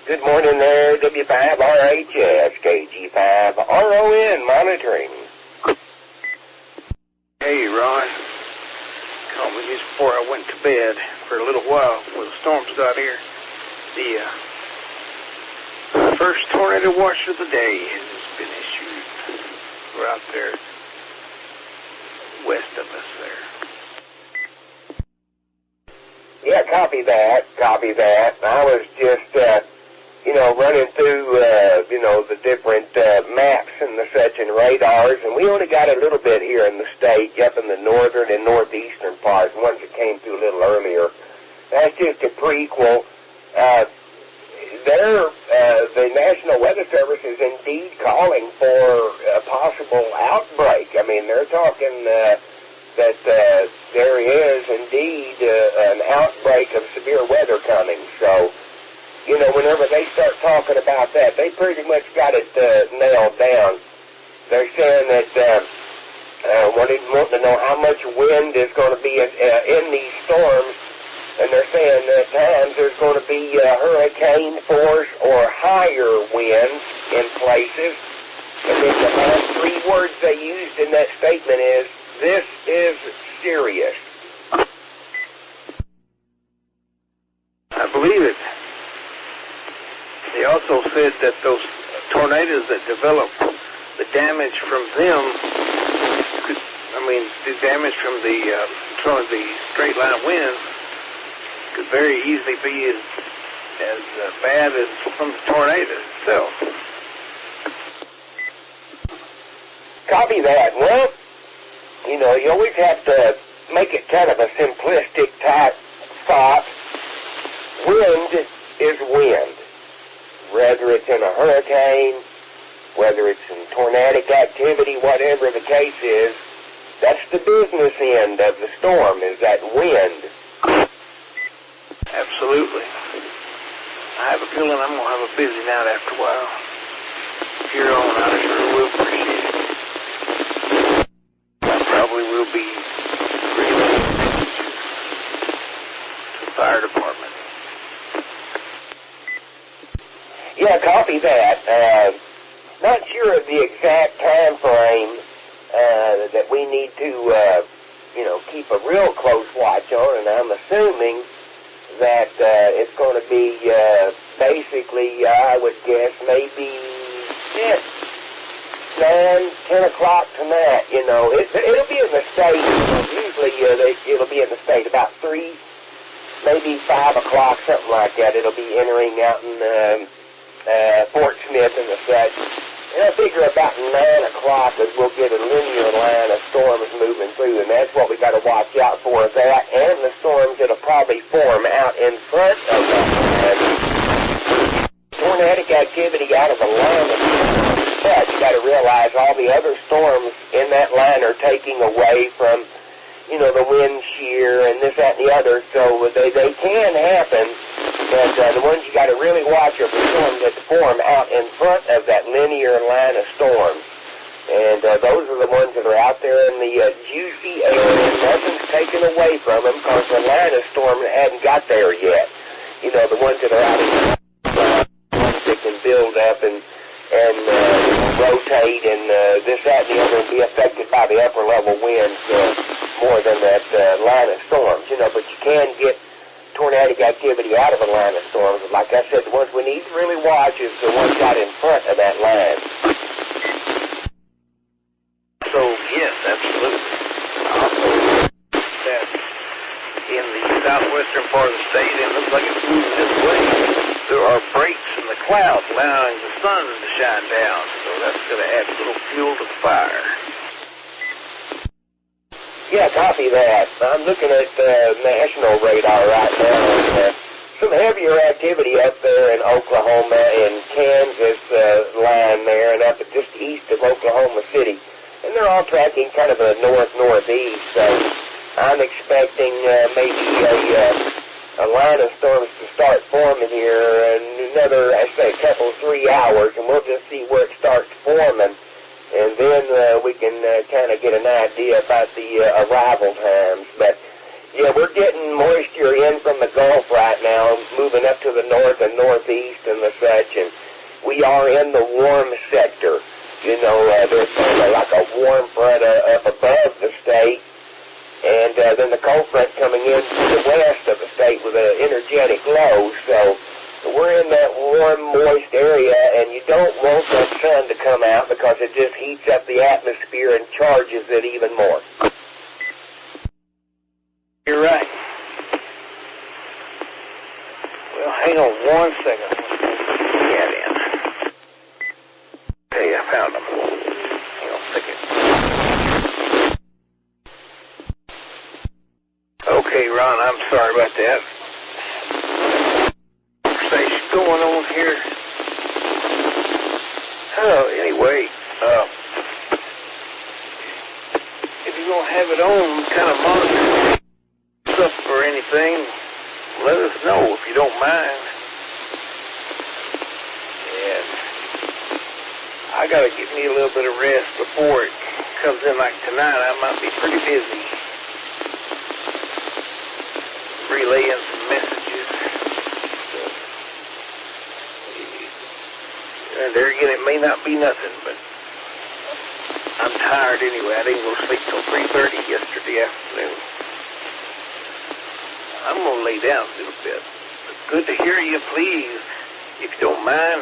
Good morning there, W5RHS SKYWARN monitoring. Hey, Ron. Called me just before I went to bed for a little while before the storms got here. The first tornado watch of the day has been issued. We're out there west of us there. Yeah, copy that. I was just, running through, the different maps and the such and radars, and we only got a little bit here in the state, up in the northern and northeastern parts, ones that came through a little earlier. That's just a prequel. The National Weather Service is indeed calling for a possible outbreak. I mean, they're talking that there is indeed an outbreak of severe weather coming. So, whenever they start talking about that, they pretty much got it nailed down. They're saying that wanting to know how much wind is going to be in these storms, and they're saying that at times there's going to be hurricane force or higher winds in places. And then the last three words they used in that statement is, "This is serious." I believe it. They also said that those tornadoes that develop, the damage from them the damage from the straight line winds could very easily be as bad as from the tornado itself. Copy that. Well, you always have to make it kind of a simplistic type thought. Wind is wind. Whether it's in a hurricane, whether it's in tornadic activity, whatever the case is, that's the business end of the storm, is that wind. Absolutely. I have a feeling I'm going to have a busy night after a while. If you're on, I sure will appreciate it. I probably will be relaying to the fire department. Yeah, copy that. Not sure of the exact time frame that we need to, keep a real close watch on, and I'm assuming that it's going to be basically, I would guess, maybe 9, 10 o'clock tonight. It'll be in the state. Usually it'll be in the state about 3, maybe 5 o'clock, something like that. It'll be entering out in Fort Smith and the such. And I figure about 9 o'clock is we'll get a linear line of storms moving through, and that's what we got to watch out for, that and the storms that'll probably form out in front of us. Tornadic activity out of the line of but you got to realize all the other storms in that line are taking away from, the wind shear and this, that, and the other, so they can happen. But the ones you got to really watch are the storms that form out in front of that linear line of storms. And those are the ones that are out there in the juicy area. Nothing's taken away from them because the line of storm hadn't got there yet. The ones that are out in the that can build up and rotate and this, that, and the other and be affected by the upper level winds more than that line of storms. But you can get tornadic activity out of a line of storms. Like I said, the ones we need to really watch is the ones out in front of that line. So, yes, absolutely. Also, that in the southwestern part of the state, and it looks like it's moving this way, there are breaks in the clouds allowing the sun to shine down. So that's going to add a little fuel to the fire. Yeah, copy that. I'm looking at national radar right now, and some heavier activity up there in Oklahoma and Kansas line there, and up just east of Oklahoma City. And they're all tracking kind of a north-northeast, so I'm expecting maybe a line of storms to start forming here in another, I say, couple, 3 hours, and we'll just see where it starts forming. And then we can kind of get an idea about the arrival times. But, Yeah, we're getting moisture in from the Gulf right now, moving up to the north and northeast and the such, and we are in the warm sector. You know, there's kind of like a warm front up above the state, and then the cold front coming in to the west of the state with an energetic low, so we're in that warm, moist area, and you don't want that sun to come out because it just heats up the atmosphere and charges it even more. You're right. Well, hang on one second. Get in. Okay, I found them. Hang on a second. Okay, Ron, I'm sorry about that. Conversation going on here. Oh, anyway, if you're going to have it on, kind of monitor stuff or anything, let us know if you don't mind. And I got to give me a little bit of rest before it comes in. Like tonight, I might be pretty busy relaying some messages. And there again, it may not be nothing, but I'm tired anyway. I didn't go to sleep till 3:30 yesterday afternoon. I'm going to lay down a little bit. But good to hear you, please. If you don't mind,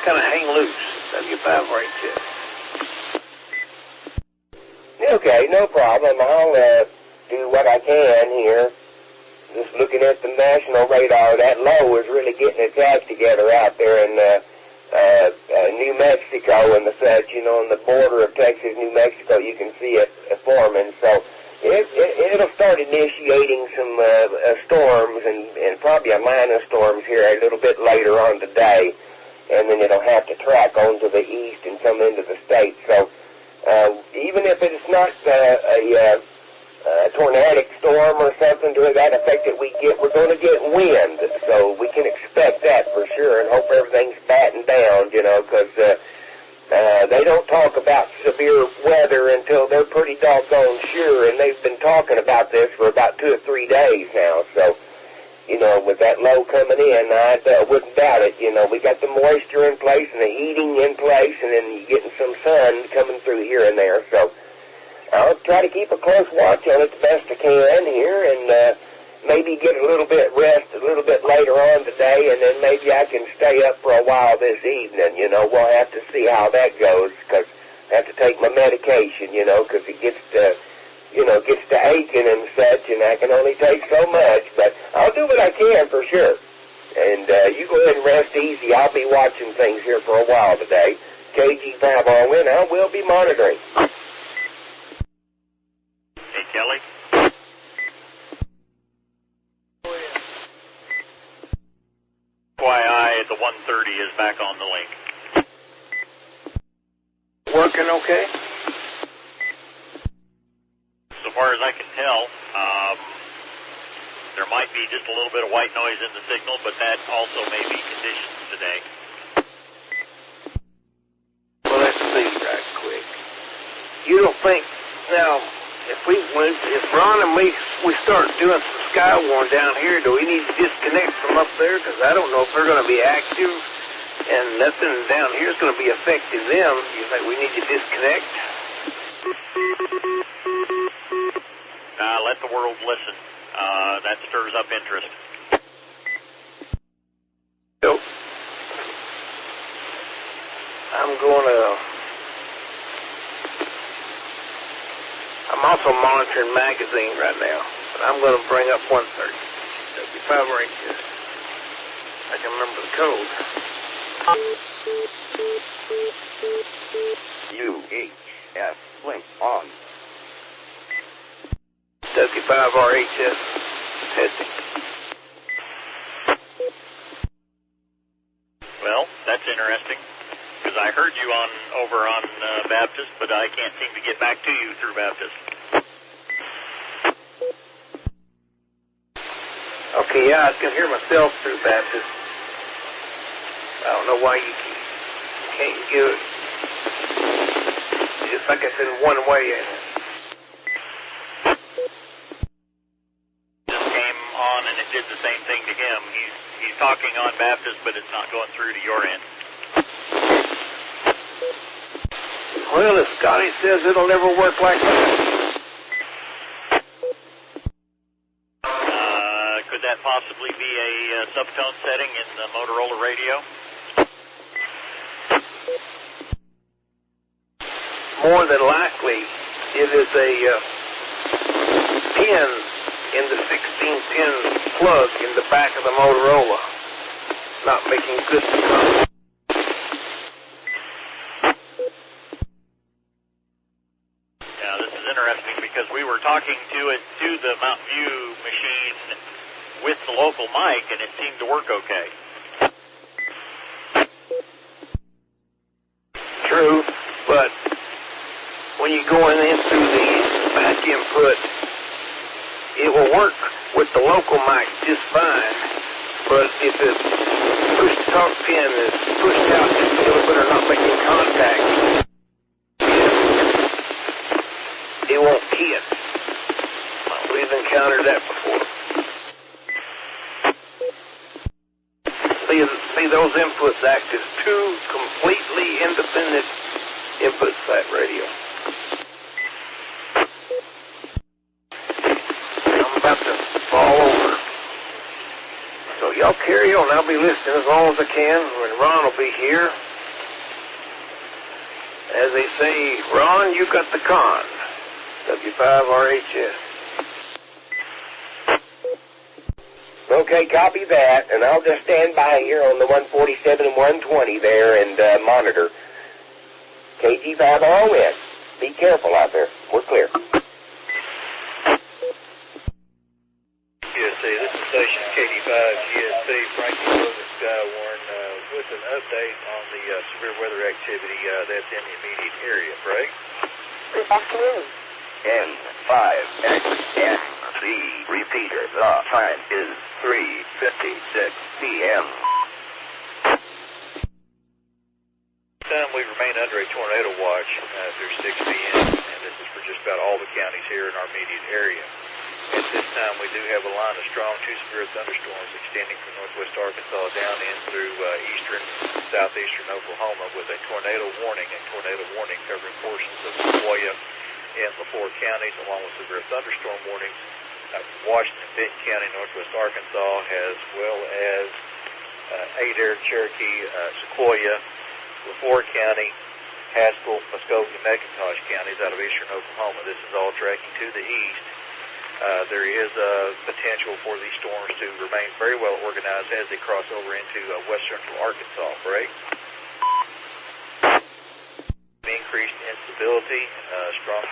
kind of hang loose. W5RHS. Okay, no problem. I'll do what I can here. Just looking at the national radar, that low is really getting its act together out there in New Mexico and the such, you know, on the border of Texas, New Mexico, you can see it forming. So it'll start initiating some storms and probably a line of storms here a little bit later on today, and then it'll have to track onto the east and come into the state. So even if it's not a tornadic storm or something to that effect that we're going to get wind, so we can expect that for sure and hope everything's battened down, you know, because they don't talk about severe weather until they're pretty doggone sure, and they've been talking about this for about 2 or 3 days now. So, you know, with that low coming in, I wouldn't doubt it. You know, we got the moisture in place and the heating in place, and then you're getting some sun coming through here and there. So I'll try to keep a close watch on it the best I can here, and maybe get a little bit rest a little bit later on today, and then maybe I can stay up for a while this evening. You know, we'll have to see how that goes, because I have to take my medication, you know, because it gets to, you know, gets to aching and such, and I can only take so much. But I'll do what I can for sure. And you go ahead and rest easy. I'll be watching things here for a while today. KG5RN, I will be monitoring. Hey, Kelly. FYI, the 130 is back on the link. Working okay? So far as I can tell, there might be just a little bit of white noise in the signal, but that also may be conditions today. Well, let's see right quick. You don't think, now, if Ron and we start doing some SKYWARN down here, do we need to disconnect from up there? Because I don't know if they're going to be active, and nothing down here is going to be affecting them. You think we need to disconnect? Let the world listen. That stirs up interest. So, I'm also monitoring magazine right now, but I'm going to bring up 130. W5RHS. I can remember the code. UHF link on. W5RHS testing. Well, that's interesting, because I heard you over on Baptist, but I can't seem to get back to you through Baptist. Okay, yeah, I can hear myself through Baptist. I don't know why you can't get it. Just like I said, one way. end did the same thing to him. He's talking on Baptist, but it's not going through to your end. Well, if Scotty says it'll never work like that. Could that possibly be a subtone setting in the Motorola radio? More than likely, it is a pin in the 16-pin plug in the back of the Motorola, not making good sound. Yeah, this is interesting because we were talking to the Mountain View machine with the local mic, and it seemed to work okay. True, but when you're going into the back input, it will work with the local mic just fine, but if the push-to-talk pin is pushed out just a little bit or not making contact, it won't hit. We've encountered that before. See, those inputs act as two completely independent inputs to that radio. I'm about to fall over. So y'all carry on. I'll be listening as long as I can when Ron will be here. As they say, Ron, you got the con. W5RHS. Okay, copy that, and I'll just stand by here on the 147 and 120 there and monitor. KG5RON. Be careful out there. We're clear. GSC, this is station KD5 GSP, Franklin Logan SKYWARN, with an update on the severe weather activity that's in the immediate area. Frank? Good afternoon. N5XNC repeater. The time is 3:56 p.m. Time we remain under a tornado watch through 6 p.m., and this is for just about all the counties here in our immediate area. At this time, we do have a line of strong to severe thunderstorms extending from northwest Arkansas down in through eastern and southeastern Oklahoma with a tornado warning covering portions of Sequoia in the 4 counties, along with severe thunderstorm warnings Washington, Benton County, northwest Arkansas, as well as Adair, Cherokee, Sequoia, LaFleur County, Haskell, Muskogee, McIntosh counties out of eastern Oklahoma. This is all tracking to the east. There is a potential for these storms to remain very well organized as they cross over into west central Arkansas. Break. Increased instability, strong.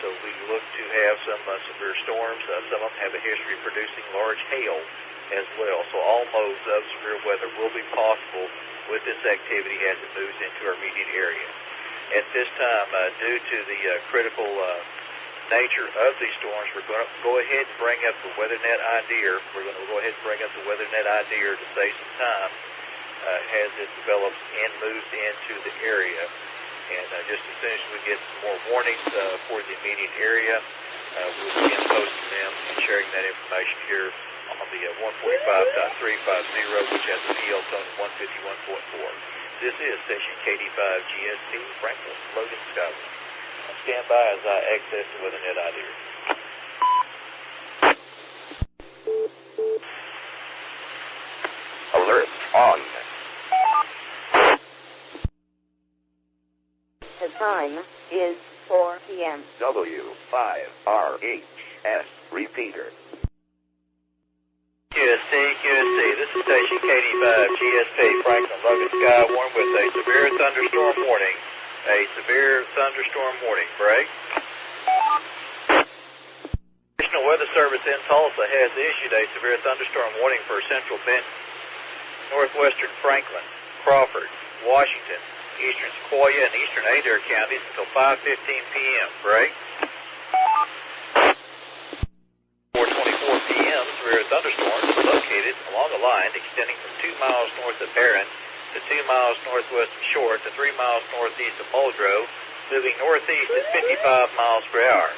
So we look to have some severe storms. Some of them have a history of producing large hail as well. So all modes of severe weather will be possible with this activity as it moves into our immediate area. At this time, due to the critical nature of these storms, we're going to go ahead and bring up the WeatherNet IDEA. We're going to go ahead and bring up the WeatherNet IDEA to save some time as it develops and moves into the area. And just as soon as we get some more warnings for the immediate area, we'll begin posting them and sharing that information here on the 145.350, which has the PL tone 151.4. This is station KD5 GSP, Franklin Logan SKYWARN. Stand by as I access the WeatherNet IDEA. Alert on. The time is 4 p.m. W5RHS repeater. QSC, this is station KD5 GSP, Franklin Logan SKYWARN with a severe thunderstorm warning. Break. National Weather Service in Tulsa has issued a severe thunderstorm warning for central Benton, northwestern Franklin, Crawford, Washington, eastern Sequoia, and eastern Adair counties until 5:15 p.m. Break. 4:24 p.m. severe thunderstorms are located along a line extending from 2 miles north of Barron to 2 miles northwest of Short to 3 miles northeast of Muldrow, moving northeast at 55 miles per hour.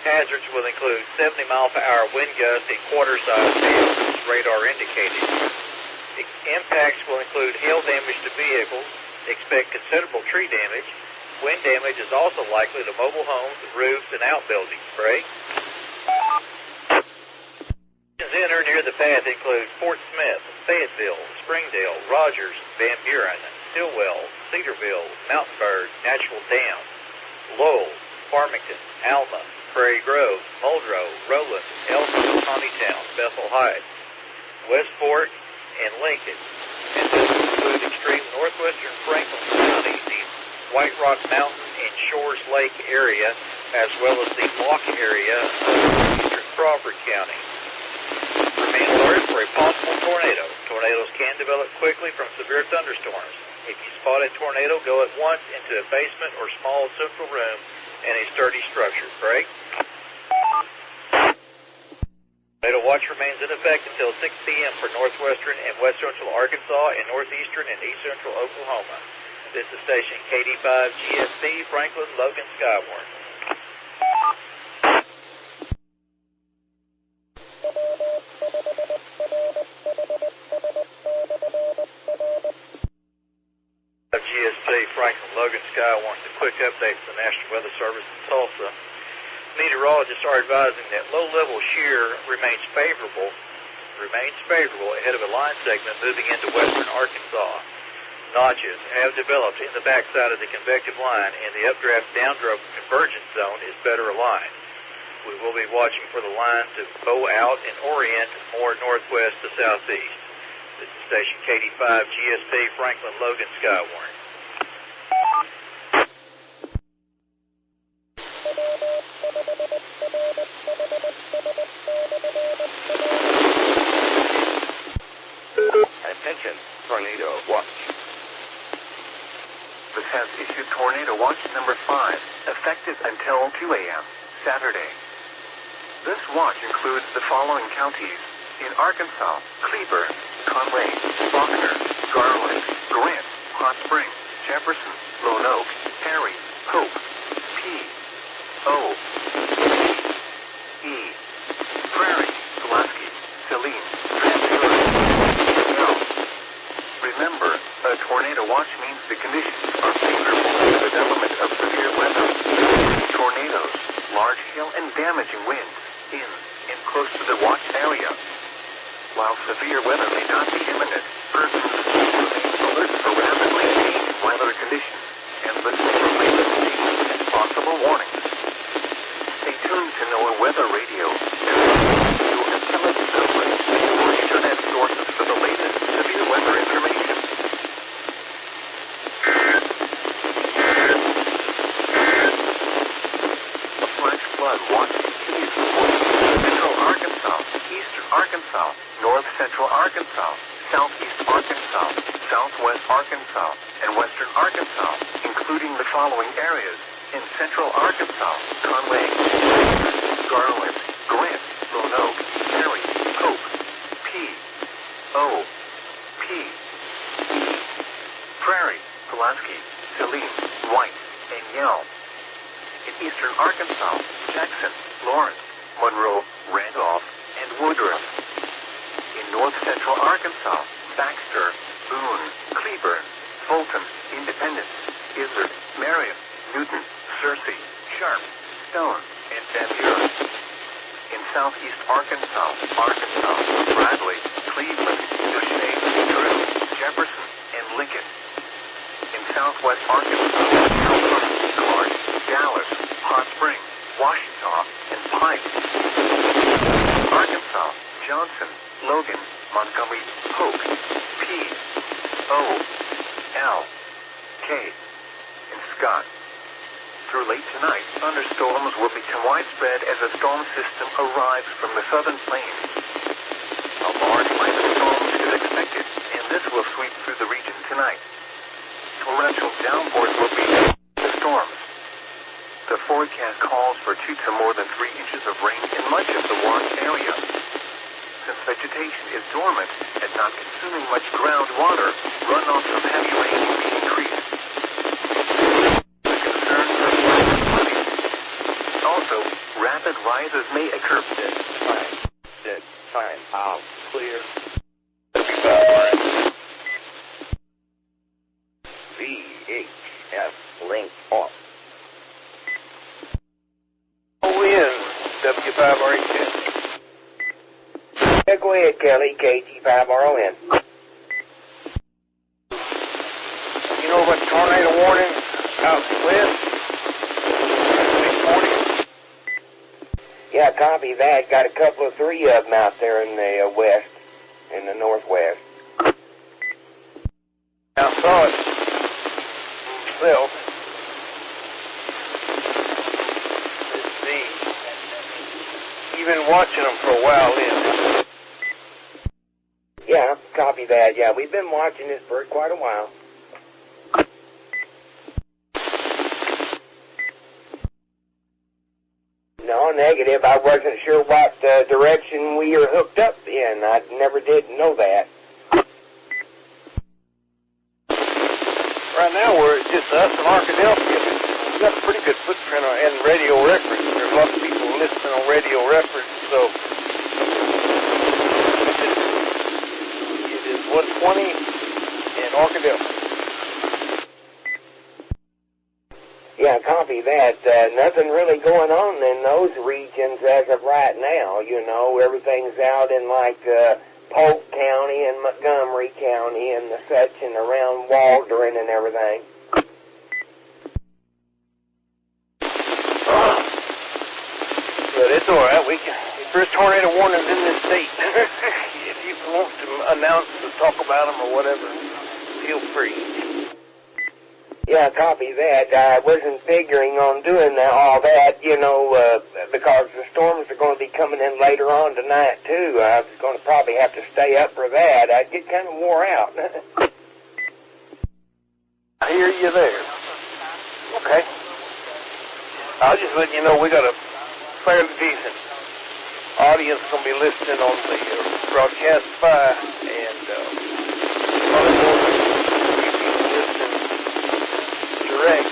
Hazards will include 70-mile-per-hour wind gusts and quarter-size hail, as radar indicated. Impacts will include hail damage to vehicles. Expect considerable tree damage. Wind damage is also likely to mobile homes, roofs, and outbuildings. Pray. In or near the path include Fort Smith, Fayetteville, Springdale, Rogers, Van Buren, Stillwell, Cedarville, Mountain Bird, Natural Dam, Lowell, Farmington, Alma, Prairie Grove, Muldrow, Rowland, Elton, Coneytown, Bethel Heights, Westport, and Lincoln. And this will include extreme northwestern Franklin County, the White Rock Mountain and Shores Lake area, as well as the Block area of eastern Crawford County. Remain alert for a possible tornado. Tornadoes can develop quickly from severe thunderstorms. If you spot a tornado, go at once into a basement or small central room and a sturdy structure. Craig? Tornado watch remains in effect until 6 p.m. for northwestern and west central Arkansas and northeastern and east central Oklahoma. This is station KD5 GSP, Franklin, Logan, Skywarn. GSP, Franklin, Logan, Skywarn, a quick update from the National Weather Service in Tulsa. Meteorologists are advising that low-level shear remains favorable ahead of a line segment moving into western Arkansas. Notches have developed in the backside of the convective line, and the updraft-downdraft convergence zone is better aligned. We will be watching for the line to bow out and orient more northwest to southeast. This is station KD5 GSP, Franklin, Logan, Skywarn. Attention, tornado watch. This has issued tornado watch number 5, effective until 2 a.m. Saturday. This watch includes the following counties: in Arkansas: Cleburne, Conway, Faulkner, Garland, Grant, Hot Springs, Jefferson, Lone Oak, Perry, Hope, P.O., E, Prairie, Pulaski, Saline, Van Buren. Remember, a tornado watch means the conditions are favorable to the development of severe weather. Tornadoes, large hail, and damaging winds in and close to the watch area. While severe weather may not be imminent, persons remain alert for rapidly changing weather conditions and listen for latest changes and possible warnings. Stay tuned to NOAA Weather Radio and radio and television outlets or internet sources for the latest severe weather information. A flash flood watch continues for Central Arkansas, Eastern Arkansas, North Central Arkansas, Southeast Arkansas, Southwest Arkansas, and Western Arkansas, including the following areas: in Central Arkansas: Conway, Garland, Grant, Lone Oak, Perry, Hope, P.O., P, E, Prairie, Pulaski, Saline, White, and Yell. In Eastern Arkansas: Jackson, Lawrence, Monroe, Randolph, and Woodruff. In North Central Arkansas: Baxter, Boone, Cleburne, Fulton, Independence, Izard, Marion, Newton, Searcy, Sharp, Stone, and Van Buren. In Southeast Arkansas: Bradley, Cleveland, Duchesne, Drew, Jefferson, and Lincoln. In Southwest Arkansas: Calhoun, Clark, Dallas, Hot Springs, Washita, and Pike. Arkansas: Johnson, Logan, Montgomery, Polk, P, O, L, K, and Scott. Through late tonight, thunderstorms will become widespread as a storm system arrives from the southern plains. A large line of storms is expected, and this will sweep through the region tonight. Torrential downpours will be the storms. The forecast calls for 2 to more than 3 inches of rain in much of the watch area. Since vegetation is dormant and not consuming much groundwater, runoff from heavy rain will be increased. The concerns are flooding. Also, rapid rises may occur. Fine. I'll clear. VHF link off. Wind, W5RHS. Yeah, go ahead, Kelly, KG5RON. You know about tornado warning out west? 640? Yeah, copy that. Got a couple of 3 of them out there in the west, in the northwest. I saw it myself. Let's see. You've been watching them for a while, then. Yeah, copy that. Yeah, we've been watching this for quite a while. No, negative. I wasn't sure what direction we are hooked up in. I never did know that. Right now, we're just us and Arkadelphia. We've got a pretty good footprint and radio reference. There's a lot of people listening on radio reference, so it is 120 in Arkadelphia. Yeah, copy that. Nothing really going on in those regions as of right now. You know, everything's out in like Polk County and Montgomery County and the such and around Waldron and everything. But it's all right. We can. If there's tornado warnings in this state, if you want to announce or talk about them or whatever, feel free. Yeah, copy that. I wasn't figuring on doing all that, you know, because the storms are going to be coming in later on tonight, too. I was going to probably have to stay up for that. I'd get kind of wore out. I hear you there. Okay. I'll just let you know we got a fairly decent audience going to be listening on the broadcast by, and probably more people listening direct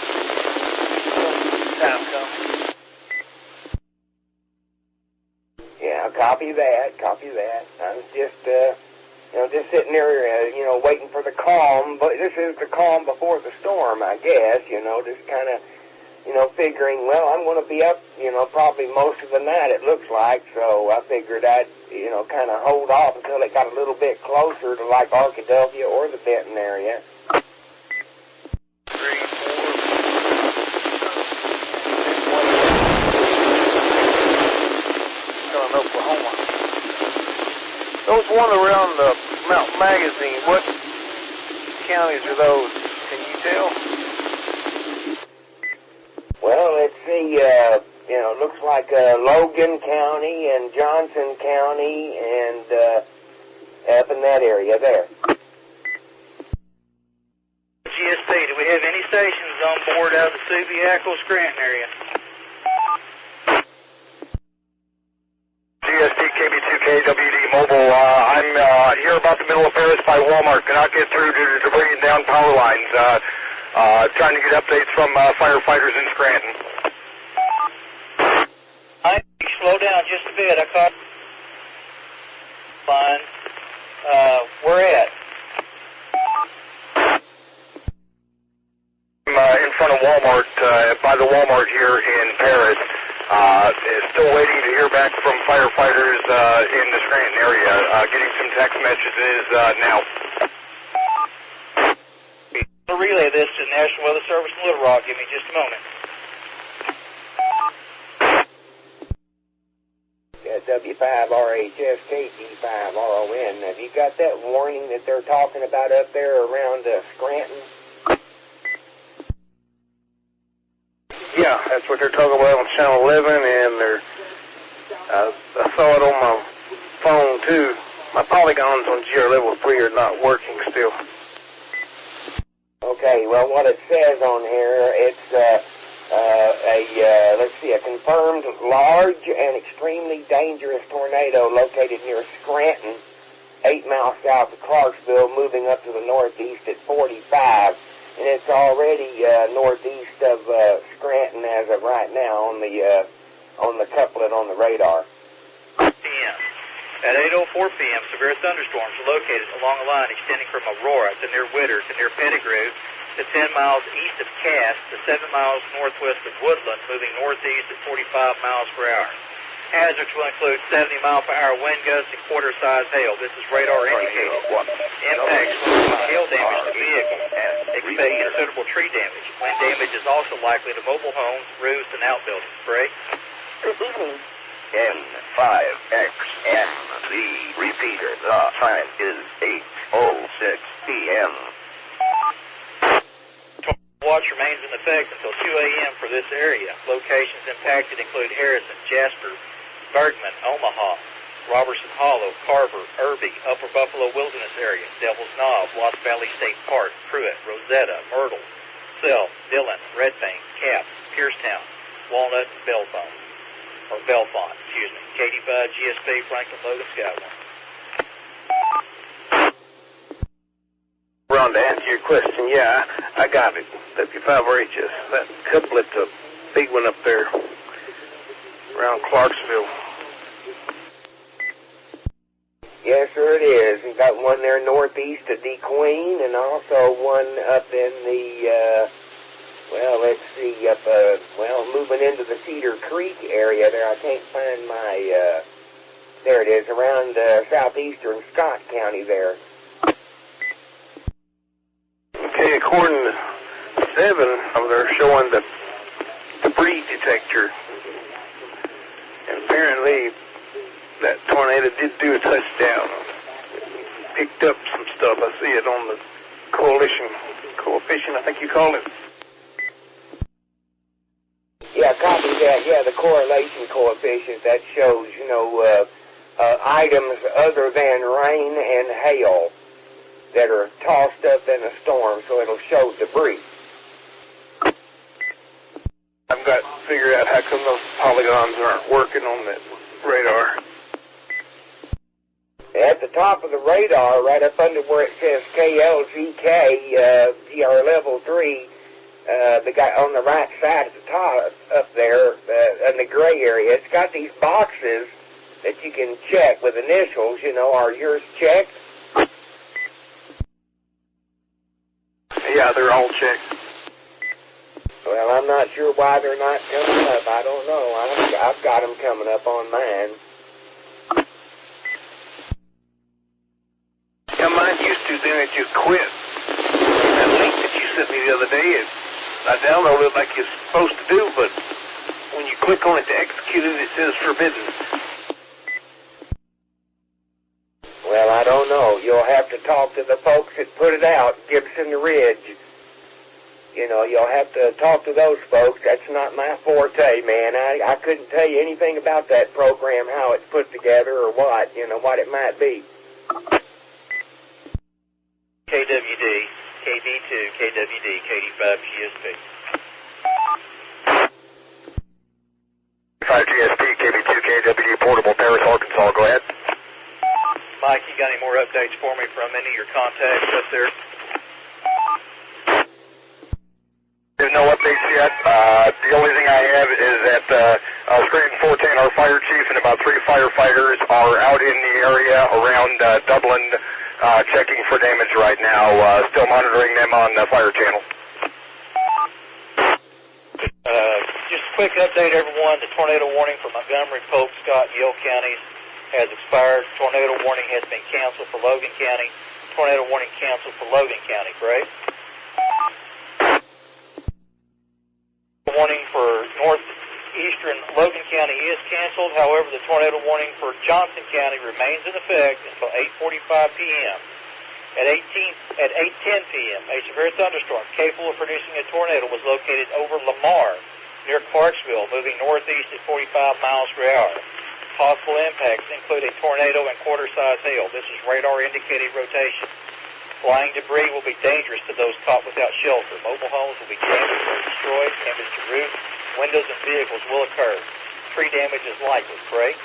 time comes. Yeah, copy that. I was just, just sitting there, waiting for the calm. But this is the calm before the storm, I guess, just kind of, figuring, well, I'm going to be up, probably most of the night, it looks like. So I figured I'd, kind of hold off until it got a little bit closer to like Arkadelphia or the Benton area. 3, 4. Oklahoma. Those one around the Mountain Magazine, what counties are those? Can you tell? Well, let's see, it looks like Logan County and Johnson County and up in that area there. GSP, do we have any stations on board out of the Subiaco-Scranton area? GSP KB2KWD Mobile. I'm here about the middle of Paris by Walmart. Cannot get through due to bringing down power lines. Trying to get updates from firefighters in Scranton. I slow down just a bit. I caught line. Where at? I'm in front of Walmart, by the Walmart here in Paris. Still waiting to hear back from firefighters in the Scranton area. Getting some text messages now. I'll relay this to the National Weather Service in Little Rock. Give me just a moment. Yeah, W5RHS SKYWARN. Have you got that warning that they're talking about up there around Scranton? Yeah, that's what they're talking about on Channel 11, and I saw it on my phone, too. My polygons on GR Level 3 are not working still. Okay, well, what it says on here, it's a confirmed large and extremely dangerous tornado located near Scranton, 8 miles south of Clarksville, moving up to the northeast at 45. And it's already northeast of Scranton as of right now on the couplet on the radar. p.m. At 8:04 p.m., severe thunderstorms are located along a line extending from Aurora to near Witter to near Pettigrew to 10 miles east of Cass to 7 miles northwest of Woodland, moving northeast at 45 miles per hour. Hazards will include 70-mile-per-hour wind gusts and quarter-size hail. This is radar indicated. Impacts will include hail damage to vehicles. Expect considerable tree damage. Wind damage is also likely to mobile homes, roofs, and outbuildings. Craig? Good evening. N5XM, the repeater. The time is 8:06 p.m. Watch remains in effect until 2 a.m. for this area. Locations impacted include Harrison, Jasper, Bergman, Omaha, Robertson Hollow, Carver, Irby, Upper Buffalo Wilderness Area, Devil's Knob, Lost Valley State Park, Pruitt, Rosetta, Myrtle, Self, Dillon, Red Bank, Cap, Piercetown, Walnut, and Belfont. KD5, GSP, Franklin, Logan, Skyward. Ron, to answer your question, yeah, I got it. W5RHS. That couplet's a big one up there around Clarksville. Yes, sir, it is. We've got one there northeast of DeQueen, and also one up in the, moving into the Cedar Creek area there. I can't find my, there it is, around southeastern Scott County there. Okay, according to 7, they're showing the debris detector. And apparently that tornado did do a touchdown. It picked up some stuff. I see it on the coefficient, I think you call it. Yeah, copy that. Yeah, the correlation coefficient that shows, items other than rain and hail that are tossed up in a storm, so it'll show debris. I've got to figure out how come those polygons aren't working on that radar. At the top of the radar, right up under where it says KLGK, GR level 3, the guy on the right side at the top up there in the gray area, it's got these boxes that you can check with initials, are yours checked? Yeah, they're all checked. Well, I'm not sure why they're not coming up. I don't know. I've got them coming up on mine. Yeah, mine used to, then it just quit. That link that you sent me the other day, I downloaded it like you're supposed to do, but when you click on it to execute it, it says forbidden. Well, I don't know. You'll have to talk to the folks that put it out, Gibson Ridge. You'll have to talk to those folks. That's not my forte, man. I couldn't tell you anything about that program, how it's put together or what it might be. KWD, KB2, KWD, KD5, GSP. 5 GSP, KB2, KWD, Portable, Paris, Arkansas. Go ahead. Mike, you got any more updates for me from any of your contacts up there? There's no updates yet. The only thing I have is that Screen 410, our fire chief, and about 3 firefighters are out in the area around Dublin checking for damage right now. Still monitoring them on the fire channel. Just a quick update, everyone. The tornado warning for Montgomery, Polk, Scott, and Yale counties has expired. Tornado warning has been canceled for Logan County. Tornado warning canceled for Logan County, Greg. Warning for northeastern Logan County is canceled. However, the tornado warning for Johnson County remains in effect until 8:45 p.m. At 8:10 p.m., a severe thunderstorm capable of producing a tornado was located over Lamar near Clarksville, moving northeast at 45 miles per hour. Possible impacts include a tornado and quarter-size hail. This is radar-indicated rotation. Flying debris will be dangerous to those caught without shelter. Mobile homes will be damaged or destroyed. Damage to roofs, windows, and vehicles will occur. Tree damage is likely. Craig?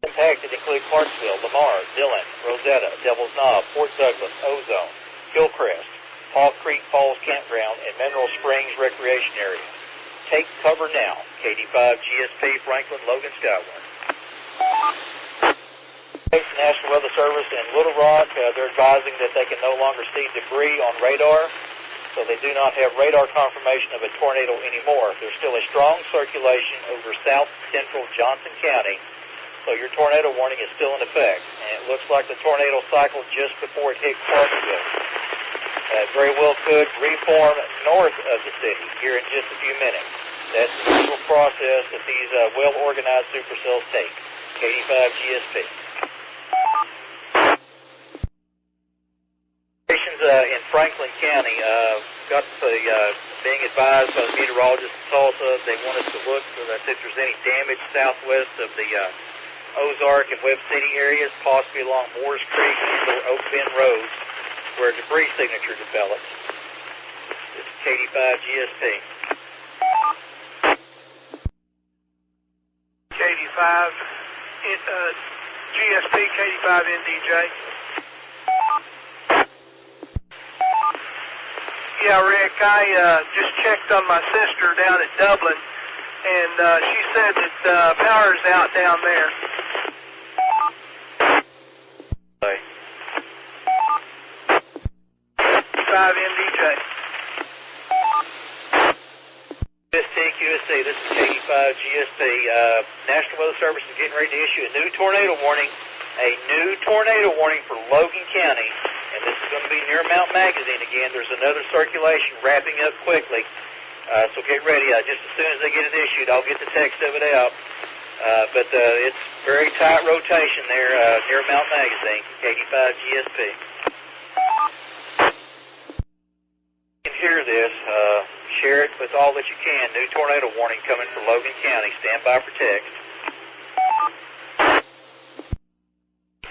Impacted include Clarksville, Lamar, Dillon, Rosetta, Devil's Knob, Fort Douglas, Ozone, Hillcrest, Hall Creek Falls Campground, and Mineral Springs Recreation Area. take cover now. KD5 GSP, Franklin, Logan, Skywarn. National Weather Service in Little Rock, they're advising that they can no longer see debris on radar, so they do not have radar confirmation of a tornado anymore. There's still a strong circulation over south central Johnson County, so your tornado warning is still in effect. And it looks like the tornado cycled just before it hit Clarksville. Very well could reform north of the city here in just a few minutes. That's the usual process that these well-organized supercells take. KD5 GSP. In Franklin County, got being advised by the meteorologist in Tulsa, they want us to look for if there's any damage southwest of the Ozark and Webb City areas, possibly along Moores Creek or Oak Bend roads, where debris signature develops. This is KD5 GSP. KD5, GSP, KD5 NDJ. Yeah, Rick, I just checked on my sister down at Dublin, and she said that power's out down there. Bye. 5 NDJ. QSC, this is KD5 GSP. National Weather Service is getting ready to issue a new tornado warning. A new tornado warning for Logan County, and this is going to be near Mount Magazine again. There's another circulation wrapping up quickly, so get ready. Just as soon as they get it issued, I'll get the text of it out. But it's very tight rotation there near Mount Magazine, KD5 GSP. You can hear this. Share it with all that you can. New tornado warning coming for Logan County. Stand by for text.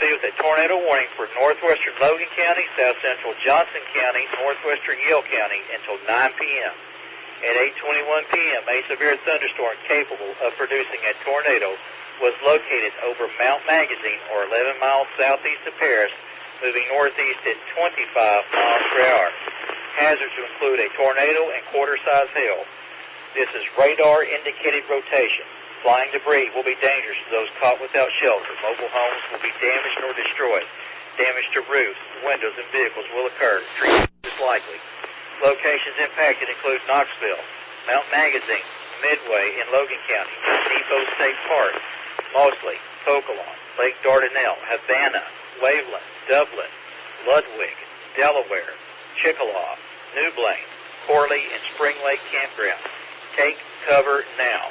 With a tornado warning for northwestern Logan County, south central Johnson County, northwestern Yale County until 9 p.m. At 8:21 p.m., a severe thunderstorm capable of producing a tornado was located over Mount Magazine, or 11 miles southeast of Paris, moving northeast at 25 miles per hour. Hazards to include a tornado and quarter-size hail. This is radar-indicated rotation. Flying debris will be dangerous to those caught without shelter. Mobile homes will be damaged or destroyed. Damage to roofs, windows, and vehicles will occur. Trees is likely. Locations impacted include Knoxville, Mount Magazine, Midway in Logan County, Depot State Park, Mosley, Pocolan, Lake Dardanelle, Havana, Waveland, Dublin, Ludwig, Delaware, Chickasaw, New Blaine, Corley, and Spring Lake Campground. Take cover now.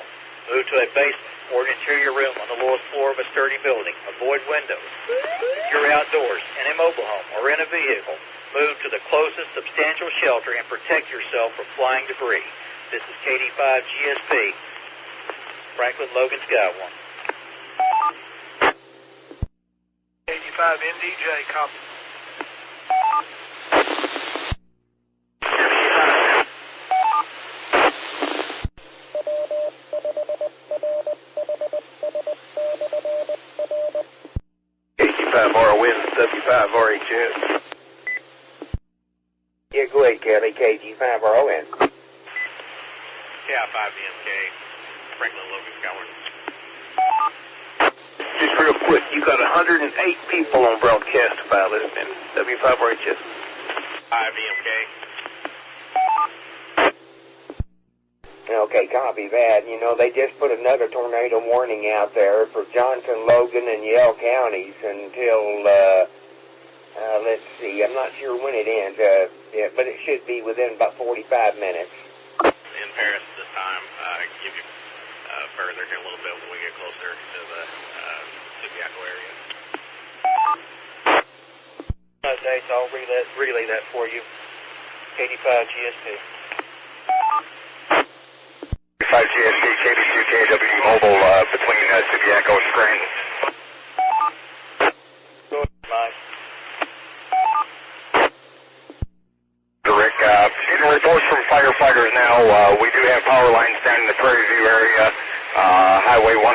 Move to a basement or an interior room on the lowest floor of a sturdy building. Avoid windows. If you're outdoors, in a mobile home, or in a vehicle, move to the closest substantial shelter and protect yourself from flying debris. This is KD5 GSP, Franklin, Logan, Skywarn. KD5 NDJ, copy. W5RON, W5RHS. Yeah, go ahead, Kelly. KG5RON. Yeah, 5BMK, Franklin, Logan, Skywarn. Just real quick, you got 108 people on broadcast file listening. W5RHS. 5BMK. Okay, copy that. You know, they just put another tornado warning out there for Johnson, Logan, and Yale counties until, let's see, I'm not sure when it ends, but it should be within about 45 minutes. In Paris this time, give you further here a little bit when we get closer to the Subiaco area. Updates, I'll relay that for you. KD5 GSP. 5 GSP, KBQ, KW Mobile between Subiaco and Scranton. Go ahead, Mike. Rick, getting reports from firefighters now. We do have power lines down in the Prairie View area, Highway 109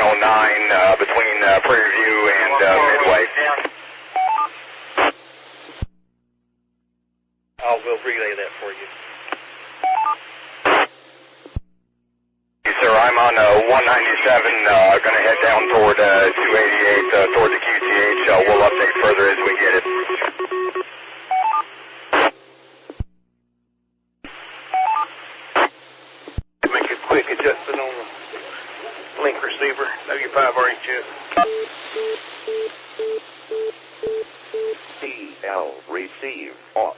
between Prairie View and Midway. We'll relay that for you. 288 toward the QTH. We'll update further as we get it. Make a quick adjustment on the link receiver, W5RHS. CL receive off.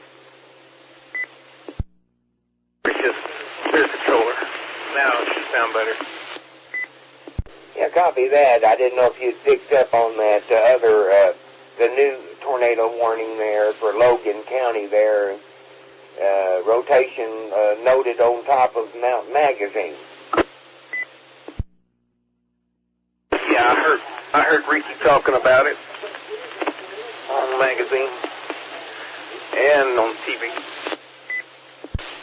Just clear controller. Now it should sound better. Yeah, copy that. I didn't know if you'd picked up on that the new tornado warning there for Logan County there. Rotation noted on top of Mount Magazine. Yeah, I heard Ricky talking about it on the magazine and on TV.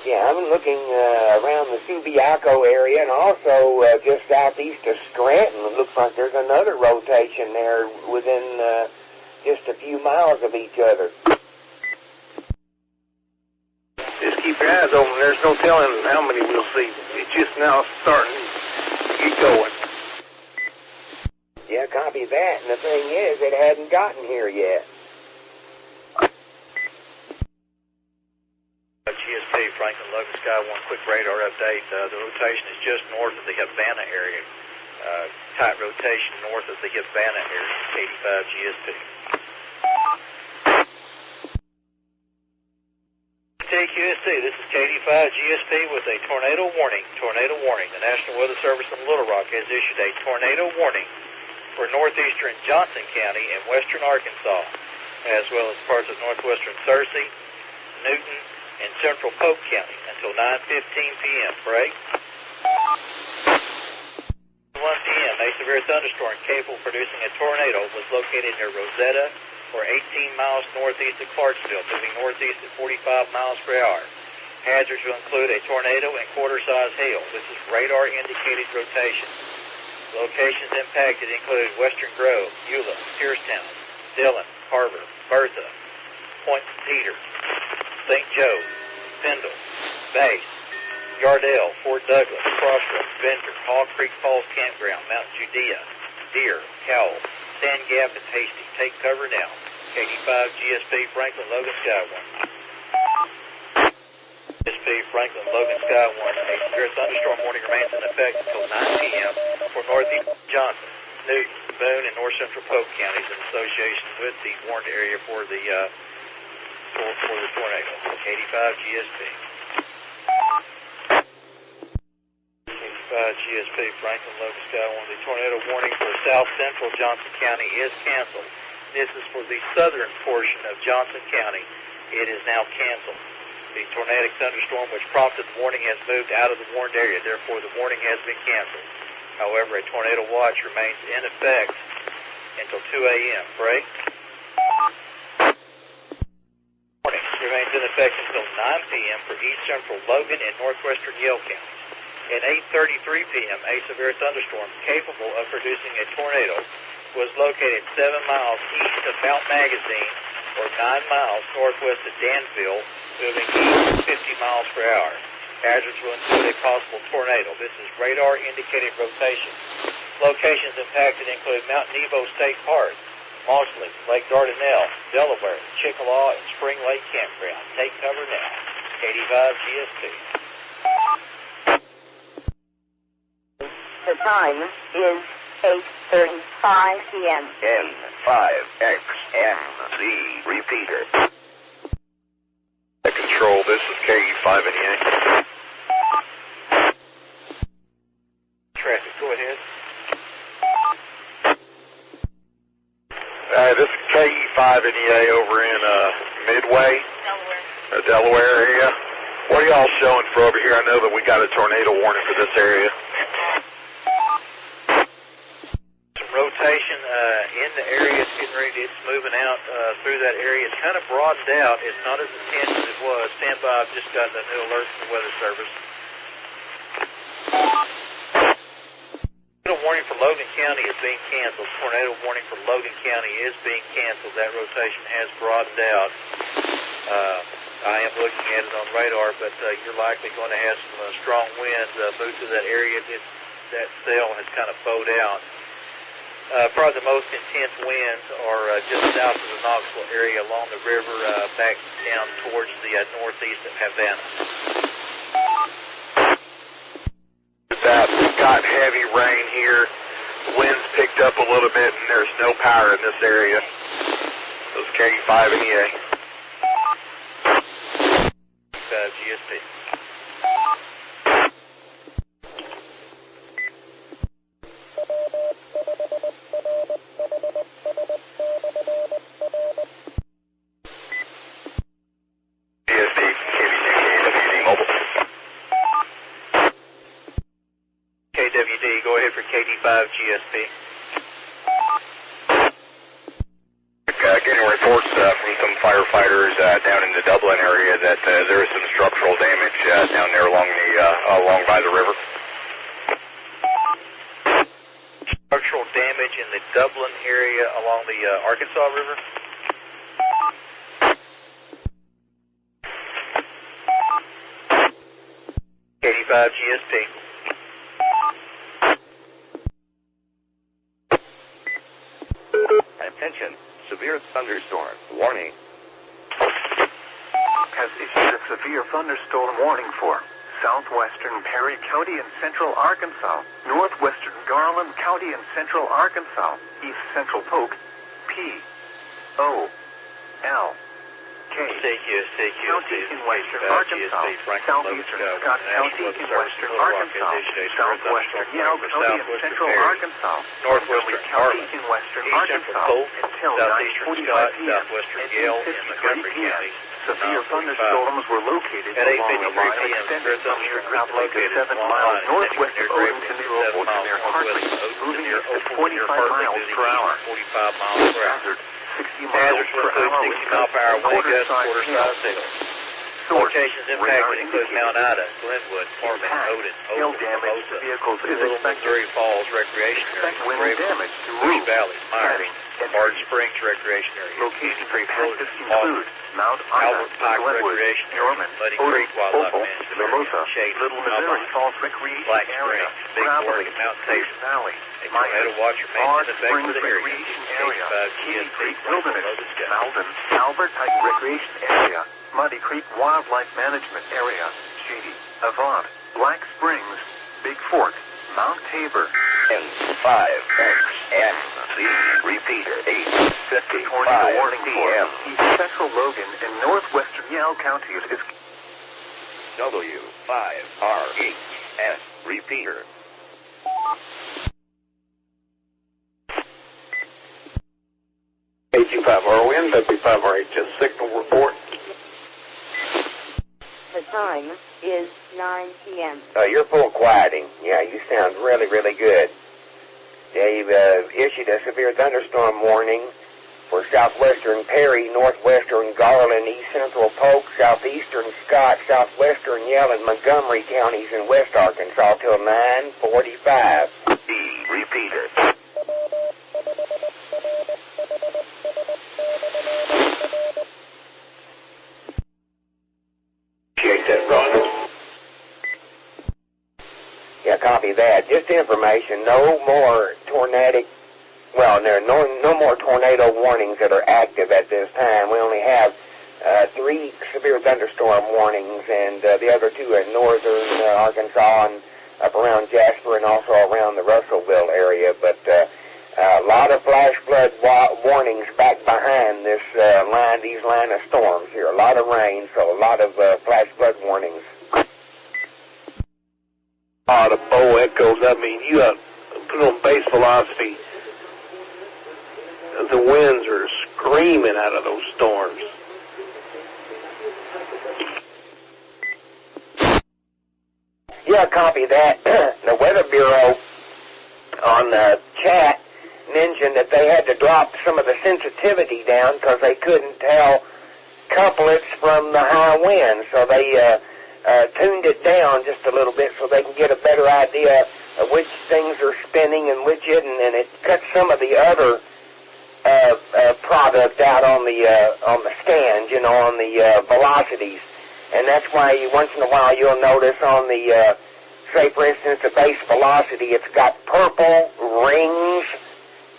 Yeah, I'm looking around the Subiaco area and also just southeast of Scranton. It looks like there's another rotation there within just a few miles of each other. Just keep your eyes open. There's no telling how many we'll see. It's just now starting to get going. Yeah, copy that. And the thing is, it hadn't gotten here yet. GSP, Franklin, Logan, SKYWARN, quick radar update. The rotation is just north of the Havana area. Tight rotation north of the Havana area, 85 GSP. KQST, this is KD5 GSP with a tornado warning. Tornado warning. The National Weather Service in Little Rock has issued a tornado warning for northeastern Johnson County and western Arkansas, as well as parts of northwestern Searcy, Newton, and central Polk County until 9:15 p.m. Break. 1 p.m. A severe thunderstorm capable of producing a tornado was located near Rosetta, or 18 miles northeast of Clarksville, moving northeast at 45 miles per hour. Hazards will include a tornado and quarter-size hail. This is radar-indicated rotation. Locations impacted include Western Grove, Eula, Piercetown, Dillon, Harbor, Bertha, Point Peter, St. Joe, Pendle, Base, Yardell, Fort Douglas, Crossroads, Bender, Hall Creek Falls Campground, Mount Judea, Deer, Cowell, Sand Gap, and Hasty. Take cover now. KD5 GSP, Franklin, Logan, SKYWARN. GSP, Franklin, Logan, SKYWARN. A severe thunderstorm warning remains in effect until 9 p.m. for northeast Johnson, Newton, Boone, and north central Polk counties in association with the warned area for the tornado. KD5 GSP. KD5 GSP, Franklin, Logan, SKYWARN. The tornado warning for south central Johnson County is canceled. This is for the southern portion of Johnson County. It is now canceled. The tornadic thunderstorm which prompted the warning has moved out of the warned area. Therefore, the warning has been canceled. However, a tornado watch remains in effect until 2 a.m. Break. Warning remains in effect until 9 p.m. for east central Logan and northwestern Yale counties. At 8:33 p.m., a severe thunderstorm capable of producing a tornado was located 7 miles east of Mount Magazine, or 9 miles northwest of Danville, moving east 50 miles per hour. Hazards will include a possible tornado. This is radar-indicated rotation. Locations impacted include Mount Nebo State Park, Mossley, Lake Dardanelle, Delaware, Chickasaw, and Spring Lake Campground. Take cover now. KD5 GSP. The time is 8:35 p.m. N5XMZ repeater. Control, this is KE5NEA. Traffic, go ahead. This is KE5NEA over in Midway, Delaware area. What are y'all showing for over here? I know that we got a tornado warning for this area. Rotation in the area. It's getting ready. It's moving out through that area. It's kind of broadened out. It's not as intense as it was. Stand by. I've just got a new alert from the Weather Service. Tornado warning for Logan County is being canceled. Tornado warning for Logan County is being canceled. That rotation has broadened out. I am looking at it on radar, but you're likely going to have some strong winds move through that area. That cell has kind of bowed out. Probably the most intense winds are just south of the Knoxville area along the river back down towards the northeast of Havana. We've got heavy rain here. Winds picked up a little bit, and there's no power in this area. Those K5 and EA. GSP. KWD, go ahead for KD5 GSP. Getting reports from some firefighters down in the Dublin area that there is some structural damage down there along by the river. Structural damage in the Dublin area along the Arkansas River? KD5 GSP. Attention, severe thunderstorm warning. Has issued a severe thunderstorm warning for southwestern Perry County and central Arkansas, northwestern Garland County and central Arkansas, east central Polk, P, O, L, K, County in western Arkansas, southeastern Scott County in western Arkansas, southwestern Yale County and central Arkansas, northwestern County in western Arkansas, until 9:45 p.m. southwestern Yale and Montgomery counties. Severe thunderstorms were located along the line extended from near Great Lake to 7 miles northwest of Odenton to Oakwood near Hartley, moving at 45 miles per hour. 45 miles per hour. 60 miles per hour 60 mile per hour wind gusts, quarter south signals. Locations impacted include Mount Ida, Glenwood, Norman, Odin, damage to vehicles is Little expected. Missouri Falls Recreation Area, Wind Raven, damage to Bush roofs, Valley, Myers, cladding, Barton Springs Recreation Area, Locations Creek impacted Wilderness, include Mount Ida, Albert Pike Glenwood, Recreation Area, Norman, Muddy Odin, Creek Wildlife Opal, Management Mimosa, Area, Shady, Little Missouri Alpine, Falls Recreation Black Area, Springs, Big Gravelly, Fork, Mount Cape Station Valley, a tornado watch remains Bard in effect for Springs the area. Recreation Area, Keene Creek GSP, Wilderness, Malden, Albert Pike Recreation Area, Muddy Creek Wildlife Management Area, Shady, Avant, Black Springs, Big Fork, Mount Tabor, N5XNC repeater 8:55 tornado warning p.m. for East Central Logan and northwestern Yale counties is W5RHS repeater. H25RON, W5RHS signal report. The time is 9 p.m. You're full quieting. Yeah, you sound really, really good. They've issued a severe thunderstorm warning for southwestern Perry, northwestern Garland, east central Polk, southeastern Scott, southwestern Yale, and Montgomery counties in west Arkansas till 9:45. Repeater. Yeah, copy that. Just information, no more tornadic, there are no more tornado warnings that are active at this time. We only have 3 severe thunderstorm warnings, and the other 2 are in northern Arkansas and up around Jasper and also around the Russellville area. But a lot of flash flood warnings back behind this these line of storms here. A lot of rain, so a lot of flash flood warnings. The bow echoes. I mean, you put on base velocity. The winds are screaming out of those storms. Yeah, copy that. The Weather Bureau on the chat mentioned that they had to drop some of the sensitivity down because they couldn't tell couplets from the high winds, so they tuned it down just a little bit so they can get a better idea of which things are spinning and which isn't, and it cuts some of the other product out on the scans, on the velocities, and that's why once in a while you'll notice on the, say for instance, the base velocity, it's got purple rings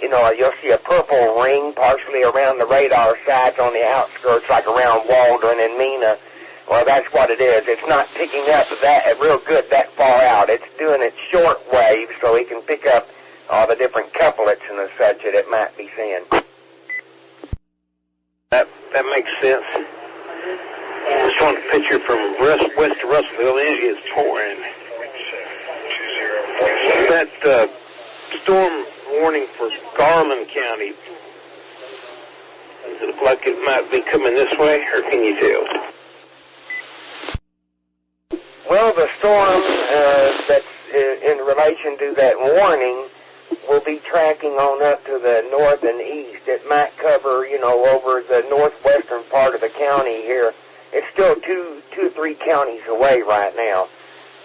you'll see a purple ring partially around the radar sides on the outskirts, like around Waldron and Mena. Well, that's what it is. It's not picking up that real good that far out. It's doing it short wave so it can pick up all the different couplets and the such that it might be seeing. That makes sense. Just one picture from west of Russellville. It is pouring. That storm warning for Garland County, does it look like it might be coming this way, or can you tell? Well, the storm that's in relation to that warning will be tracking on up to the north and east. It might cover, over the northwestern part of the county here. It's still two or three counties away right now.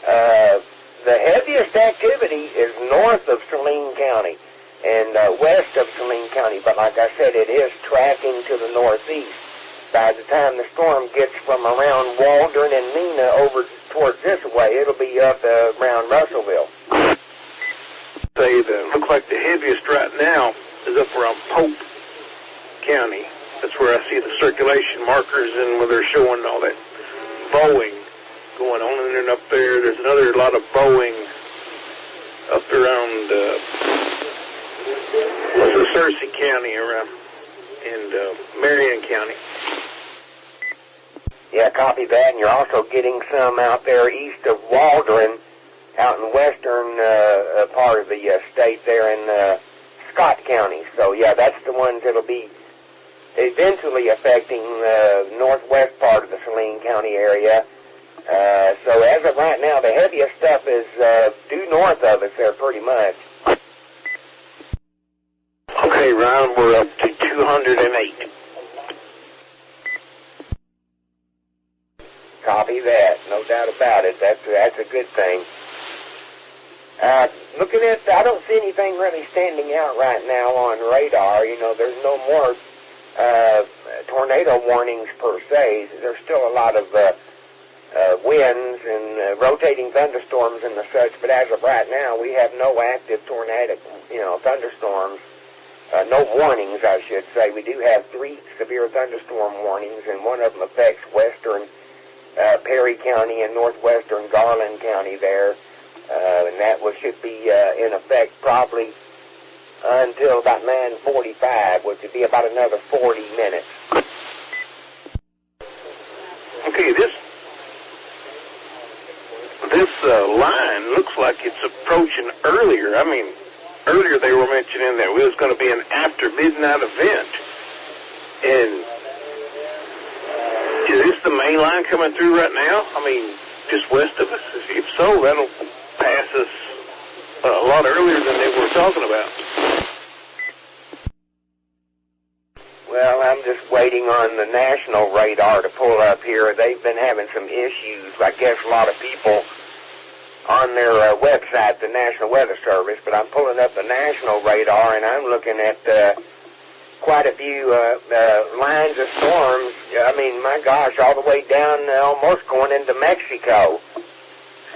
The heaviest activity is north of Saline County and west of Saline County, but like I said, it is tracking to the northeast. By the time the storm gets from around Waldron and Mena over towards this way, it'll be up around Russellville. Looks like the heaviest right now is up around Pope County. That's where I see the circulation markers and where they're showing all that bowing going on. And then up there's another lot of bowing up around Searcy County around and Marion County. Yeah, copy that. And you're also getting some out there east of Waldron, out in western part of the state there in Scott County. So, yeah, that's the ones that'll be eventually affecting the northwest part of the Saline County area. So as of right now, the heaviest stuff is due north of us there pretty much. Okay, Ron, we're up to 208. Copy that. No doubt about it. That's a good thing. Looking at, I don't see anything really standing out right now on radar. There's no more tornado warnings per se. There's still a lot of winds and rotating thunderstorms and the such, but as of right now, we have no active tornado, thunderstorms. No warnings, I should say. We do have 3 severe thunderstorm warnings, and one of them affects western Perry County and northwestern Garland County there, and that should be in effect probably until about 9:45, which would be about another 40 minutes. Okay, this line looks like it's approaching earlier. I mean, earlier they were mentioning that it was going to be an after midnight event. And is this the main line coming through right now? I mean, just west of us? If so, that'll pass us a lot earlier than they were talking about. Well, I'm just waiting on the national radar to pull up here. They've been having some issues. I guess a lot of people on their website, the National Weather Service, but I'm pulling up the national radar, and I'm looking at quite a few lines of storms. I mean, my gosh, all the way down almost going into Mexico.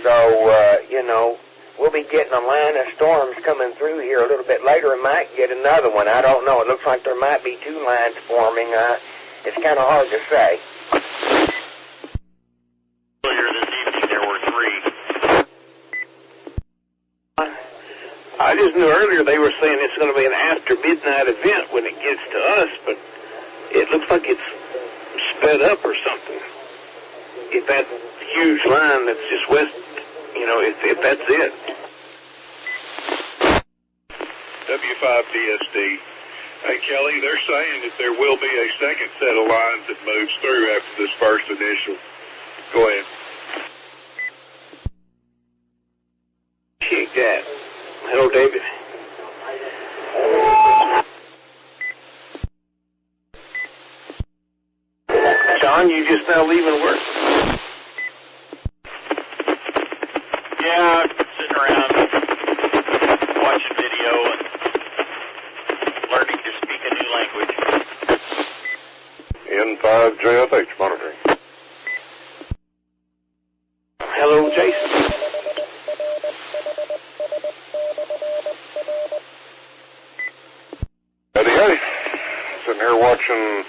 So, we'll be getting a line of storms coming through here a little bit later and might get another one. I don't know. It looks like there might be 2 lines forming. It's kind of hard to say. Earlier this evening, there were 3. I just knew earlier they were saying it's going to be an after midnight event when it gets to us, but it looks like it's sped up or something. If that huge line that's just west, if that's it. W5DSD. Hey, Kelly, they're saying that there will be a second set of lines that moves through after this first initial. Go ahead. Appreciate that. Hello, David. John, you just now leaving work? Yeah, sitting around watching video and learning to speak a new language. N5JFH monitoring. Hello, Jason. watching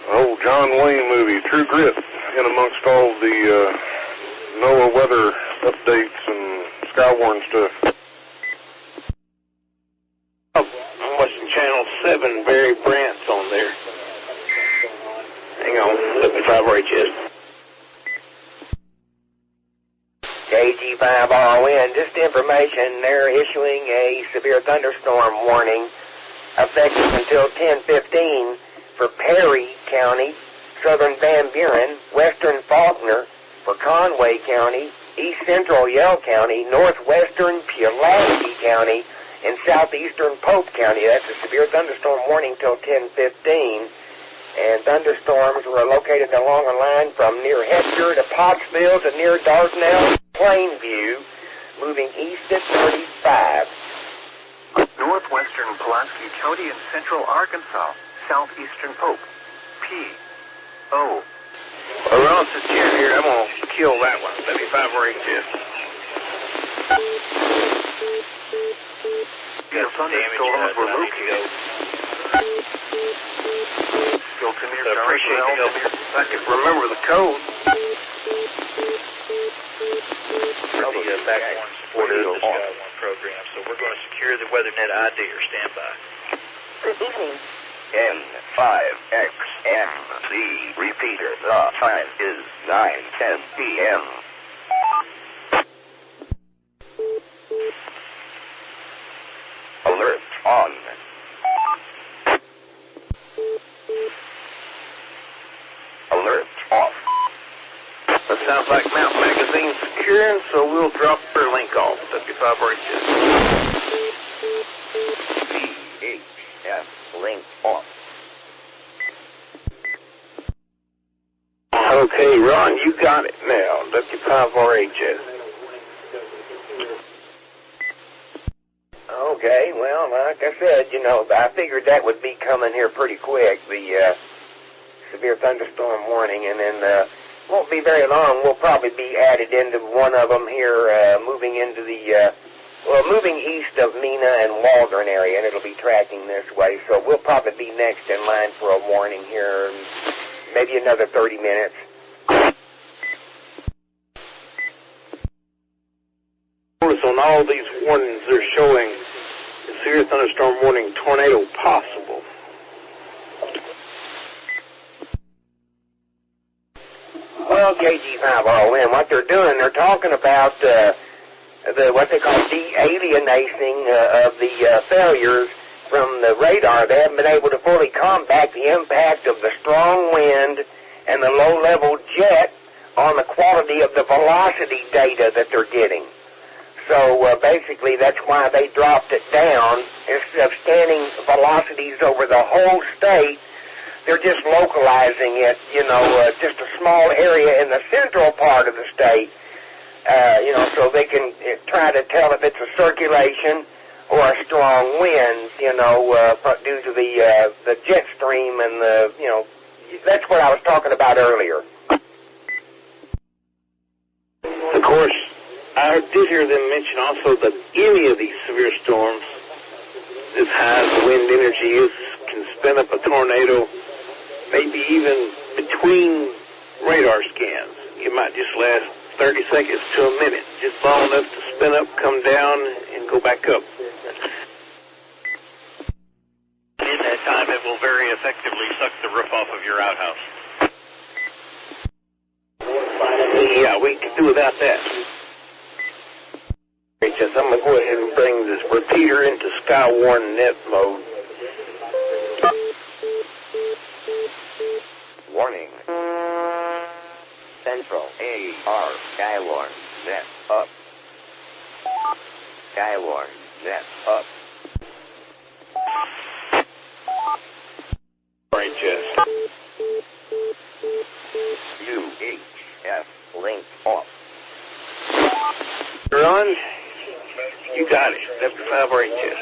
the old John Wayne movie, True Grit, in amongst all the NOAA weather updates and SKYWARN stuff. I'm watching Channel 7, Barry Brandt's on there. Hang on, W5RHS. KG5RON, just information, they're issuing a severe thunderstorm warning effective until 10:15 for Perry County, southern Van Buren, western Faulkner, for Conway County, east central Yell County, northwestern Pulaski County, and southeastern Pope County. That's a severe thunderstorm warning till 10:15. And thunderstorms were located along a line from near Hector to Pottsville to near Dardanelle, Plainview, moving east at 35. Northwestern Pulaski County and central Arkansas, southeastern Pope, P.O. Around the chair here, I'm going to kill that one, W5RHS. The thunderstorms were located. Hilton near Dardanelle. I can remember the code. For the backborn supporter of the SKYWARN program, so we're going to secure the WeatherNet ID or standby. Good evening. N5XMC repeater. The time is 9:10 p.m. Alert on. Alert off. That sounds like Mount Magazine securing, so we'll drop their link off, W5RHS. VHF link off. Okay, Ron, you got it now, W5RHS. Okay, well, like I said, I figured that would be coming here pretty quick, the severe thunderstorm warning, and then won't be very long. We'll probably be added into one of them here, moving into the, moving east of Mena and Waldron area, and it'll be tracking this way. So we'll probably be next in line for a warning here, maybe another 30 minutes. Notice on all these warnings, they're showing a severe thunderstorm warning, tornado possible. Well, KG5RON, what they're doing, they're talking about what they call de-alienating of the failures from the radar. They haven't been able to fully combat the impact of the strong wind and the low-level jet on the quality of the velocity data that they're getting. So basically, that's why they dropped it down. Instead of scanning velocities over the whole state, they're just localizing it, just a small area in the central part of the state, so they can try to tell if it's a circulation or a strong wind, due to the jet stream and that's what I was talking about earlier. Of course, I did hear them mention also that any of these severe storms, as high as wind energy is, can spin up a tornado, maybe even between radar scans. It might just last 30 seconds to a minute, just long enough to spin up, come down, and go back up. In that time, it will very effectively suck the roof off of your outhouse. Yeah, we can do without that. I'm going to go ahead and bring this repeater into SKYWARN net mode. Warning. Central AR SKYWARN net up. SKYWARN net up. RHS. UHF link off. Ron, you got it. W5RHS.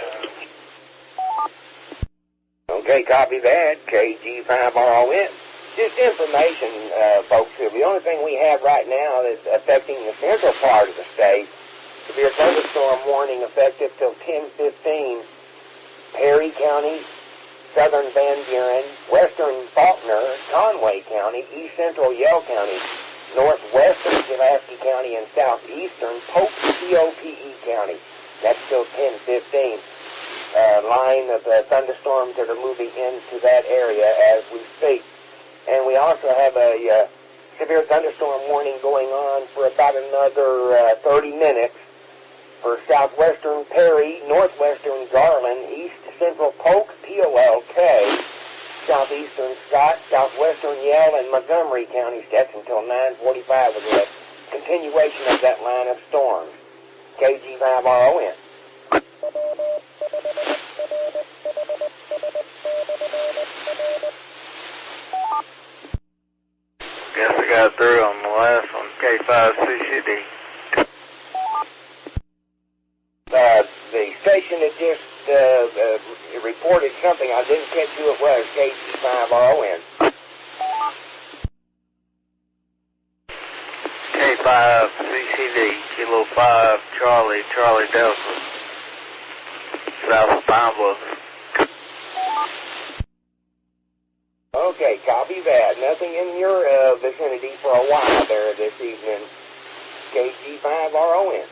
Okay, copy that. KG5RON. Just information, folks. The only thing we have right now that's affecting the central part of the state, severe thunderstorm warning effective till 10:15. Perry County, southern Van Buren, western Faulkner, Conway County, east central Yell County, northwestern Pulaski County, and southeastern Pope, P-O-P-E County. That's still 10-15. Line of thunderstorms that are moving into that area as we speak. And we also have a severe thunderstorm warning going on for about another 30 minutes for southwestern Perry, northwestern Garland, east central Polk, P-O-L-K, southeastern Scott, southwestern Yell, and Montgomery counties. That's until 9:45 with a continuation of that line of storms. KG5RON. Guess I got through on the last one, K5CCD. The station that just reported something, I didn't catch who it was, KG5RON. K5CCD, Kilo 5, Charlie Delta, south of Pine Bluff. Okay, copy that. Nothing in your vicinity for a while there this evening. KG5RON.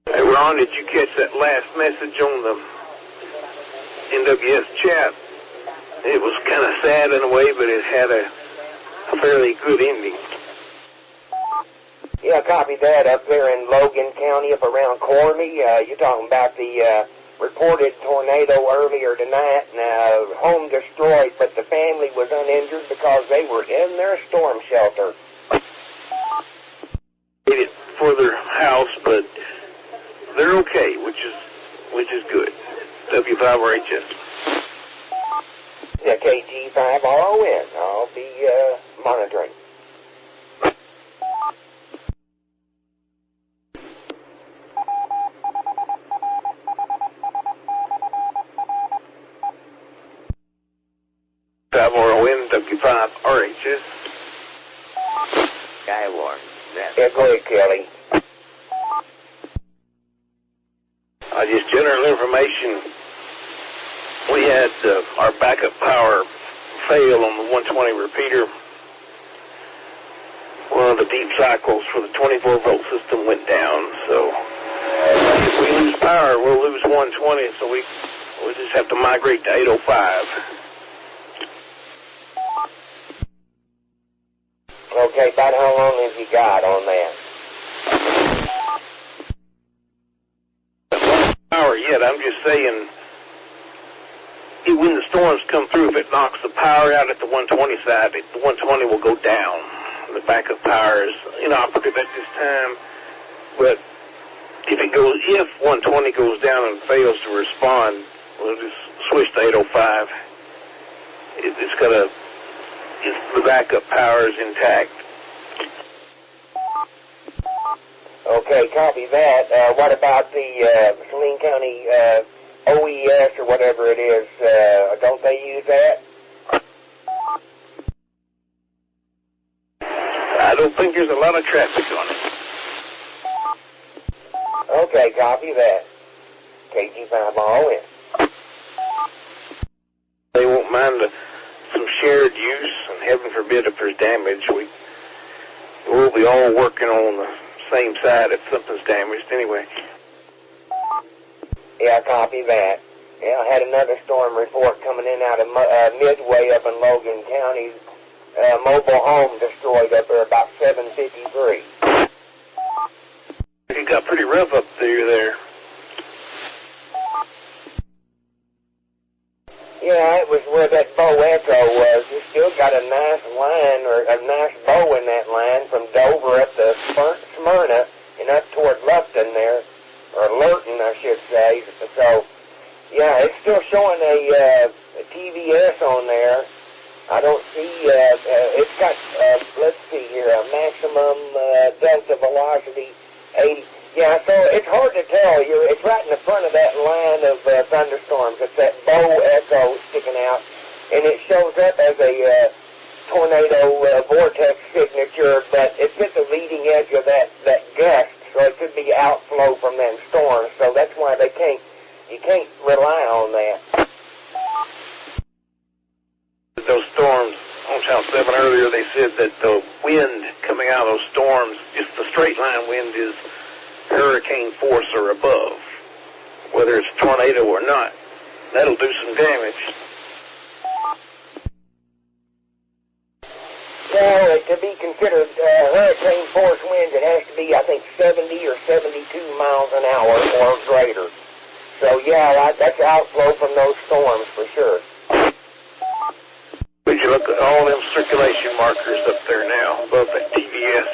Hey, Ron, did you catch that last message on the NWS chat? It was kind of sad in a way, but it had a fairly good ending. Yeah, copy that. Up there in Logan County, up around Corley. You're talking about the reported tornado earlier tonight. Home destroyed, but the family was uninjured because they were in their storm shelter. Made it for their house, but they're okay, which is good. W5RHS. Yeah, KG5RON. I'll be monitoring. W5RON, W5RHS. SKYWARN. Yeah, go ahead, Kelly. Just general information. We had our backup power fail on the 120 repeater. One of the deep cycles for the 24-volt system went down. So if we lose power, we'll lose 120. So we just have to migrate to 805. Okay, about how long have you got on that? Power yet. I'm just saying, when the storms come through, if it knocks the power out at the 120 side, the 120 will go down. The backup power is inoperative at this time. But if 120 goes down and fails to respond, we'll just switch to 805. The backup power is intact. Okay, copy that. What about the Saline County OES or whatever it is? Don't they use that? I don't think there's a lot of traffic on it. Okay, copy that. KG5RON. They won't mind some shared use, and heaven forbid if there's damage. We'll be all working on the same side if something's damaged anyway. Yeah, copy that. Yeah, I had another storm report coming in out of Midway up in Logan County. Mobile home destroyed up there about 7:53. It got pretty rough up there. Yeah, it was where that bow echo was. You still got a nice line, or a nice bow in that line from Dover up to Smyrna and up toward Lupton there, or Lurton, I should say. So, yeah, it's still showing a TVS on there. I don't see, it's got, let's see here, a maximum delta velocity 80. Yeah, so it's hard to tell. It's right in the front of that line of thunderstorms. It's that bow echo sticking out, and it shows up as a tornado vortex signature, but it's at the leading edge of that gust, so it could be outflow from them storms. So that's why they can't you can't rely on that. Those storms on Channel 7 earlier, they said that the wind coming out of those storms, just the straight line wind, is hurricane force or above, whether it's tornado or not. That'll do some damage. Well, to be considered hurricane force winds, it has to be, I think, 70 or 72 miles an hour or greater. So, yeah, that's outflow from those storms for sure. Would you look at all them circulation markers up there now above that TVS?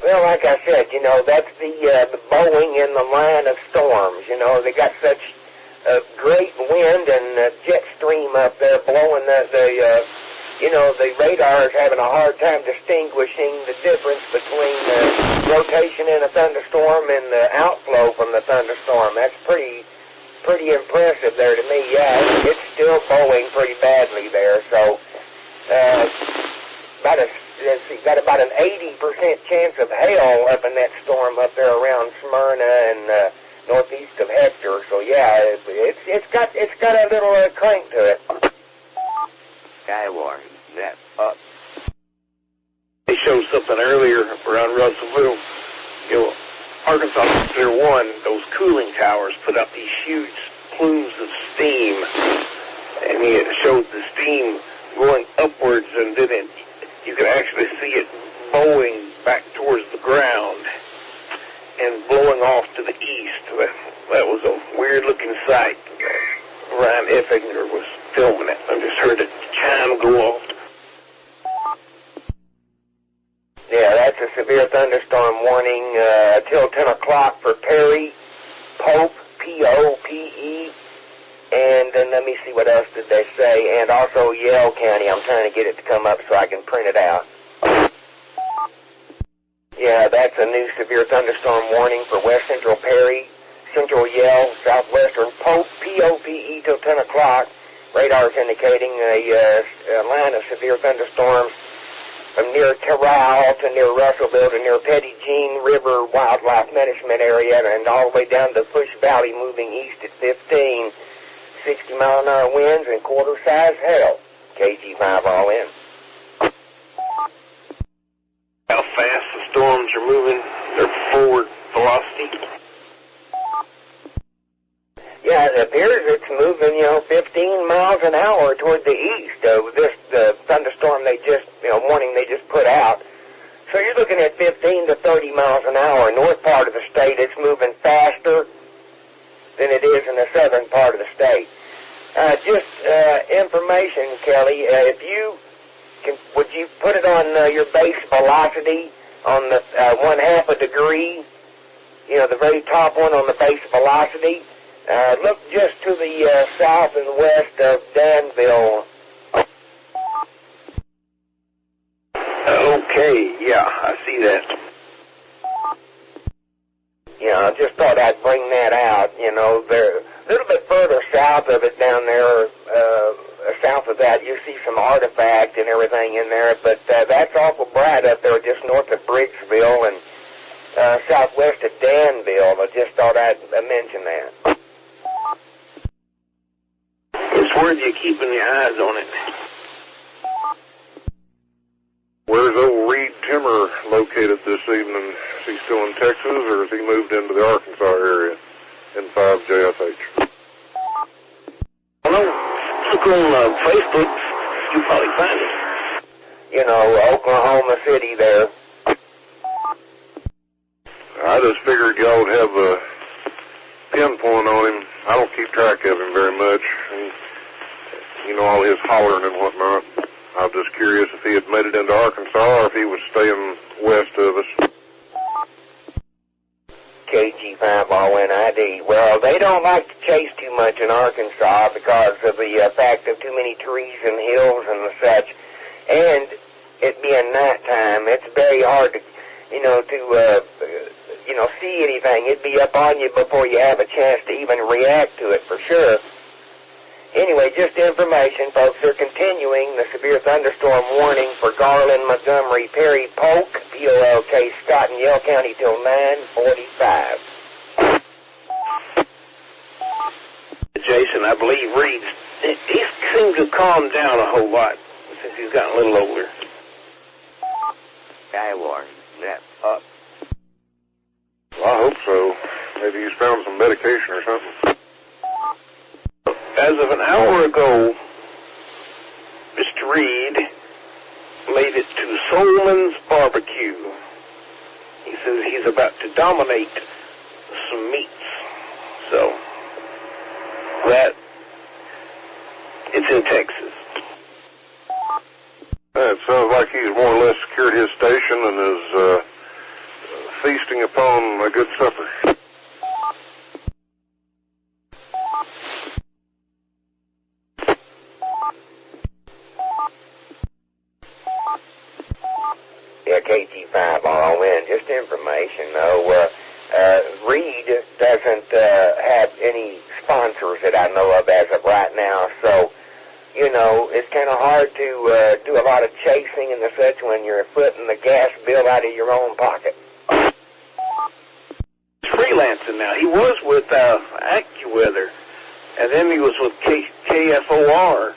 Well, like I said, you know, that's the Boeing in the line of storms. You know, they got such great wind and jet stream up there blowing the radar is having a hard time distinguishing the difference between the rotation in a thunderstorm and the outflow from the thunderstorm. That's pretty impressive there to me. Yeah, it's still blowing pretty badly there. So, got about an 80% chance of hail up in that storm up there around Smyrna and northeast of Hector. So yeah, it's got a little crank to it. SKYWARN, zap up. They showed something earlier around Russellville. You know, Arkansas Clear 1, those cooling towers put out these huge plumes of steam, and it showed the steam going upwards, and then you could actually see it bowing back towards the ground and blowing off to the east. That was a weird-looking sight. Ryan Effinger was filming it. I just heard a chime go off. Yeah, that's a severe thunderstorm warning till 10 o'clock for Perry, Pope, P-O-P-E, and then let me see what else did they say, and also Yell County. I'm trying to get it to come up so I can print it out. Yeah, that's a new severe thunderstorm warning for West Central Perry, Central Yell, Southwestern Pope, P-O-P-E till 10 o'clock. Radar's indicating a line of severe thunderstorms from near Terrell to near Russellville to near Petty Jean River Wildlife Management Area and all the way down to Push Valley, moving east at 15. 60-mile-an-hour winds and quarter-size hail. KG5 all in. How fast the storms are moving, their forward velocity. Yeah, it appears it's moving, 15 miles an hour toward the east. The thunderstorm warning they just put out. So you're looking at 15 to 30 miles an hour. North part of the state, it's moving faster than it is in the southern part of the state. Just information, Kelly. Would you put it on your base velocity on the 1/2 a degree? The very top one on the base velocity. Look just to the south and west of Danville. Okay, yeah, I see that. I just thought I'd bring that out. They're a little bit further south of it down there, south of that, you see some artifact and everything in there, but that's awful bright up there just north of Briggsville and southwest of Danville. I just thought I'd mention that. It's worth you keeping your eyes on it. Where's old Reed Timmer located this evening? Is he still in Texas, or has he moved into the Arkansas area in 5JFH? Well, look on Facebook. You'll probably find it. Oklahoma City there. I just figured y'all would have a pinpoint on him. I don't keep track of him very much. And, all his hollering and whatnot. I was just curious if he had made it into Arkansas or if he was staying west of us. KG5RNID. Well, they don't like to chase too much in Arkansas because of the fact of too many trees and hills and such. And it being nighttime, it's very hard to, see anything. It'd be up on you before you have a chance to even react to it for sure. Anyway, just information, folks. They're continuing the severe thunderstorm warning for Garland, Montgomery, Perry, Polk, Polk, Scott, and Yell County till 9:45. Jason, I believe Reed, he seems to have calmed down a whole lot since he's gotten a little older. SKYWARN, net up. Well, I hope so. Maybe he's found some medication or something. As of an hour ago, Mr. Reed made it to Solomons Barbecue. He says he's about to dominate some meats. So, that, it's in Texas. It sounds like he's more or less secured his station and is feasting upon a good supper. Yeah, KG5RON, just information, though. Reed doesn't have any sponsors that I know of as of right now, so, you know, it's kind of hard to do a lot of chasing and the such when you're footing the gas bill out of your own pocket. He's freelancing now. He was with AccuWeather, and then he was with KFOR,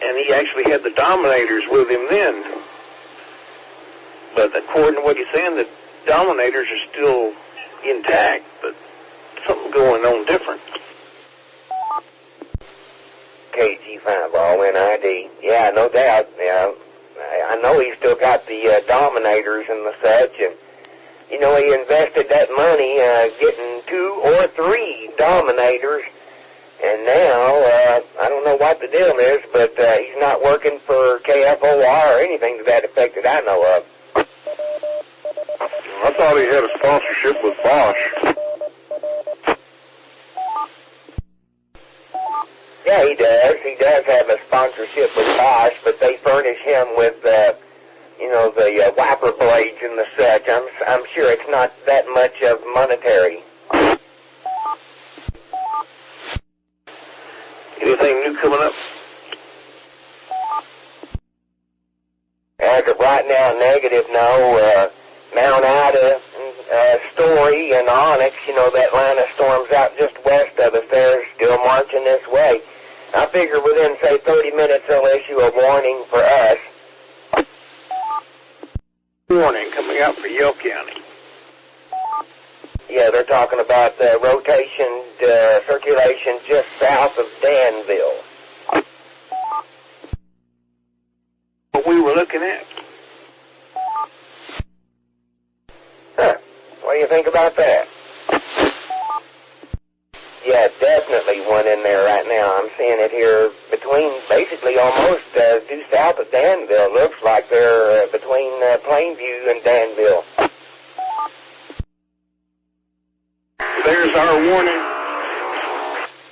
and he actually had the Dominators with him then. But according to what he's saying, the Dominators are still intact, but something going on different. KG5RONID. Yeah, no doubt. Yeah, I know he's still got the Dominators and the such, and, you know, he invested that money getting 2 or 3 Dominators, and now, I don't know what the deal is, but he's not working for KFOR or anything to that effect that I know of. I thought he had a sponsorship with Bosch. Yeah, he does. He does have a sponsorship with Bosch, but they furnish him with, you know, the wiper blades and the such. I'm sure it's not that much of monetary. Anything new coming up? As of right now, negative, no. Mount Ida, Story, and Onyx, you know, that line of storms out just west of us there, still marching this way. I figure within, say, 30 minutes they'll issue a warning for us. Warning coming out for Yell County. Yeah, they're talking about rotation, circulation just south of Danville. What we were looking at. Huh. What do you think about that? Yeah, definitely one in there right now. I'm seeing it here between, basically almost due south of Danville. Looks like they're between Plainview and Danville. There's our warning.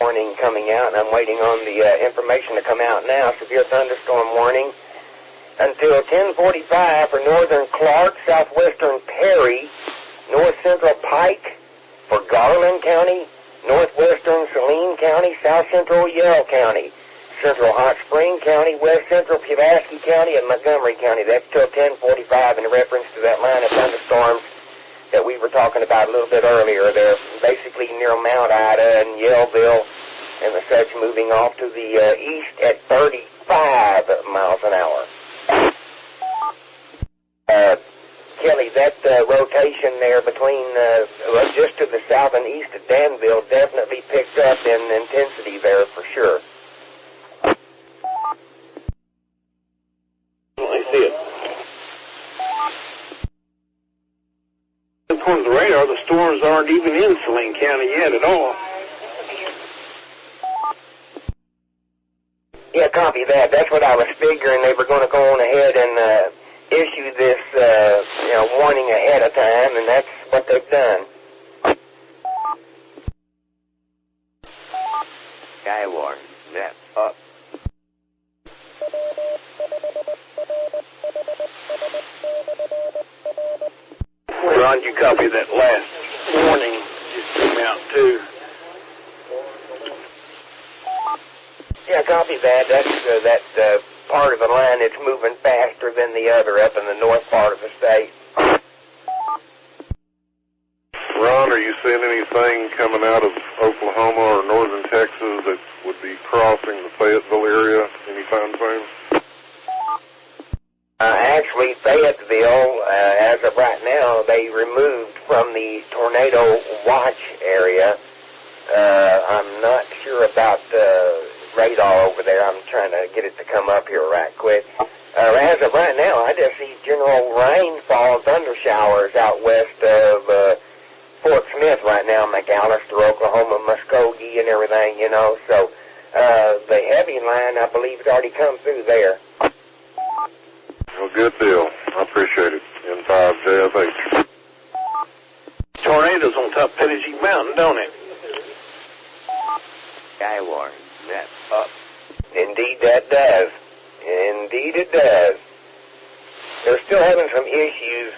Warning coming out, and I'm waiting on the information to come out now. Severe thunderstorm warning until 10:45 for northern Clark, southwestern Perry, north central Pike for Garland County, northwestern Saline County, south central Yell County, central Hot Spring County, west central Pulaski County, and Montgomery County. That's till 10:45 in reference to that line of thunderstorms that we were talking about a little bit earlier. They're basically near Mount Ida and Yellville and the such, moving off to the east at 35 miles an hour. Kelly, that rotation there between just to the south and east of Danville definitely picked up in intensity there for sure. I see it. According to the radar, the storms aren't even in Saline County yet at all. Yeah, copy that. That's what I was figuring. They were going to go on ahead and issue this warning ahead of time, and that's what they've done. SKYWARN, net up. Ron, you copy that last warning just came out too. Yeah, copy that. That's that part of the line that's moving faster than the other up in the north part of the state. Ron, are you seeing anything coming out of Oklahoma or northern Texas that would be crossing the Fayetteville area anytime soon? Actually, Fayetteville, as of right now, they removed from the tornado watch area. I'm not sure about radar over there. I'm trying to get it to come up here right quick. As of right now, I just see general rainfall, thunder showers out west of Fort Smith right now, McAllister, Oklahoma, Muskogee, and everything, you know. So the heavy line, I believe, has already come through there. Well, good deal. I appreciate it. N5JFH. Tornadoes on top of Petty Jeep Mountain, don't it? SKYWARN, net up. Indeed, that does. Indeed, it does. They're still having some issues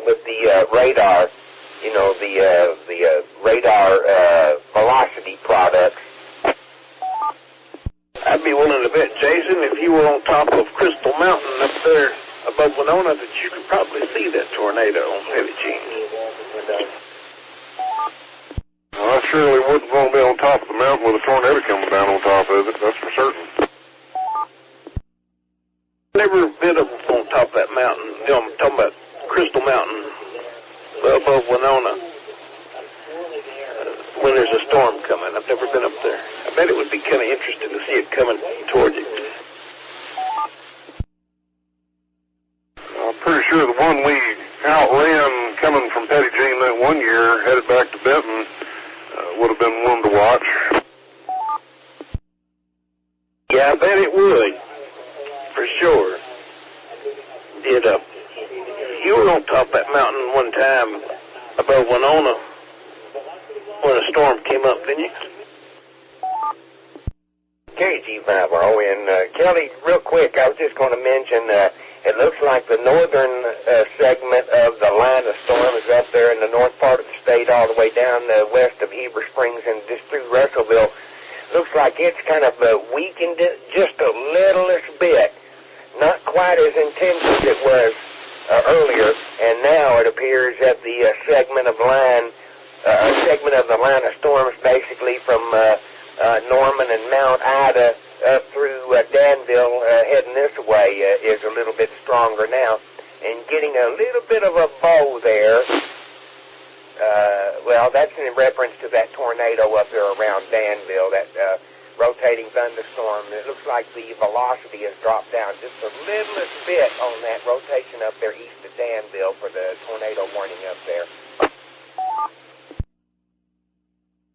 with the radar. You know, the radar velocity products. I'd be willing to bet, Jason, if you were on top of Crystal Mountain up there above Winona, that you could probably see that tornado on Heavy Jeep. Well, I surely wouldn't want to be on top of the mountain with a tornado coming down on top of it, that's for certain. Never been up on top of that mountain. You know, I'm talking about Crystal Mountain above Winona when there's a storm coming. I've never been up there. I bet it would be kind of interesting to see it coming towards you. I'm pretty sure the one we outran coming from Petty Jean that one year, headed back to Benton, would have been one to watch. Yeah, I bet it would. For sure. You were on top of that mountain one time above Winona when a storm came up, didn't you? KG50, and Kelly, real quick, I was just going to mention, it looks like the northern segment of the line of storm is up there in the north part of the state all the way down west of Heber Springs and just through Russellville. Looks like it's kind of weakened it just a littlest bit. Not quite as intense as it was earlier, and now it appears that the segment of the line of storms, basically from Norman and Mount Ida up through Danville, heading this way, is a little bit stronger now, and getting a little bit of a bow there. Well, that's in reference to that tornado up there around Danville, that rotating thunderstorm. It looks like the velocity has dropped down just a littlest bit on that rotation up there east of Danville for the tornado warning up there.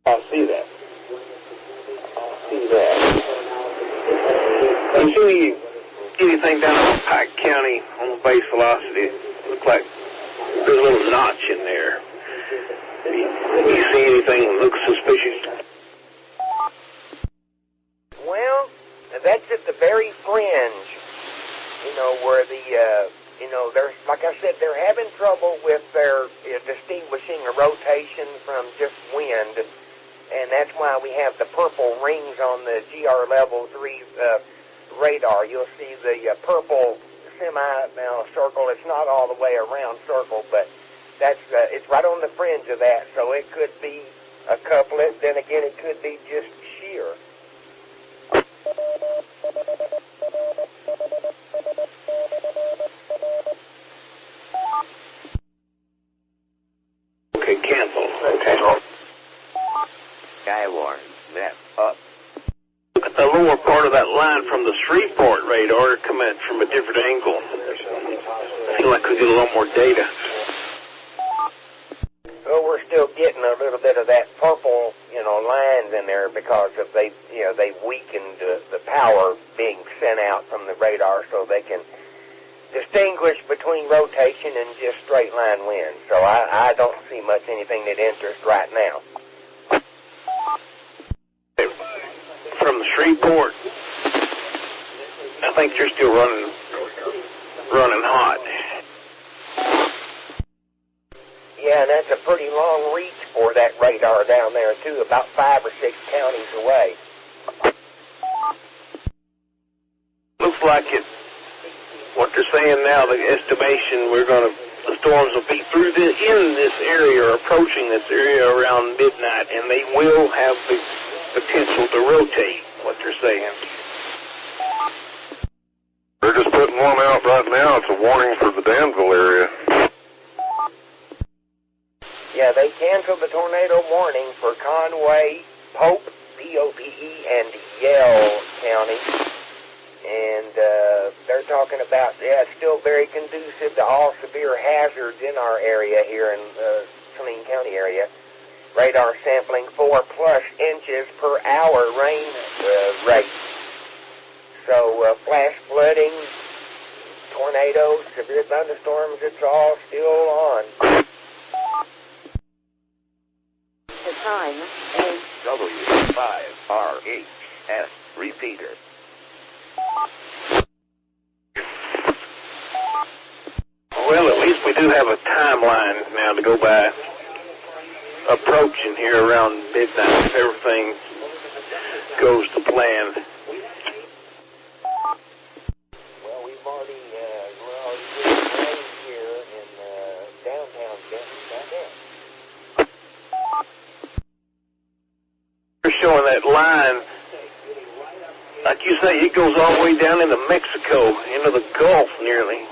I see that. You see anything down in Pike County on the base velocity? Looks like there's a little notch in there. You see anything that looks suspicious? Well, that's at the very fringe, you know, where the, there's, like I said, they're having trouble with their distinguishing a rotation from just wind, and that's why we have the purple rings on the GR Level 3 radar. You'll see the purple circle. It's not all the way around circle, but that's it's right on the fringe of that, so it could be a couplet, then again it could be just sheer. Okay, cancel. Okay. SKYWARN, net up. Look at the lower part of that line from the Shreveport radar coming from a different angle. I feel like we get a lot more data. Well, we're still getting a little bit of that purple, lines in there because of they've weakened the power being sent out from the radar, so they can distinguish between rotation and just straight line wind. So I don't see much anything that interests right now. From the Shreveport, I think you're still running hot. Yeah, and that's a pretty long reach for that radar down there, too, about 5 or 6 counties away. Looks like it. What they're saying now, the estimation, the storms will be in this area or approaching this area around midnight, and they will have the potential to rotate, what they're saying. They're just putting one out right now. It's a warning for the Danville area. Yeah, they canceled the tornado warning for Conway, Pope, P-O-P-E, and Yell County. And they're talking about, it's still very conducive to all severe hazards in our area here in Saline County area. Radar sampling 4+ inches per hour rain rate. So flash flooding, tornadoes, severe thunderstorms, it's all still on. The time is W5RHS repeater. Well, at least we do have a timeline now to go by, approaching here around midnight if everything goes to plan. Well, we're already getting rain here in downtown Denton. They're showing that line, like you say, it goes all the way down into Mexico, into the Gulf nearly.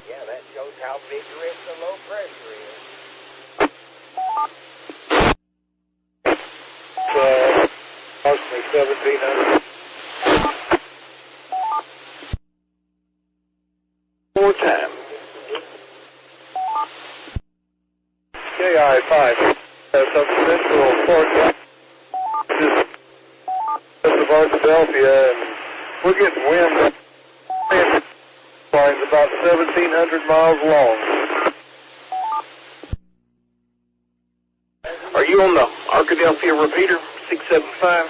Yeah, that shows how vigorous the low pressure is. Approximately 1,700. More time. KI-5. Some central forecast. Just west of Philadelphia, and we're getting wind lines about 1,700 miles long. Are you on the Arkadelphia repeater, 675?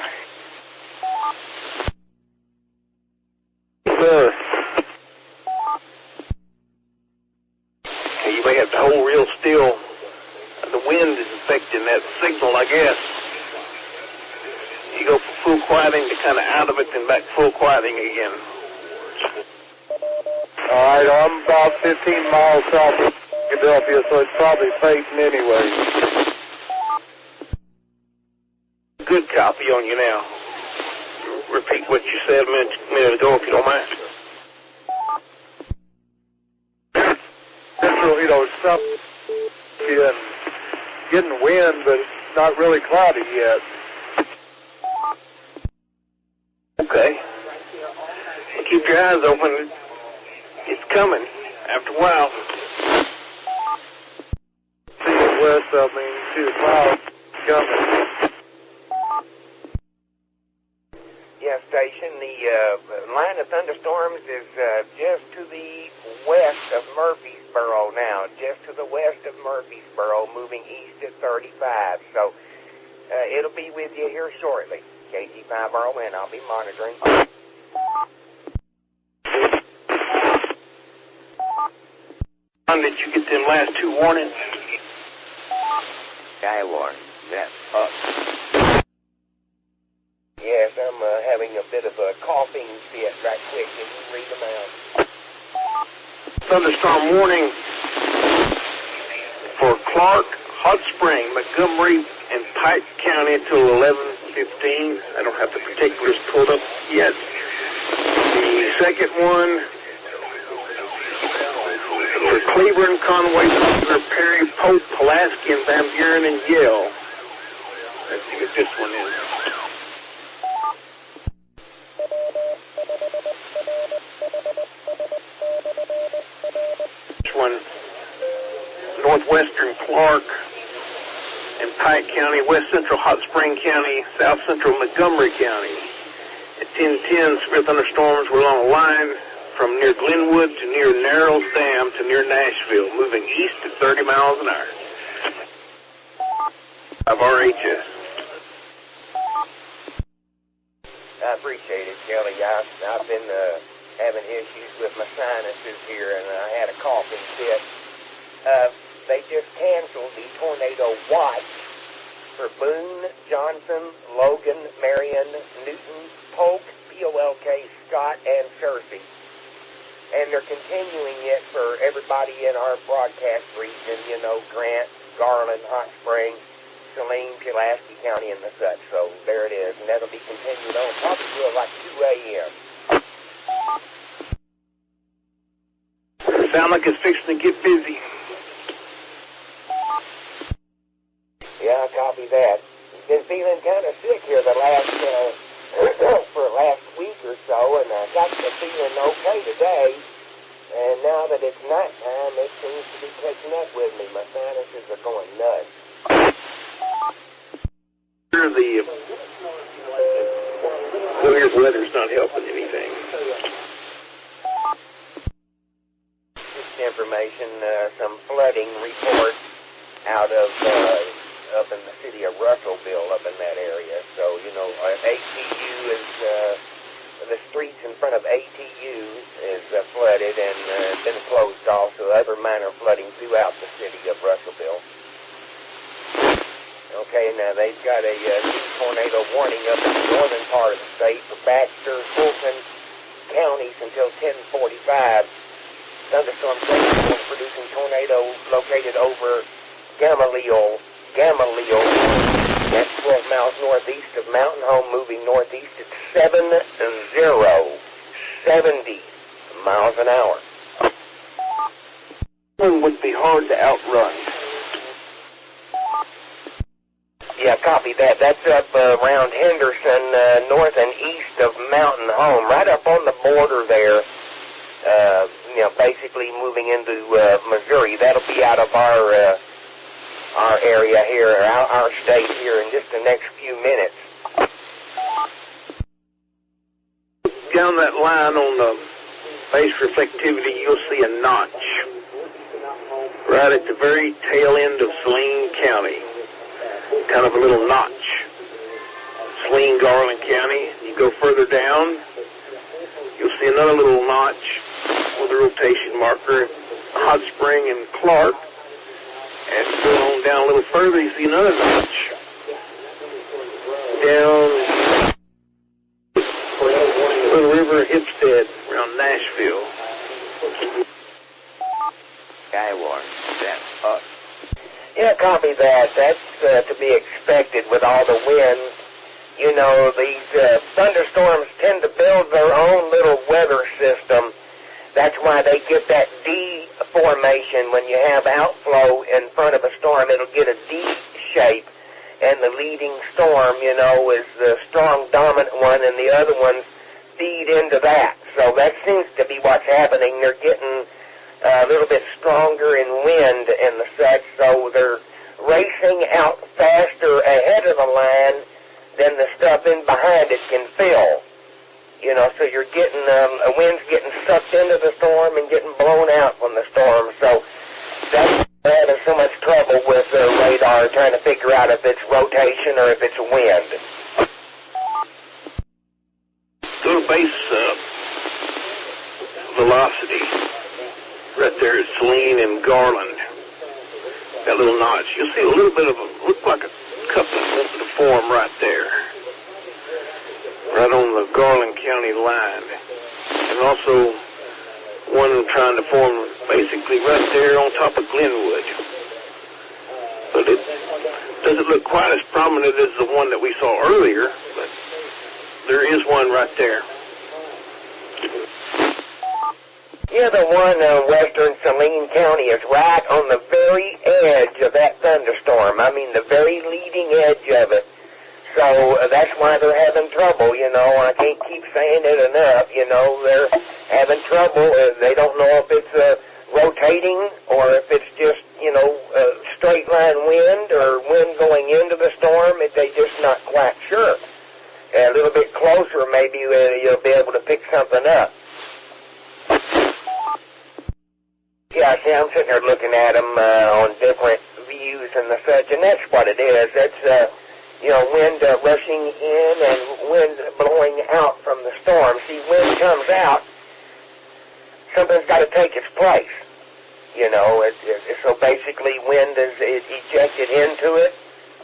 Sir. Okay, you may have to hold real still. The wind is affecting that signal, I guess. You go from full quieting to kind of out of it, then back full quieting again. All right, I'm about 15 miles south of Philadelphia, so it's probably fading anyway. Good copy on you now. Repeat what you said a minute ago, if you don't mind. Central, it's up and getting wind, but it's not really cloudy yet. Okay. Keep your eyes open. It's coming after a while. See it west of me, see the clouds coming. Yeah, station, the line of thunderstorms is just to the west of Murfreesboro now, just to the west of Murfreesboro, moving east at 35. So it'll be with you here shortly. KG5RON, I'll be monitoring. Did you get them last two warnings? SKYWARN, net up. Yes, I'm having a bit of a coughing fit right quick. Can you read them out? Thunderstorm warning for Clark, Hot Spring, Montgomery, and Pike County till 11:15. I don't have the particulars pulled up yet. The second one for Cleveland, Conway, Butler, Perry, Pope, Pulaski, and Van Buren and Yale. Let's see what this one is. This one, northwestern Clark and Pike County, west central Hot Spring County, south central Montgomery County. At 10:10, severe thunderstorms were along a line from near Glenwood to near Narrows Dam to near Nashville, moving east at 30 miles an hour. W5RHS. I appreciate it, Kelly. I've been having issues with my sinuses here, and I had a coughing fit. They just canceled the tornado watch for Boone, Johnson, Logan, Marion, Newton, Polk, P-O-L-K, Scott, and Searcy. And they're continuing it for everybody in our broadcast region, you know, Grant, Garland, Hot Springs, Saline, Pulaski County, and the such. So there it is, and that'll be continued on probably till like 2 a.m. Sound like it's fixing to get busy. Yeah, copy that. Been feeling kind of sick here the last for last week or so, and I got to feeling okay today. And now that it's nighttime, it seems to be catching up with me. My sinuses are going nuts. The weird weather's not helping anything. Just information, some flooding reports out of up in the city of Russellville, up in that area. So, you know, ATU is, the streets in front of ATU is flooded and been closed off, so other minor flooding throughout the city of Russellville. Okay, now they've got a new tornado warning up in the northern part of the state for Baxter, Fulton counties until 10:45. Thunderstorm producing tornado located over Gamaliel. That's 12 miles northeast of Mountain Home, moving northeast at 70 miles an hour. It would be hard to outrun. Yeah, copy that. That's up around Henderson, north and east of Mountain Home, right up on the border there. You know, basically moving into Missouri. That'll be out of our area here, our state here, in just the next few minutes. Down that line on the base reflectivity, you'll see a notch right at the very tail end of Saline County. Kind of a little notch. Saline, Garland County. You go further down, you'll see another little notch with a rotation marker, Hot Spring and Clark. And go on down a little further, you see another notch. Down Little River, Hempstead, around Nashville. SKYWARN, that's up. Yeah, copy that. That's to be expected with all the winds. You know, these thunderstorms tend to build their own little weather system. That's why they get that D formation. When you have outflow in front of a storm, it'll get a D shape, and the leading storm, you know, is the strong dominant one, and the other ones feed into that. So that seems to be what's happening. They're getting a little bit stronger in wind and the such, so they're racing out faster ahead of the line than the stuff in behind it can fill. You know, so you're getting, a wind's getting sucked into the storm and getting blown out from the storm. So that's having so much trouble with the radar trying to figure out if it's rotation or if it's wind. Little base velocity right there at Saline and Garland. That little notch. You'll see a little bit of look like a coupling wanting to form right there. Right on the Garland County line. And also one trying to form basically right there on top of Glenwood. But it doesn't look quite as prominent as the one that we saw earlier, but there is one right there. Yeah, the one western Saline County is right on the very edge of that thunderstorm. I mean, the very leading edge of it. So that's why they're having trouble, you know. I can't keep saying it enough, you know. They're having trouble. They don't know if it's rotating or if it's just, you know, straight line wind or wind going into the storm. They're just not quite sure. A little bit closer, maybe you'll be able to pick something up. Yeah, see, I'm sitting there looking at them on different views and the such, and that's what it is. That's, you know, wind rushing in and wind blowing out from the storm. See, wind comes out, something's got to take its place. You know, so basically wind is ejected into it,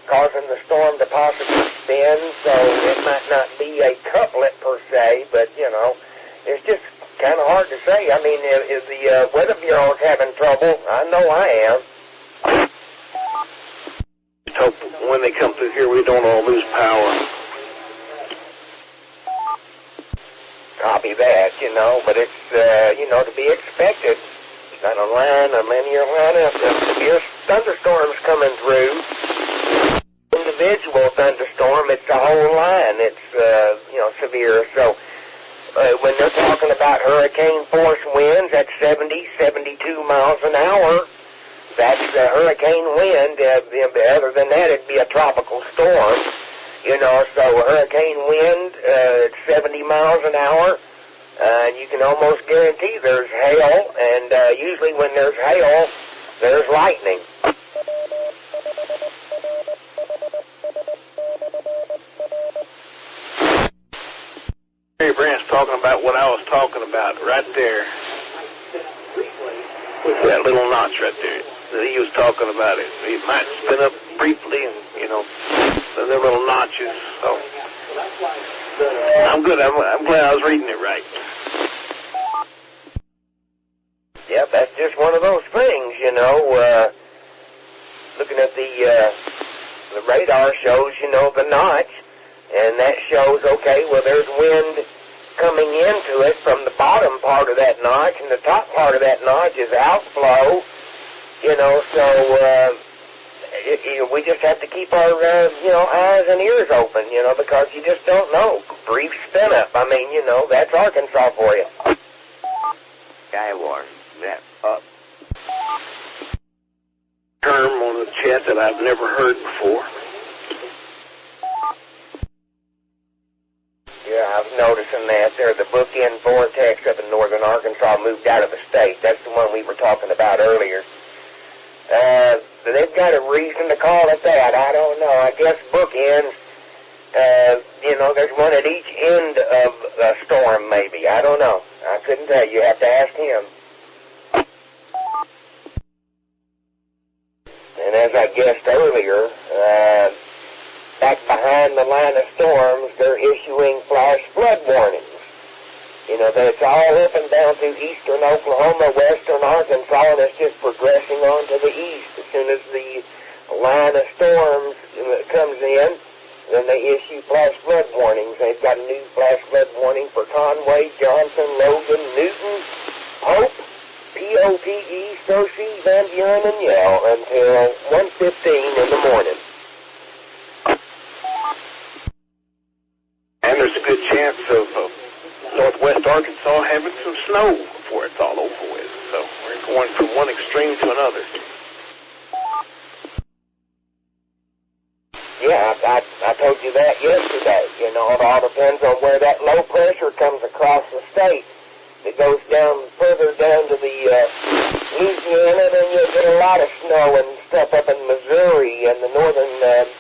causing the storm to possibly spin, so it might not be a couplet per se, but, you know, it's just kind of hard to say. I mean, if the Weather Bureau is having trouble, I know I am. Just hope when they come through here we don't all lose power. Copy that, you know, but it's, you know, to be expected. Got a linear line up. Severe thunderstorms coming through. Individual thunderstorm, it's the whole line. It's, you know, severe. So when they're talking about hurricane force winds at 70, 72 miles an hour, that's hurricane wind. Other than that, it'd be a tropical storm. You know, so hurricane wind at 70 miles an hour. And you can almost guarantee there's hail, and usually when there's hail, there's lightning. Jerry Brandt's talking about what I was talking about right there. With that little notch right there. He was talking about it. It might spin up briefly, and, you know, the little notches. So I'm good. I'm glad I was reading it right. Yep, that's just one of those things, you know. Looking at the radar shows, you know, the notch, and that shows, okay, well, there's wind coming into it from the bottom part of that notch, and the top part of that notch is outflow, you know, so we just have to keep our, you know, eyes and ears open, you know, because you just don't know. Brief spin up. I mean, you know, that's Arkansas for you. SKYWARN, that up. Term on the chat that I've never heard before. Yeah, I'm noticing that there. The bookend vortex up in northern Arkansas moved out of the state. That's the one we were talking about earlier. They've got a reason to call it that. I don't know. I guess bookends, you know, there's one at each end of a storm, maybe. I don't know. I couldn't tell you. You have to ask him. And as I guessed earlier, back behind the line of storms, they're issuing flash flood warnings. You know, that it's all up and down through eastern Oklahoma, western Arkansas, and it's just progressing on to the east. As soon as the line of storms comes in, then they issue flash flood warnings. They've got a new flash flood warning for Conway, Johnson, Logan, Newton, Pope, P-O-P-E, Searcy, Van Buren, and Yell until 1:15 in the morning. And there's a good chance of northwest Arkansas having some snow before it's all over with. So we're going from one extreme to another. Yeah, I told you that yesterday. You know, it all depends on where that low pressure comes across the state. If it goes down further down to the Louisiana, then you'll get a lot of snow and stuff up in Missouri and the northern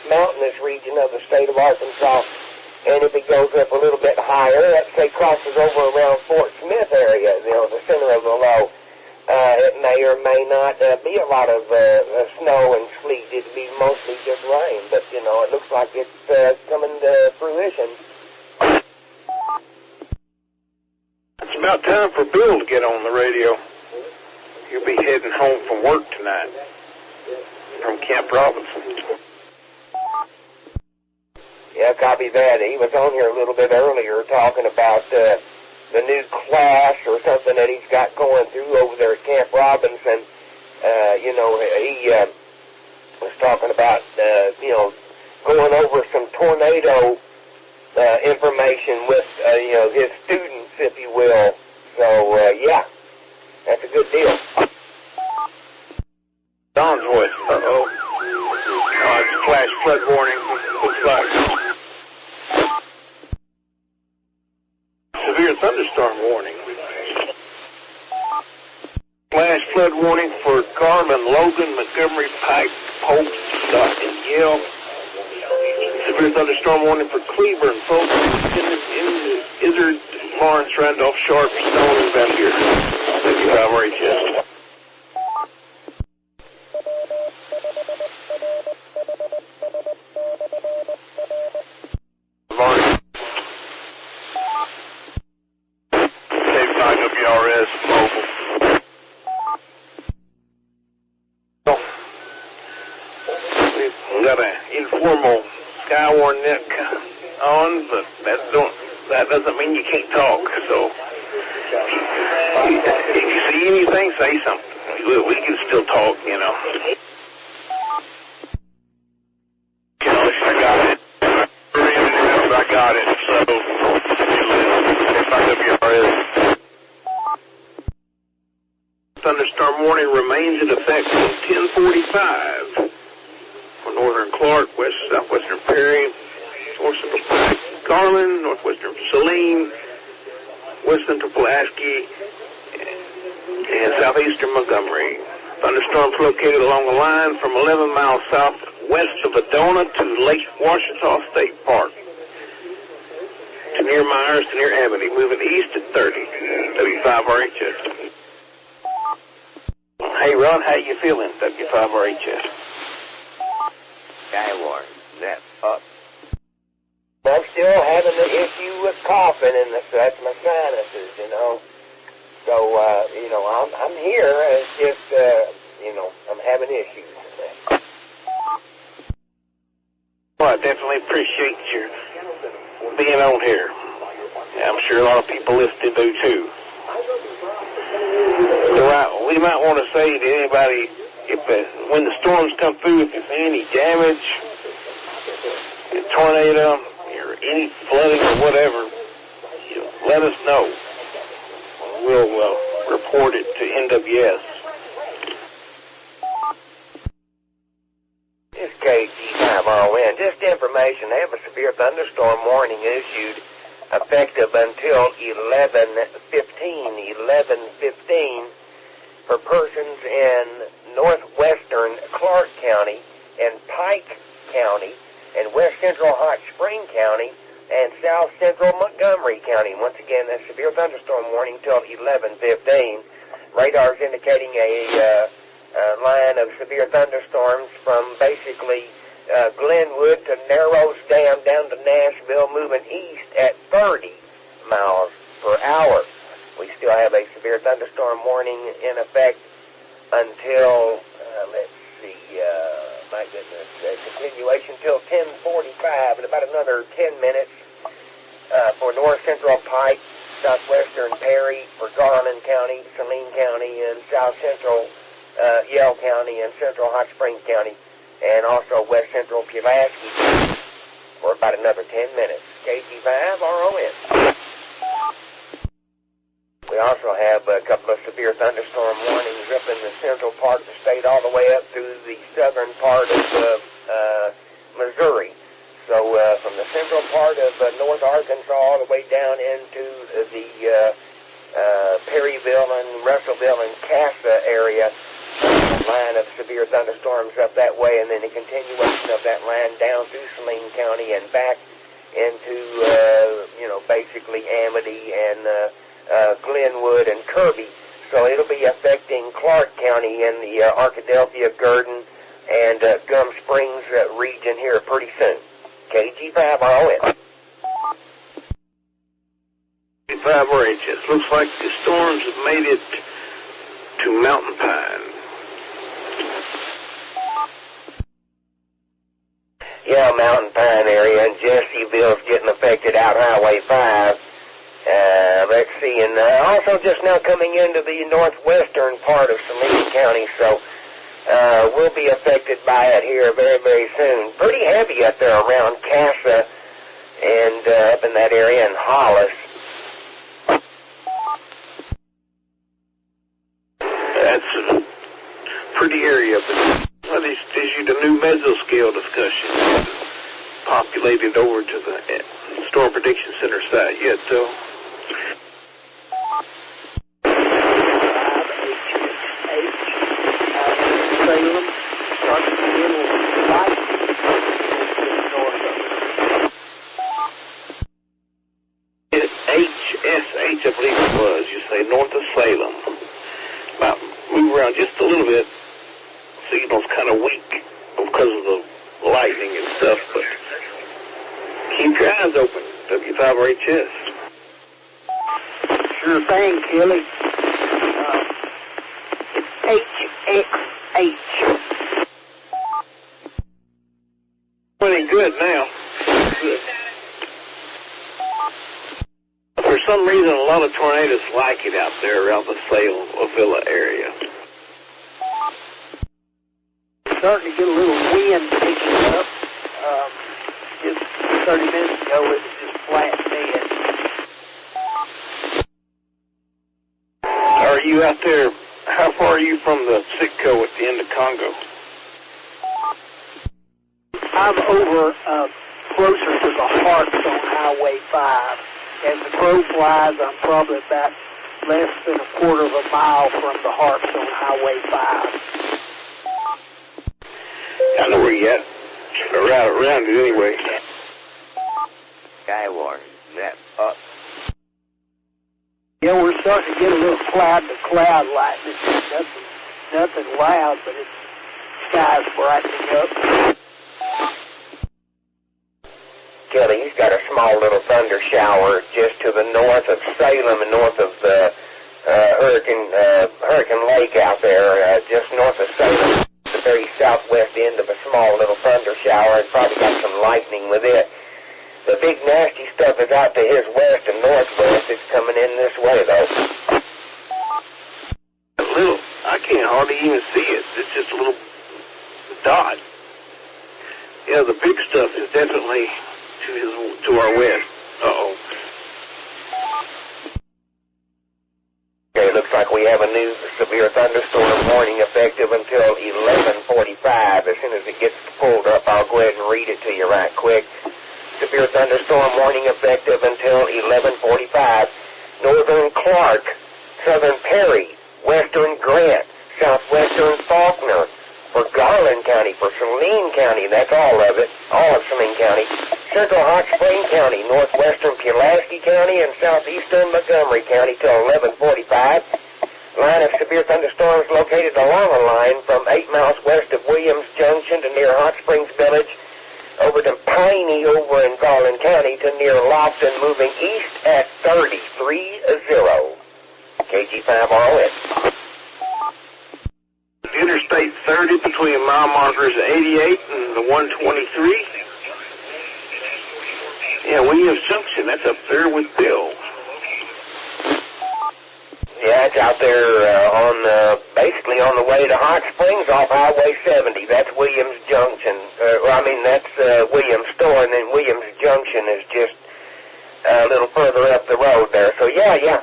mountainous region of the state of Arkansas. And if it goes up a little bit higher, let's say crosses over around Fort Smith area, you know, the center of the low, it may or may not be a lot of snow and sleet. It'd be mostly just rain, but, you know, it looks like it's coming to fruition. It's about time for Bill to get on the radio. He'll be heading home from work tonight from Camp Robinson. Yeah, copy that. He was on here a little bit earlier talking about the new class or something that he's got going through over there at Camp Robinson. You know, he was talking about, you know, going over some tornado information with, you know, his students, if you will. So, yeah, that's a good deal. Don's voice. Uh-oh. It's a flash flood warning. Looks like severe thunderstorm warning. Flash flood warning for Garland, Logan, Montgomery, Pike, Pope, Scott, and Yale. Severe thunderstorm warning for Cleburne, folks. Izzard, Lawrence, Randolph, Sharp, Stone, and Van Buren. W5RHS. neck on, but that doesn't mean you can't talk. So if you see anything, say something. We can still talk, you know. I got it. So WRS. Thunderstorm warning remains in effect until 10:45 for northern Clark, southwestern Perry, north central Garland, northwestern Saline, west central Pulaski, and southeastern Montgomery. Thunderstorms located along the line from 11 miles southwest of Adona to Lake Washita State Park, to near Myers, to near Amity, moving east at 30. W5RHS. Hey, Ron, how you feeling, W5RHS? SKYWARN, net up. I'm still having an issue with coughing, and that's my sinuses, you know. So, you know, I'm here. It's just, you know, I'm having issues. Well, I definitely appreciate you being on here. I'm sure a lot of people listening do, too. So we might want to say to anybody, when the storms come through, if there's any damage, a tornado, or any flooding or whatever, you know, let us know. We'll report it to NWS. It's KG5RON. Just information, they have a severe thunderstorm warning issued effective until 11:15 for persons in northwestern Clark County and Pike County and west central Hot Spring County and south central Montgomery County. Once again, that severe thunderstorm warning till 11:15. Radar's indicating a line of severe thunderstorms from basically Glenwood to Narrows Dam down to Nashville, moving east at 30 miles per hour. We still have a severe thunderstorm warning in effect until, let's see, my goodness, continuation till 10:45, in about another 10 minutes for north central Pike, southwestern Perry, for Garland County, Saline County, and south central Yell County and central Hot Springs County, and also west central Pulaski for about another 10 minutes. KG5RON. We also have a couple of severe thunderstorm warnings up in the central part of the state all the way up through the southern part of Missouri. So from the central part of North Arkansas all the way down into the Perryville and Russellville and Casa area, line of severe thunderstorms up that way, and then a continuation of that line down through Saline County and back into, basically Amity and Glenwood and Kirby. So it'll be affecting Clark County in the Arkadelphia, Gurdon, and Gum Springs region here pretty soon. KG5RON. 5RHS. Looks like the storms have made it to Mountain Pine. Yeah, Mountain Pine area, and Jessieville's getting affected out Highway 5. Let's see, and also just now coming into the northwestern part of Saline County, so we'll be affected by it here very, very soon. Pretty heavy up there around Casa and up in that area in Hollis. That's a pretty area, but well, it's the new mesoscale discussion populated over to the Storm Prediction Center site yet, though. Salem, starting a little light north of it. HSH, I believe it was. You say north of Salem. About move around just a little bit. Signal's kind of weak because of the lightning and stuff, but keep your eyes open. W5RHS. Sure thing, Kelly. It's HXH. Pretty good now. some reason, a lot of tornadoes like it out there around the Salem-Avila area. Starting to get a little wind picking up. Just 30 minutes ago, it was just flat dead. Are you out there? How far are you from the Sitco at the end of Congo? I'm over closer to the Harps on Highway 5. As the crow flies, I'm probably about less than a quarter of a mile from the Harps on Highway 5. I know where you at. Right around it anyway. SKYWARN, map up. Yeah, we're starting to get a little cloud-to-cloud lightning. Nothing loud, but it's sky's brightening up. Kelly, he's got a small little thunder shower just to the north of Salem and north of the Hurricane Lake out there, just north of Salem, the very southwest end of a small little thunder shower, and probably got some lightning with it. The big nasty stuff is out to his west and northwest. It's coming in this way, though. A little. I can't hardly even see it. It's just a little dot. Yeah, the big stuff is definitely to our west. Uh-oh. Okay, looks like we have a new severe thunderstorm warning effective until 11:45. As soon as it gets pulled up, I'll go ahead and read it to you right quick. Severe thunderstorm warning effective until 11:45. Northern Clark, southern Perry, western Grant, southwestern Faulkner, for Garland County, for Saline County, that's all of it, all of Saline County, central Hot Spring County, northwestern Pulaski County, and southeastern Montgomery County till 11:45. Line of severe thunderstorms located along a line from 8 miles west of Williams Junction to near Hot Springs Village, over to Piney over in Garland County to near Lofton, moving east at 30. KG5ROS. Interstate 30 between mile markers 88 and the 123. Yeah, Williams Junction, that's up there with Bill. Yeah, it's out there basically on the way to Hot Springs off Highway 70. That's Williams Junction. That's Williams Store, and then Williams Junction is just a little further up the road there. So, yeah.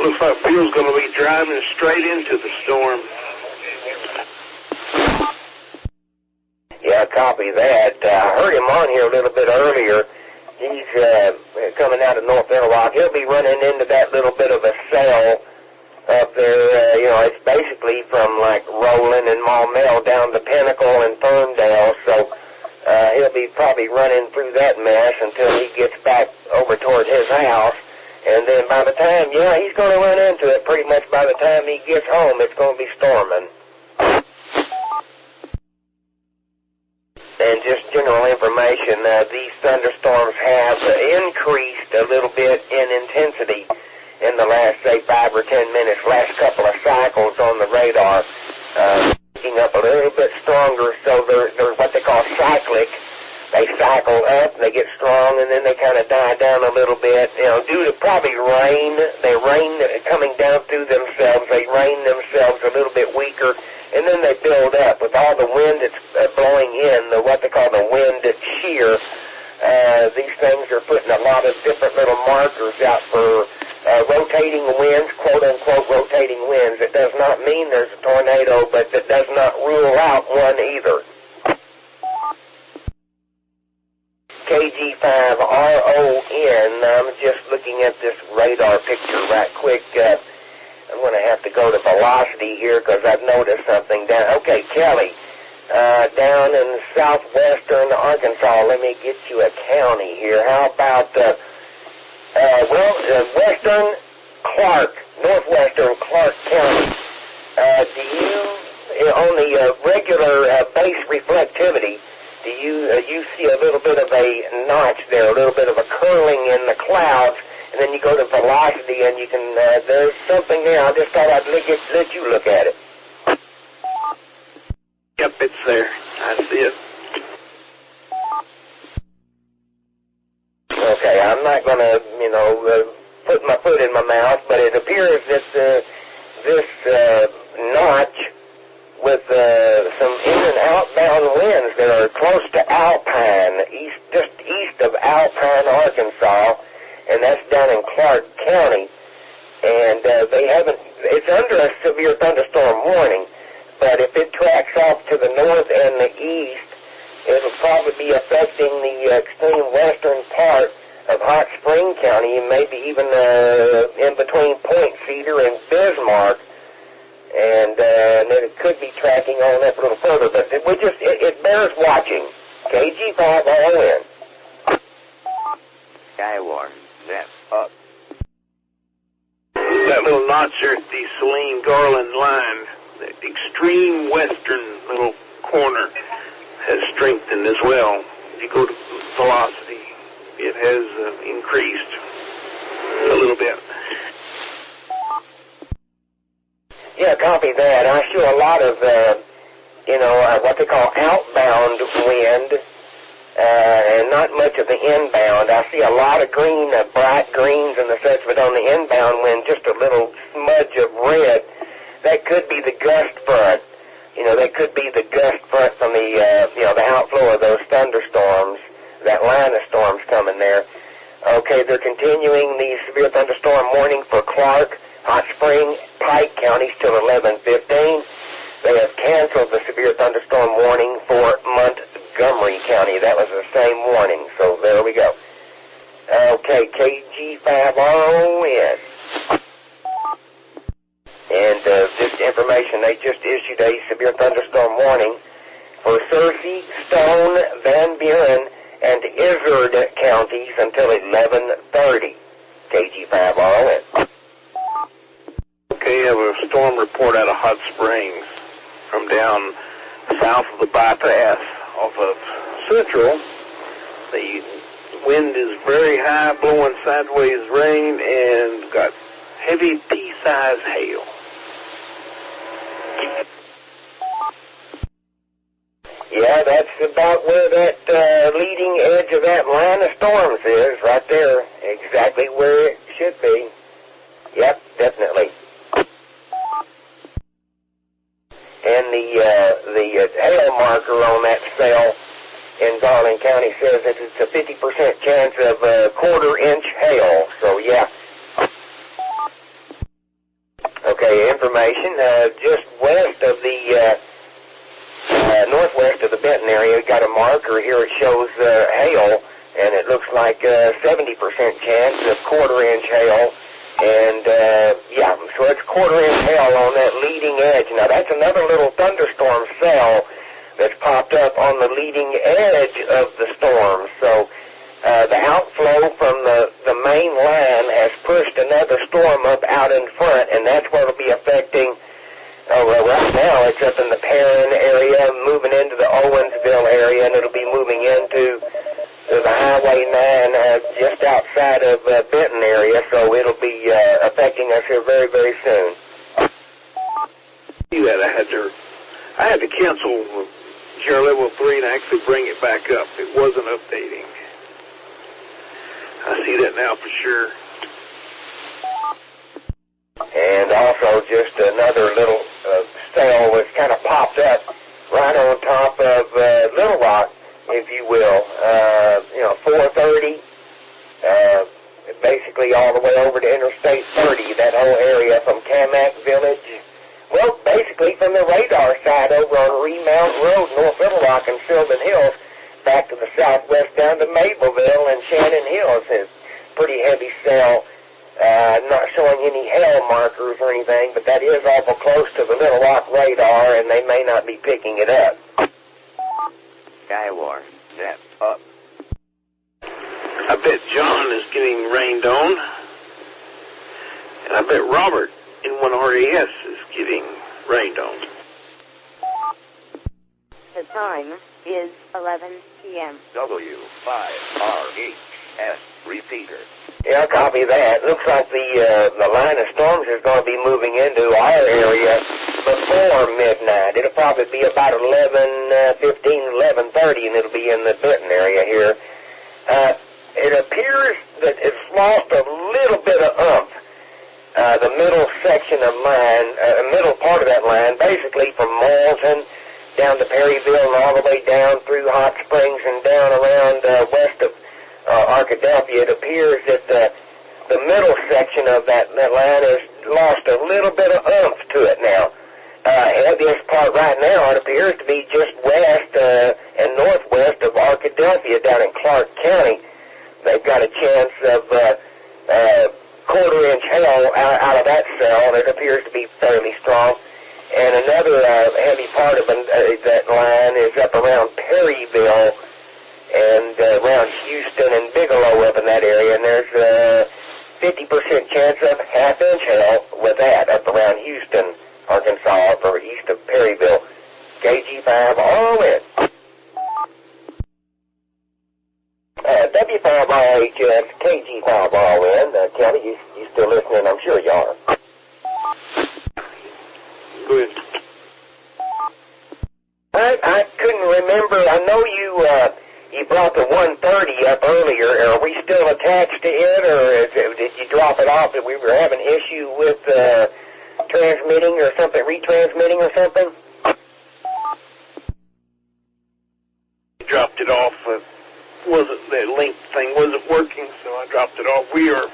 Looks like Bill's going to be driving straight into the storm. Yeah, copy that. I heard him on here a little bit earlier. He's coming out of North Little Rock. He'll be running into that little bit of a cell up there. It's basically from like Roland and Maumelle down to Pinnacle and Ferndale. So he'll be probably running through that mess until he gets back over toward his house. And then by the time, he's going to run into it pretty much by the time he gets home. It's going to be storming. And just general information, these thunderstorms have increased a little bit in intensity in the last, say, 5 or 10 minutes, last couple of cycles on the radar, picking up a little bit stronger, so they're what they call cyclic. They cycle up, they get strong, and then they kind of die down a little bit, due to probably rain. They rain coming down through themselves. They rain themselves a little bit weaker, and then they build up. With all the wind that's blowing in, what they call the wind shear, these things are putting a lot of different little markers out for rotating winds, quote-unquote rotating winds. It does not mean there's a tornado, but it does not rule out one either. KG5RON, I'm just looking at this radar picture right quick. I'm going to have to go to velocity here because I've noticed something down. Okay, Kelly, down in southwestern Arkansas, let me get you a county here. How about, western Clark, northwestern Clark County. Do you, on the regular base reflectivity, do you see a little bit of a notch there, a little bit of a curling in the clouds, and then you go to velocity and you can, there's something there. I just thought I'd let you look at it. Yep, it's there. I see it. Okay. Okay, I'm not going to, put my foot in my mouth, but it appears that this notch with some in and outbound winds that are close to Alpine, just east of Alpine, Arkansas, and that's down in Clark County. And it's under a severe thunderstorm warning, but if it tracks off to the north and the east, it'll probably be affecting the extreme western part of Hot Spring County, and maybe even in between Point Cedar and Bismarck, and then it could be tracking on up a little further, but it bears watching. KG5RON. SKYWARN, that's up. That little notch there at the Saline-Garland line, the extreme western little corner, has strengthened as well. If you go to velocity, it has increased a little bit. Yeah, copy that. I show a lot of, what they call outbound wind, and not much of the inbound. I see a lot of green, bright greens and the such, but on the inbound wind, just a little smudge of red. That could be the gust front. That could be the gust front from the outflow of those thunderstorms, that line of storms coming there. Okay, they're continuing the severe thunderstorm warning for Clark, Hot Spring, Pike counties till 11:15. They have canceled the severe thunderstorm warning for Montgomery County. That was the same warning, so there we go. Okay, KG5RON. And this information, they just issued a severe thunderstorm warning for Searcy, Stone, Van Buren, and Izard counties until 11:30. KG5RON. Okay, I have a storm report out of Hot Springs from down south of the bypass off of Central. The wind is very high, blowing sideways rain, and got heavy pea-size hail. Yeah, that's about where that leading edge of that line of storms is, right there. Exactly where it should be. Yep, definitely. And the hail marker on that cell in Garland County says that it's a 50% chance of quarter-inch hail. So, yeah. Okay, information. Just west of the, northwest of the Benton area, got a marker here. It shows hail, and it looks like 70% chance of quarter-inch hail. And, so it's quarter-inch hail on that leading edge. Now, that's another little thunderstorm cell that's popped up on the leading edge of the storm. So the outflow from the main line has pushed another storm up out in front, and that's what will be affecting. Right now it's up in the Perrin area, moving into the Owensville area, and it'll be moving into the Highway 9 just outside of Benton area, so it'll be affecting us here very, very soon. I had to cancel GR Level 3 and actually bring it back up. It wasn't updating. I see that now for sure. And also just another little cell was kind of popped up right on top of Little Rock, if you will. 430, basically all the way over to Interstate 30, that whole area from Camac Village. Well, basically from the radar side over on Remount Road, North Little Rock and Sylvan Hills, back to the southwest down to Mableville and Shannon Hills. Is pretty heavy cell. Not showing any hail markers or anything, but that is awful close to the Little Rock radar, and they may not be picking it up. SKYWARN, that's up. I bet John is getting rained on, and I bet Robert in 1RHS is getting rained on. The time is 11 p.m. W5RHS repeater. Yeah, copy that. Looks like the line of storms is going to be moving into our area before midnight. It'll probably be about 11:15, 11:30, and it'll be in the Benton area here. it appears that it's lost a little bit of oomph. The middle section of line, middle part of that line, basically from Morrilton down to Perryville and all the way down through Hot Springs and down around west of Arkadelphia. It appears that the middle section of that line has lost a little bit of oomph to it now. Heaviest part right now, it appears to be just west and northwest of Arkadelphia down in Clark County. They've got a chance of quarter-inch hail out of that cell, and it appears to be fairly strong. And another heavy part of that line is up around Perryville and around Houston and Bigelow up in that area, and there's a 50% chance of half-inch hail with that up around Houston, Arkansas, or east of Perryville. KG5RON. W5RHS KG5RON. Kelly, you still listening? I'm sure you are. Good. I couldn't remember. I know you brought the 130 up earlier. Are we still attached to it, or did you drop it off? That we were having issue with transmitting or something, retransmitting or something? Dropped it off. That link thing wasn't working, so I dropped it off. We are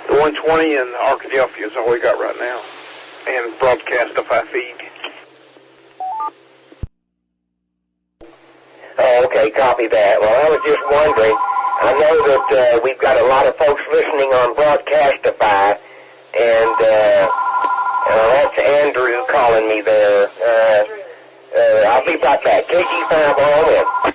the 120 and the Arkadelphia is all we got right now, and Broadcastify feed. Oh, okay, copy that. Well, I was just wondering. I know that we've got a lot of folks listening on Broadcastify, and that's Andrew calling me there. I'll be right back. KG5RON.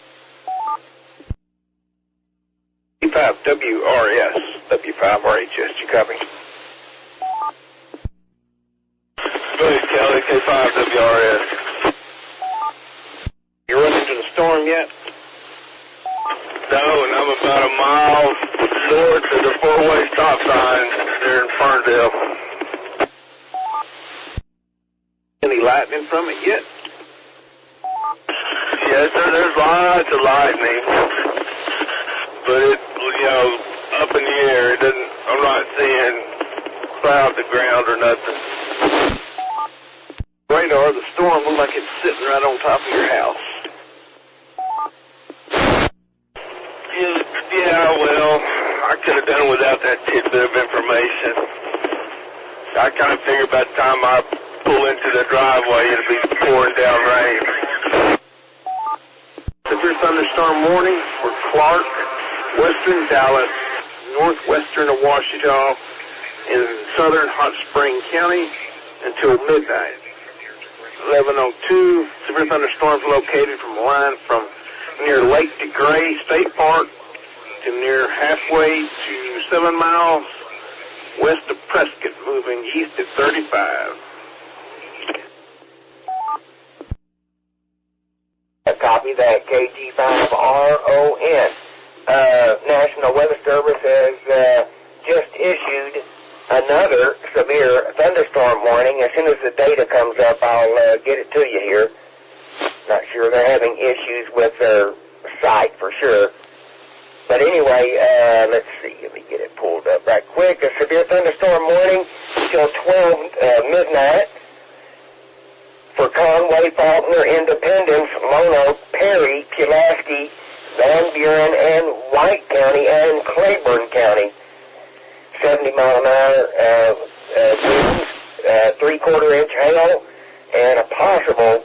W5WRS, W5RHS, you copy? Go ahead, Kelly, K5WRS. You run into the storm yet? No, and I'm about a mile north of the four-way stop sign there in Ferndale. Any lightning from it yet? Yes, sir, there's lots of lightning. But it, up in the air, it doesn't, I'm not seeing cloud to ground or nothing. Radar, the storm looks like it's sitting right on top of your house. Yeah, well, I could have done without that tidbit of information. I kind of figured by the time I pull into the driveway, it'll be pouring down rain. Severe thunderstorm warning for Clark, western Dallas, northwestern of Ouachita, in southern Hot Spring County until midnight. 11:02, severe thunderstorms located from a line from near Lake DeGray State Park to near halfway to 7 miles west of Prescott, moving east at 35. Copy that, KG5RON. National Weather Service has just issued another severe thunderstorm warning. As soon as the data comes up, I'll get it to you here. Not sure they're having issues with their site for sure. But anyway, let's see. Let me get it pulled up right quick. A severe thunderstorm warning till 12 midnight for Conway, Faulkner, Independence, Lone Oak, Perry, Pulaski, Van Buren, and White County, and Claiborne County. 70-mile-an-hour winds, 3/4-inch hail, and a possible,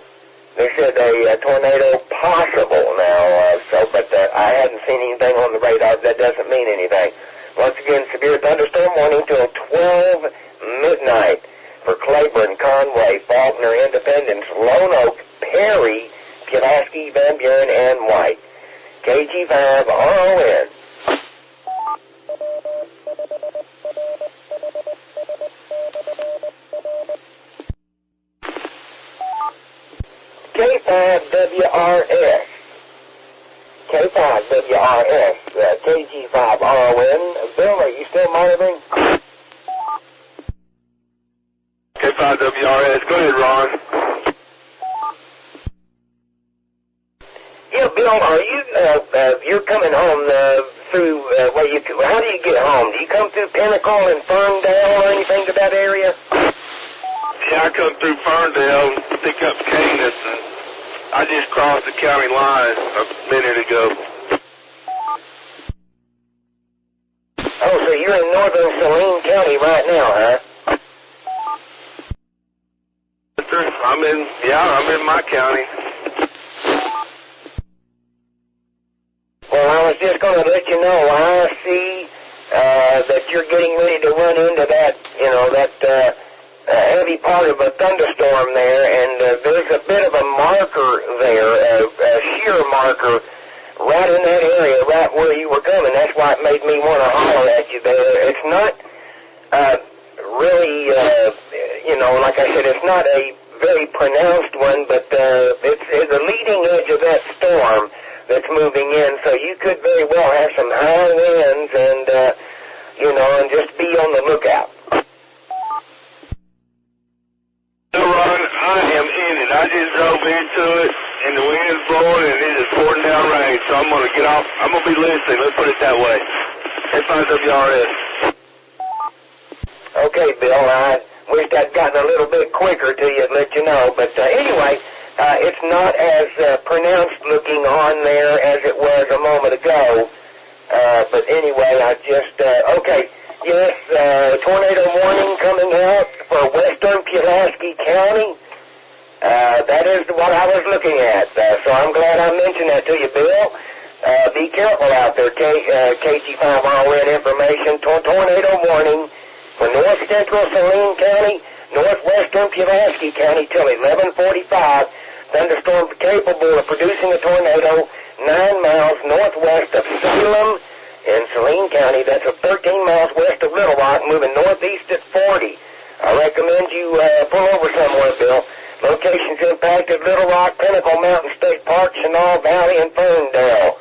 they said a tornado possible now, but I hadn't seen anything on the radar. That doesn't mean anything. Once again, severe thunderstorm warning till 12 midnight for Claiborne, Conway, Faulkner, Independence, Lone Oak, Perry, Pulaski, Van Buren, and White. KG5RON. K5WRS. K5WRS. KG5RON. Bill, are you still monitoring? K5WRS. Go ahead, Ron. Yeah, Bill, are you, you're coming home through how do you get home? Do you come through Pinnacle and Ferndale or anything to that area? Yeah, I come through Ferndale, pick up Candace, and I just crossed the county line a minute ago. Oh, so you're in northern Saline County right now, huh? I'm in my county. Well, I was just going to let you know, I see that you're getting ready to run into that, heavy part of a thunderstorm there, and there's a bit of a marker there, a shear marker, right in that area, right where you were coming. That's why it made me want to holler at you there. It's not really, like I said, it's not a very pronounced one, but it's the leading edge of that storm that's moving in, so you could very well have some high winds and, and just be on the lookout. So, Ron, I am in it. I just drove into it, and the wind's blowing, and it is pouring down rain, so I'm going to get off. I'm going to be listening. Let's put it that way. W5RHS. Okay, Bill, I wished I'd gotten a little bit quicker to you to let you know, but anyway, it's not as pronounced looking on there as it was a moment ago, but anyway, I just, okay, yes, tornado warning coming out for western Pulaski County. That is what I was looking at, so I'm glad I mentioned that to you, Bill. Be careful out there, KG5RN information, tornado warning for north central Saline County, northwestern Pulaski County till 11:45. Thunderstorm capable of producing a tornado 9 miles northwest of Salem in Saline County. That's 13 miles west of Little Rock, moving northeast at 40. I recommend you pull over somewhere, Bill. Locations impacted: Little Rock, Pinnacle Mountain State Park, Chenal Valley, and Ferndale.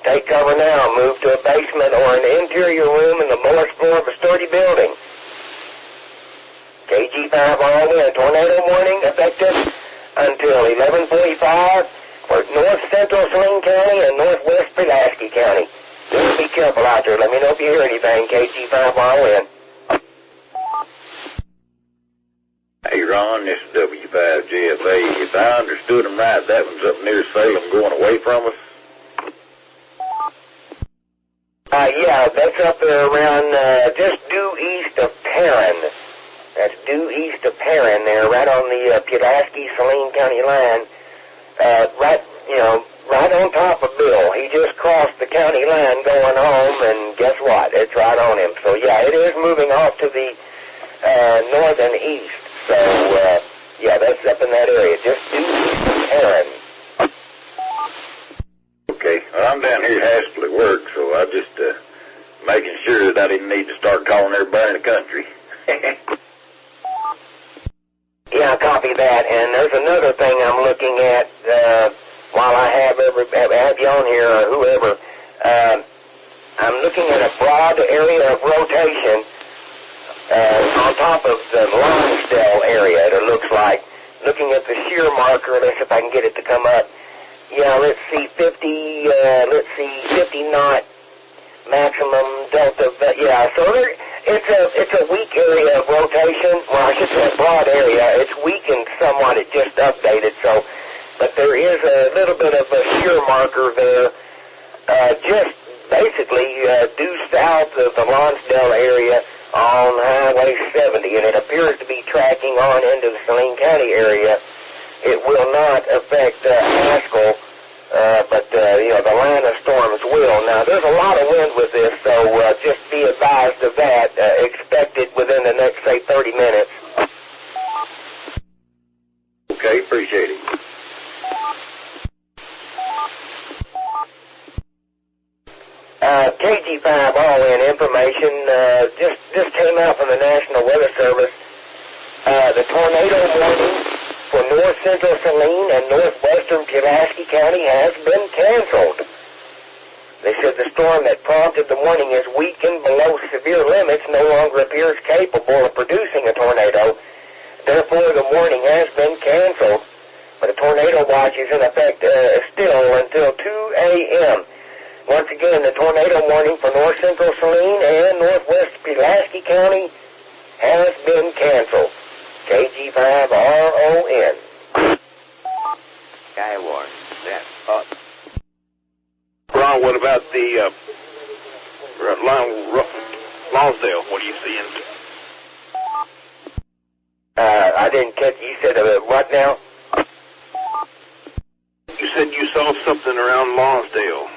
Take cover now. Move to a basement or an interior room in the lowest floor of a sturdy building. KG5RN tornado warning effective until 11:45 for north central Saline County and northwest Pulaski County. Just be careful out there. Let me know if you hear anything. KG5RN. Hey, Ron, this is W5JFA. If I understood them right, that one's up near Salem going away from us? Yeah, that's up there around just due east of Perrin. That's due east of Perrin there, right on the Pulaski-Saline County line. Right on top of Bill. He just crossed the county line going home, and guess what? It's right on him. So, yeah, it is moving off to the northern east. So, yeah, that's up in that area, just due east of Perrin. Okay. Well, I'm down here at Haskell at work, so I'm just making sure that I didn't need to start calling everybody in the country. Yeah, copy that. And there's another thing I'm looking at while I have you on here, or whoever. I'm looking at a broad area of rotation on top of the Lonsdale area, it looks like. Looking at the shear marker, let's see if I can get it to come up. Yeah, let's see, 50 knot maximum delta. Yeah, so it's a weak area of rotation. Well, I should say a broad area. It's weakened somewhat. It just updated. So, but there is a little bit of a shear marker there, just basically due south of the Lonsdale area on Highway 70, and it appears to be tracking on into the Saline County area. It will not affect Haskell, but the line of storms will. Now, there's a lot of wind with this, so just be advised of that. Expected within the next, say, 30 minutes. Okay, appreciate it. KG5RN information just came out from the National Weather Service. The tornado warning for north central Saline and northwestern Pulaski County has been canceled. They said the storm that prompted the warning is weakened below severe limits, no longer appears capable of producing a tornado. Therefore, the warning has been canceled. But a tornado watch is in effect still until 2 a.m. Once again, the tornado warning for north central Saline and northwest Pulaski County has been canceled. KG5RON. SKYWARN, that's up. Ron, what about the Lonsdale? What are you seeing? I didn't catch you. Said what now? You said you saw something around Lonsdale.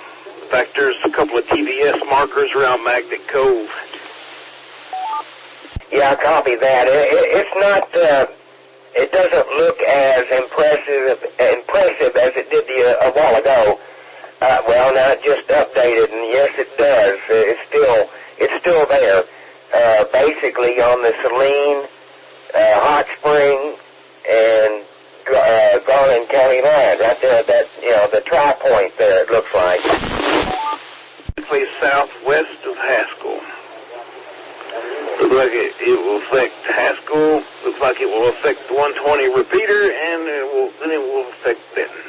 In fact, there's a couple of TVS markers around Magnet Cove. Yeah, I copy that. It's not. It doesn't look as impressive as it did a while ago. Well, now it just updated, and yes, it does. It's still there. Basically, on the Saline, Hot Spring, and Garland County line, right there. That the tri-point there. It looks like. Place southwest of Haskell. Looks like it will affect Haskell. Looks like it will affect the 120 repeater, and then it will affect Benton.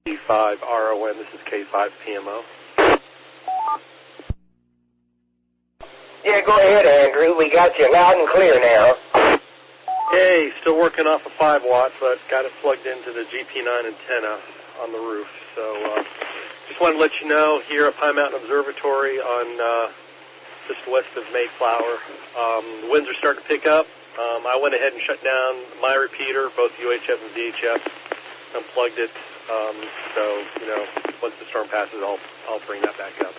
W5RHS, this is K5PMO. Yeah, go ahead, Andrew. We got you loud and clear now. Hey, still working off a 5 watt, but got it plugged into the GP9 antenna on the roof. So just wanted to let you know here at Pine Mountain Observatory on just west of Mayflower, the winds are starting to pick up. I went ahead and shut down my repeater, both UHF and VHF, unplugged it. So, once the storm passes, I'll bring that back up.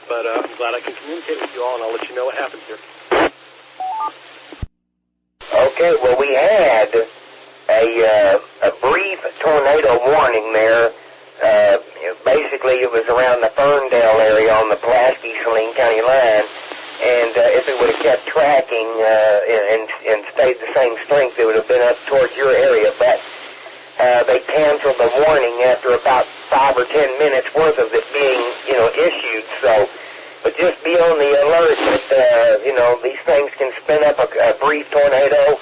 But I'm glad I can communicate with you all, and I'll let you know what happens here. Okay, well, we had a brief tornado warning there. Basically, it was around the Ferndale area on the Pulaski-Saline County line, and if it would have kept tracking and stayed the same strength, it would have been up towards your area, but they canceled the warning after about 5 or 10 minutes worth of it being, issued. So, but just be on the alert that, these things can spin up a brief tornado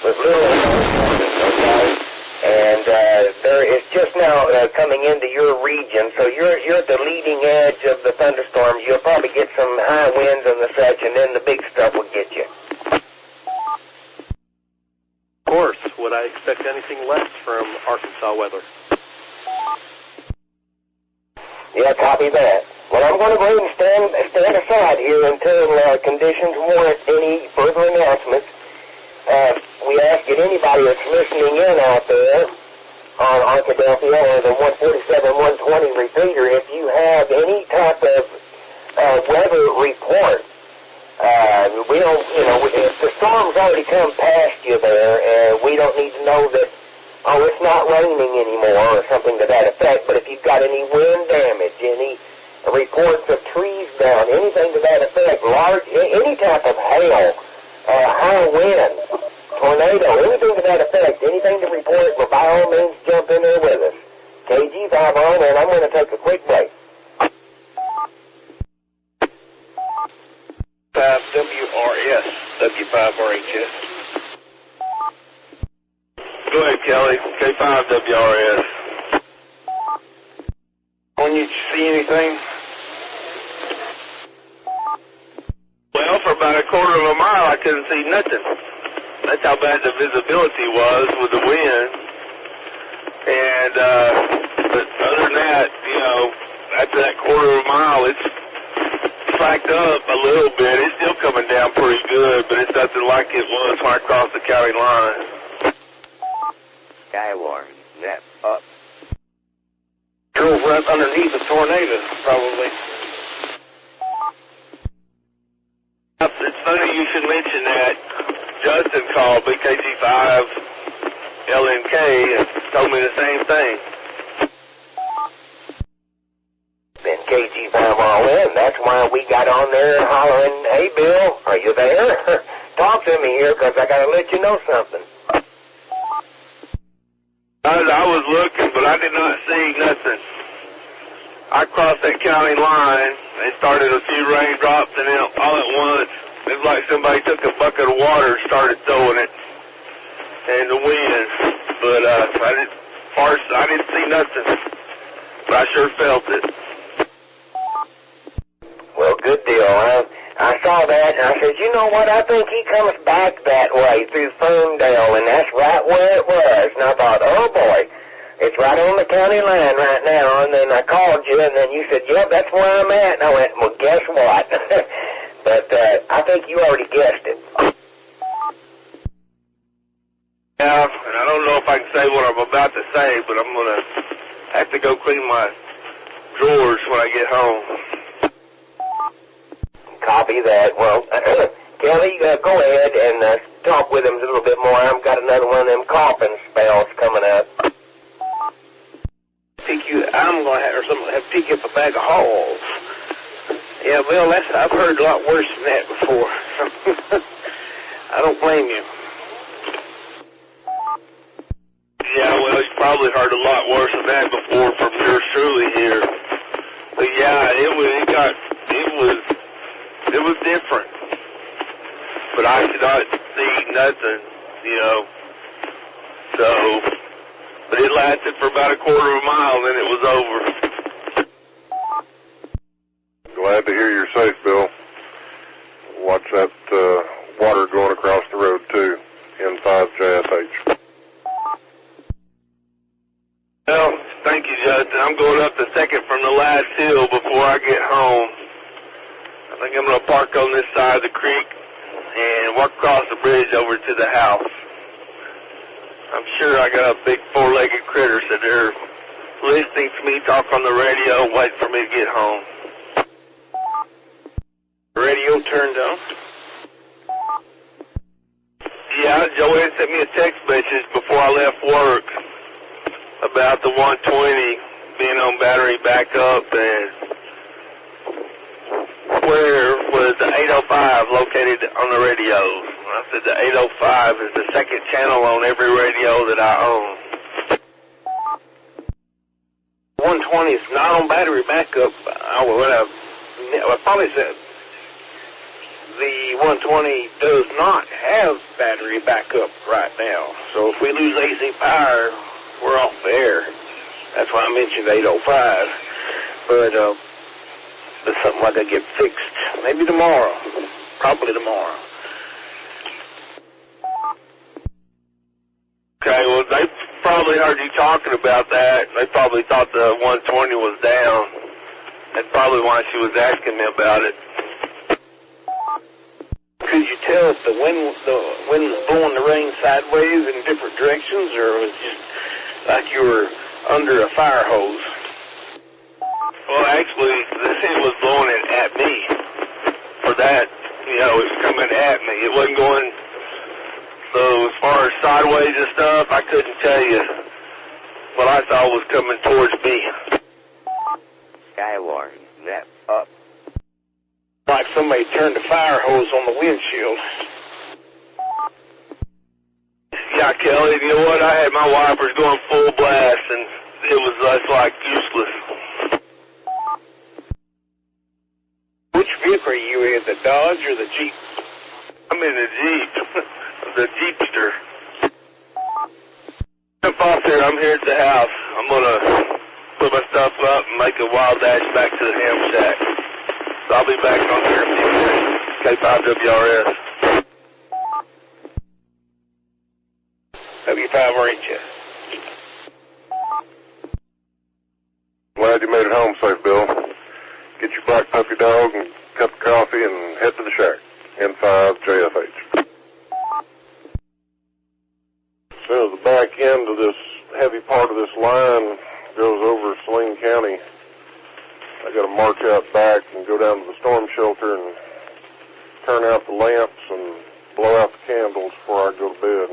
with little okay? And it's just now coming into your region, so you're at the leading edge of the thunderstorms. You'll probably get some high winds and the such, and then the big stuff will get you. Of course. Would I expect anything less from Arkansas weather? Yeah, copy that. Well, I'm going to go ahead and stand aside here until conditions warrant any further announcements. We ask that anybody that's listening in out there on Arkadelphia or the 147.120 repeater, if you have any type of weather report, we don't, if the storm's already come past you there, we don't need to know that, it's not raining anymore or something to that effect, but if you've got any wind damage, any reports of trees down, anything to that effect, any type of hail, high wind, tornado, anything to that effect, anything to report, well, by all means, jump in there with us. KG5RHS, and I'm going to take a quick break. W5RS, W5RHS. Go ahead, Kelly. K5WRS. When you see anything? Well, for about a quarter of a mile, I couldn't see nothing. That's how bad the visibility was with the wind. And, but other than that, after that quarter of a mile, it's slacked up a little bit. It's still coming down pretty good, but it's nothing like it was when I crossed the county line. SKYWARN, that's up. Drove right underneath the tornado, probably. It's funny you should mention that. Justin called BKG5 LNK and told me the same thing. Then KG5RN, that's why we got on there hollering, hey, Bill, are you there? Talk to me here, because I got to let you know something. I was looking, but I did not see nothing. I crossed that county line and started a few raindrops, and then all at once, it was like somebody took a bucket of water and started throwing it, and the wind. But I didn't see nothing. but I sure felt it. Well, good deal. I saw that, and I said, you know what, I think he comes back that way through Ferndale, and that's right where it was. And I thought, oh, boy, it's right on the county line right now. And then I called you, and then you said, yep, that's where I'm at. And I went, well, guess what? But I think you already guessed it. Yeah, and I don't know if I can say what I'm about to say, but I'm going to have to go clean my drawers when I get home. Copy that. Well, Kelly, go ahead and talk with him a little bit more. I've got another one of them coughing spells coming up. I'm going to have to pick up a bag of hulls. Yeah, well, I've heard a lot worse than that before. I don't blame you. Yeah, well, you probably heard a lot worse than that before from yours truly here. But yeah, it was different. But I could not see nothing, you know. So, but it lasted for about a quarter of a mile, then it was over. Glad to hear you're safe, Bill. Watch that water going across the road, too. N5JSH. Well, thank you, Justin. I'm going up the second from the last hill before I get home. I think I'm going to park on this side of the creek and walk across the bridge over to the house. I'm sure I got a big four-legged critter sitting there listening to me talk on the radio, waiting for me to get home. Radio turned on? Yeah, Joanne sent me a text message before I left work about the 120 being on battery backup and where was the 805 located on the radios. I said the 805 is the second channel on every radio that I own. 120 is not on battery backup. I probably said the 120 does not have battery backup right now. So if we lose AC power, we're off the air. That's why I mentioned 805. But it's something like I get fixed. Maybe tomorrow. Probably tomorrow. Okay, well, they probably heard you talking about that. They probably thought the 120 was down. That's probably why she was asking me about it. Could you tell if the wind was blowing the rain sideways in different directions, or was it just like you were under a fire hose? Well, actually, it was blowing it at me. For that, you know, it was coming at me. It wasn't going, so as far as sideways and stuff, I couldn't tell you what I thought was coming towards me. SKYWARN, net up. Like somebody turned a fire hose on the windshield. Yeah, Kelly, you know what? I had my wipers going full blast, and it was just like useless. Which vehicle are you in, the Dodge or the Jeep? I'm in the Jeep, the Jeepster. Jump off here. I'm here at the house. I'm going to put my stuff up and make a wild dash back to the ham shack. So I'll be back on here in a few minutes. K5WRS. W5RHS. Glad you made it home safe, Bill. Get your black puppy dog and cup of coffee and head to the shack. N5JFH. So the back end of this heavy part of this line goes over Saline County. I got to march out back and go down to the storm shelter and turn out the lamps and blow out the candles before I go to bed.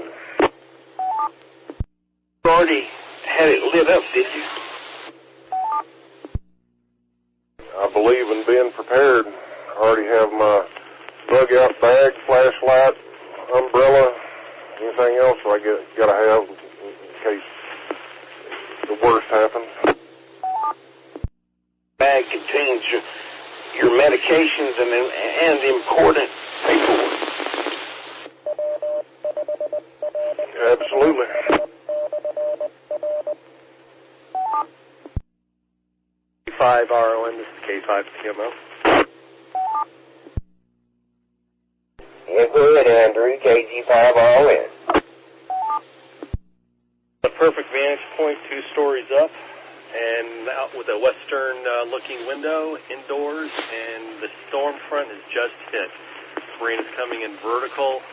You already had it lit up, did you? I believe in being prepared. I already have my bug-out bag, flashlight, umbrella, anything else I got to have in case the worst happens. Bag contains your medications and important paperwork. Absolutely. W5RHS, this is K5PMO. Yeah, go ahead, Andrew, KG5RHS. A perfect vantage point, 2 stories up, and out with a western-looking window, indoors, and the storm front has just hit. Rain is coming in vertical.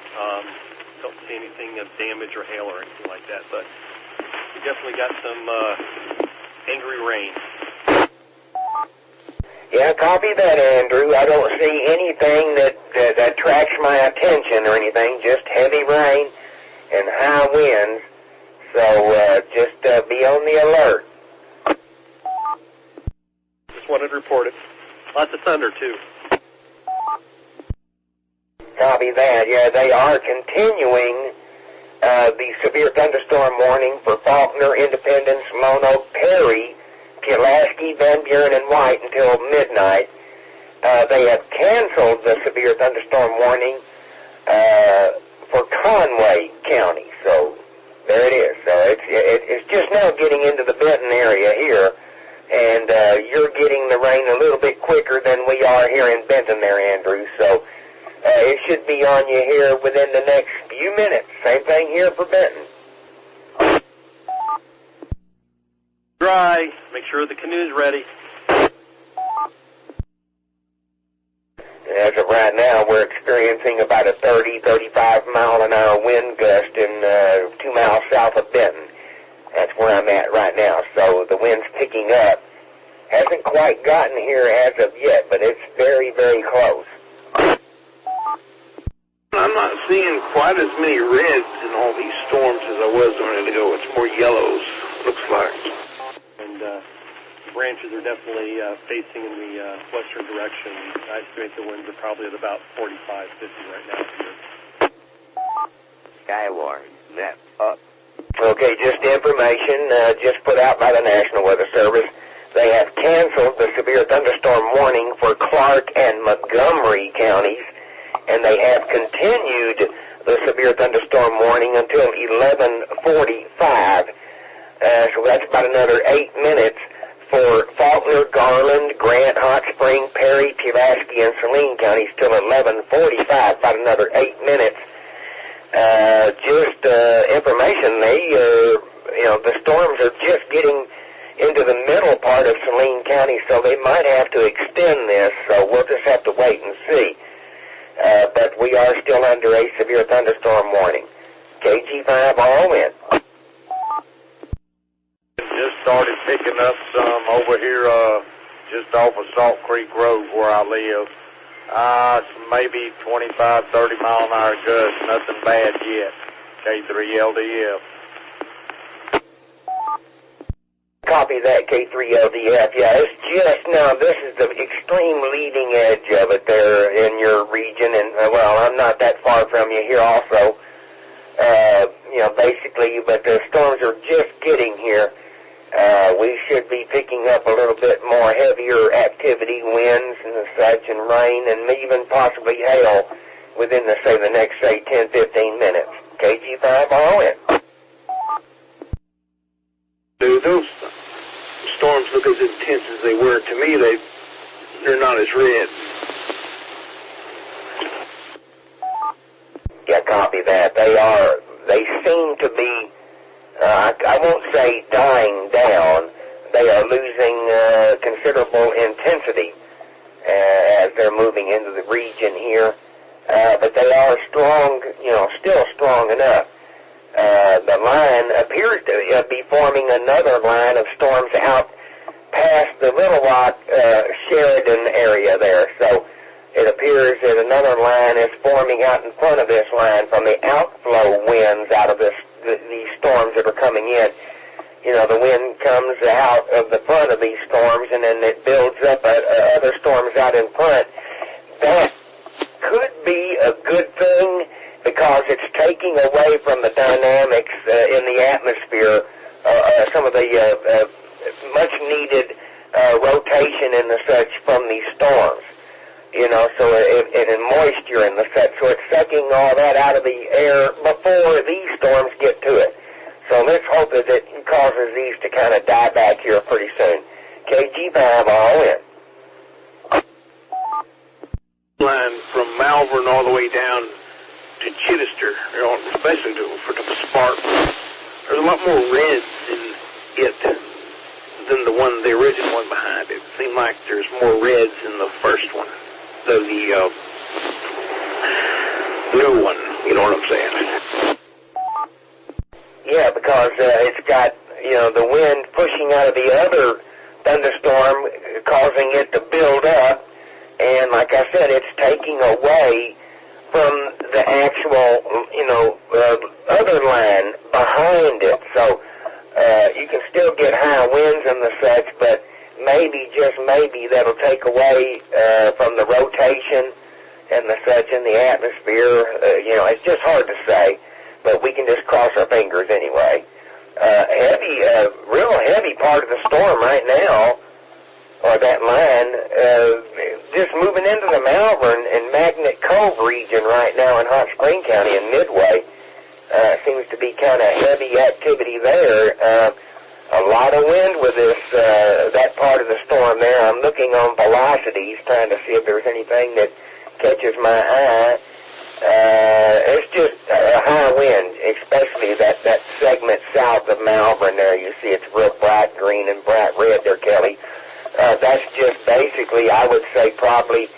Don't see anything of damage or hail or anything like that, but we definitely got some angry rain. Yeah, copy that, Andrew. I don't see anything that attracts my attention or anything, just heavy rain and high winds. So just be on the alert. Just wanted to report it. Lots of thunder, too. Copy that. Yeah, they are continuing the severe thunderstorm warning for Faulkner, Independence, Lone Oak, Perry, Pulaski, Van Buren, and White until midnight. They have canceled the severe thunderstorm warning for Conway County. So there it is. So it's just now getting into the Benton area here, and you're getting the rain a little bit quicker than we are here in Benton there, Andrew. So it should be on you here within the next few minutes. Same thing here for Benton. Dry. Make sure the canoe's ready. As of right now, we're experiencing about a 30, 35 mile an hour wind gust in 2 miles south of Benton. That's where I'm at right now. So the wind's picking up. Hasn't quite gotten here as of yet, but it's very, very close. I'm not seeing quite as many reds in all these storms as I was a minute ago. It's more yellows, looks like. And the branches are definitely facing in the western direction. I estimate the winds are probably at about 45, 50 right now here. SKYWARN, net up. Okay, just information just put out by the National Weather Service. They have canceled the severe thunderstorm warning for Clark and Montgomery counties, and they have continued the severe thunderstorm warning until 11:45. So that's about another 8 minutes for Faulkner, Garland, Grant, Hot Spring, Perry, Pulaski, and Saline counties till 11:45. About another 8 minutes. Just information. The storms are just getting into the middle part of Saline County, so they might have to extend this. So we'll just have to wait and see. But we are still under a severe thunderstorm warning. KG5RHS. Just started picking up some over here just off of Salt Creek Road where I live. Maybe 25, 30 mile an hour gusts, nothing bad yet. K3LDF. Copy that, K3LDF. Yeah, it's just now, this is the extreme leading edge of it there in your region, and, well, I'm not that far from you here also, basically, but the storms are just getting here. We should be picking up a little bit more heavier activity, winds and such, and rain, and even possibly hail within, the next, 10, 15 minutes. KG5RHS. Do those storms look as intense as they were? To me, they're not as red. Yeah, copy that. They seem to be, I won't say dying down. They are losing considerable intensity as they're moving into the region here. But they are strong, still strong enough. The line appears to be forming another line of storms out past the Little Rock, Sheridan area there. So it appears that another line is forming out in front of this line from the outflow winds out of these storms that are coming in. The wind comes out of the front of these storms, and then it builds up other storms out in front. That could be a good thing, because it's taking away from the dynamics in the atmosphere, some of the much-needed rotation and the such from these storms, and moisture and the such. So it's sucking all that out of the air before these storms get to it. So let's hope that it causes these to kind of die back here pretty soon. KG KG5RON. Line from Malvern all the way down to Chittister, especially for the Spark. There's a lot more reds in it than the original one behind it. It seemed like there's more reds in the first one, the new one. You know what I'm saying? Yeah, because it's got, the wind pushing out of the other thunderstorm, causing it to build up. And like I said, it's taking away from the actual, other line behind it. So you can still get high winds and the such, but maybe, just maybe, that'll take away from the rotation and the such in the atmosphere. It's just hard to say, but we can just cross our fingers anyway. Real heavy part of the storm right now, or that line, just moving into the Malvern and Magnet Cove region right now in Hot Spring County and Midway. Seems to be kind of heavy activity there. A lot of wind with this, that part of the storm there. I'm looking on velocities, trying to see if there's anything that catches my eye. It's just a high wind, especially that segment south of Malvern there. You see it's real bright green and bright red there, Kelly. That's just basically, I would say, probably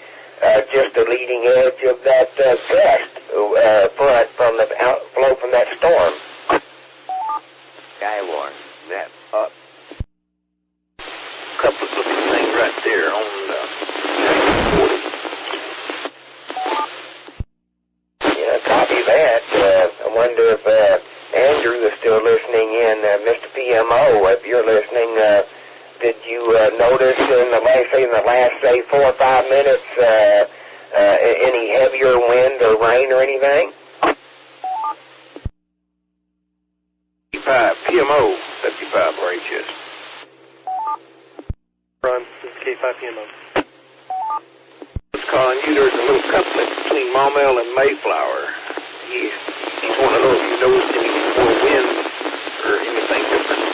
just the leading edge of that gust front from the outflow from that storm. SKYWARN, that up. Couple of looking things right there on the 40. Yeah, copy that. I wonder if Andrew is still listening in. Mr. PMO, if you're listening, did you notice in the last 4 or 5 minutes any heavier wind or rain or anything? PMO, W5RHS. Ron, this is K5PMO. I was calling you. There's a little couplet between Maumelle and Mayflower. He's want to know if you noticed any more wind or anything different.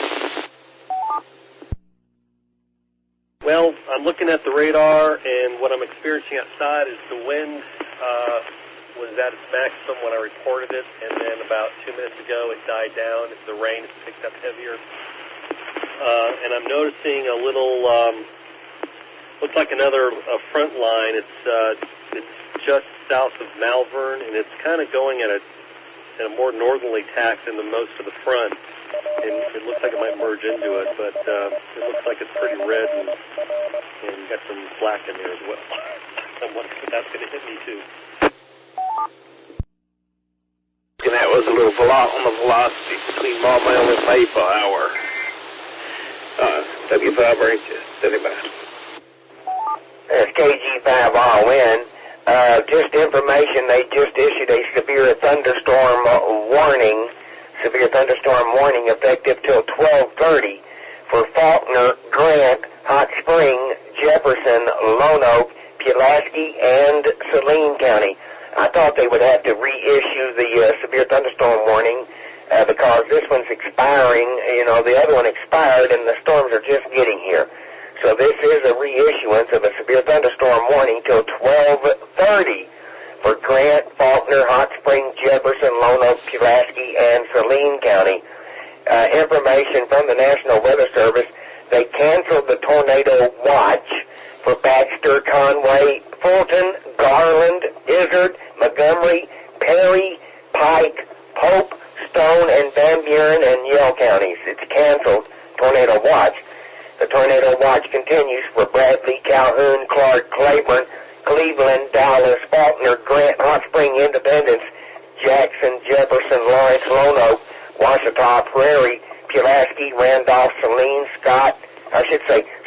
Well, I'm looking at the radar, and what I'm experiencing outside is the wind was at its maximum when I reported it, and then about 2 minutes ago it died down. The rain has picked up heavier. And I'm noticing a little, looks like another front line. It's just south of Malvern, and it's kind of going at a more northerly tack than the most of the front. And it looks like it might merge into it, but it looks like it's pretty red and got some black in there as well. I'm wondering if that's going to hit me too. And that was a little on the velocity between Maumelle and Mayflower. W5RHS, W5. That's KG5RON. Just information, they just issued a severe thunderstorm warning effective till 12:30 for Faulkner, Grant, Hot Spring, Jefferson, Lone Oak, Pulaski, and Saline County. I thought they would have to reissue the severe thunderstorm warning because this one's expiring. The other one expired, and the storms are just getting here. So this is a reissuance of a severe thunderstorm warning till 12:30 for Grant, Faulkner, Hot Spring, Jefferson, Lone Oak, Pulaski, and Saline County. Information from the National Weather Service, they canceled the tornado watch for Baxter, Conway, Fulton, Garland, Izard, Montgomery, Perry, Pike, Pope, Stone, and Van Buren and Yell counties. It's canceled, tornado watch. The tornado watch continues for Bradley, Calhoun, Clark, Claiborne, Cleveland, Dallas, Faulkner, Grant, Hot Spring, Independence, Jackson, Jefferson, Lawrence, Lone Oak, Washita, Prairie, Pulaski, Randolph, Saline,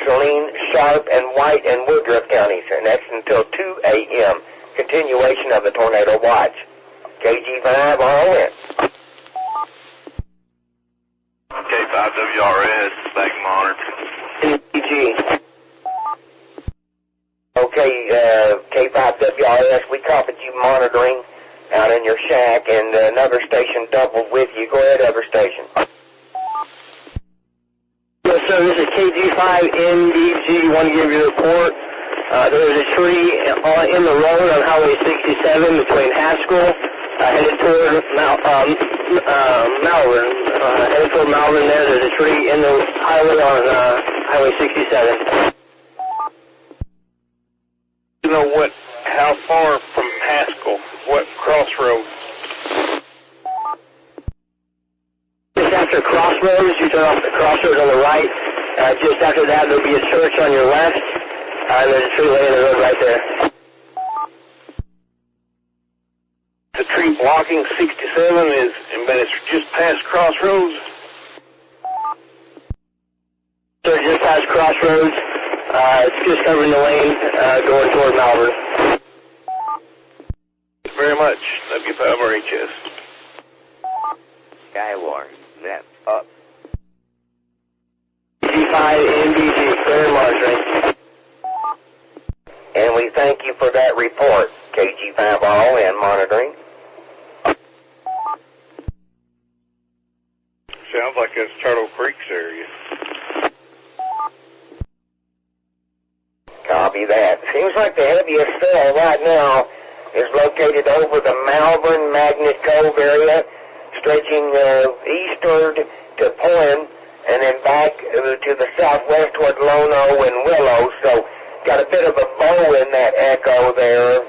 Saline, Sharp, and White, and Woodruff counties. And that's until 2 a.m. Continuation of the tornado watch. KG5RON. K5WRS, back monitored. KG. Okay, K5WRS, we copied you monitoring out in your shack, and another station doubled with you. Go ahead, other station. Yes, sir, this is KG5 KG5NDG, want to give you a report. There was a tree in the road on Highway 67 between Haskell, headed toward Malvern. Headed toward Malvern there. There's a tree in the highway on Highway 67. You know what? How far from Haskell? What crossroad? Just after Crossroads, you turn off the Crossroads on the right. Just after that, there'll be a church on your left. And there's a tree laying in the road right there. The tree blocking 67 is, but it's just past Crossroads? So just past Crossroads. It's just covering the lane going toward Malvern. Thank you very much. W5RHS. SKYWARN, net up. G5NDG, clear and monitoring. And we thank you for that report, KG5RON monitoring. Sounds like it's Turtle Creek's area. Copy that. Seems like the heaviest cell right now is located over the Malvern Magnet Cove area, stretching eastward to Poin, and then back to the southwest toward Lono and Willow. So got a bit of a bow in that echo there,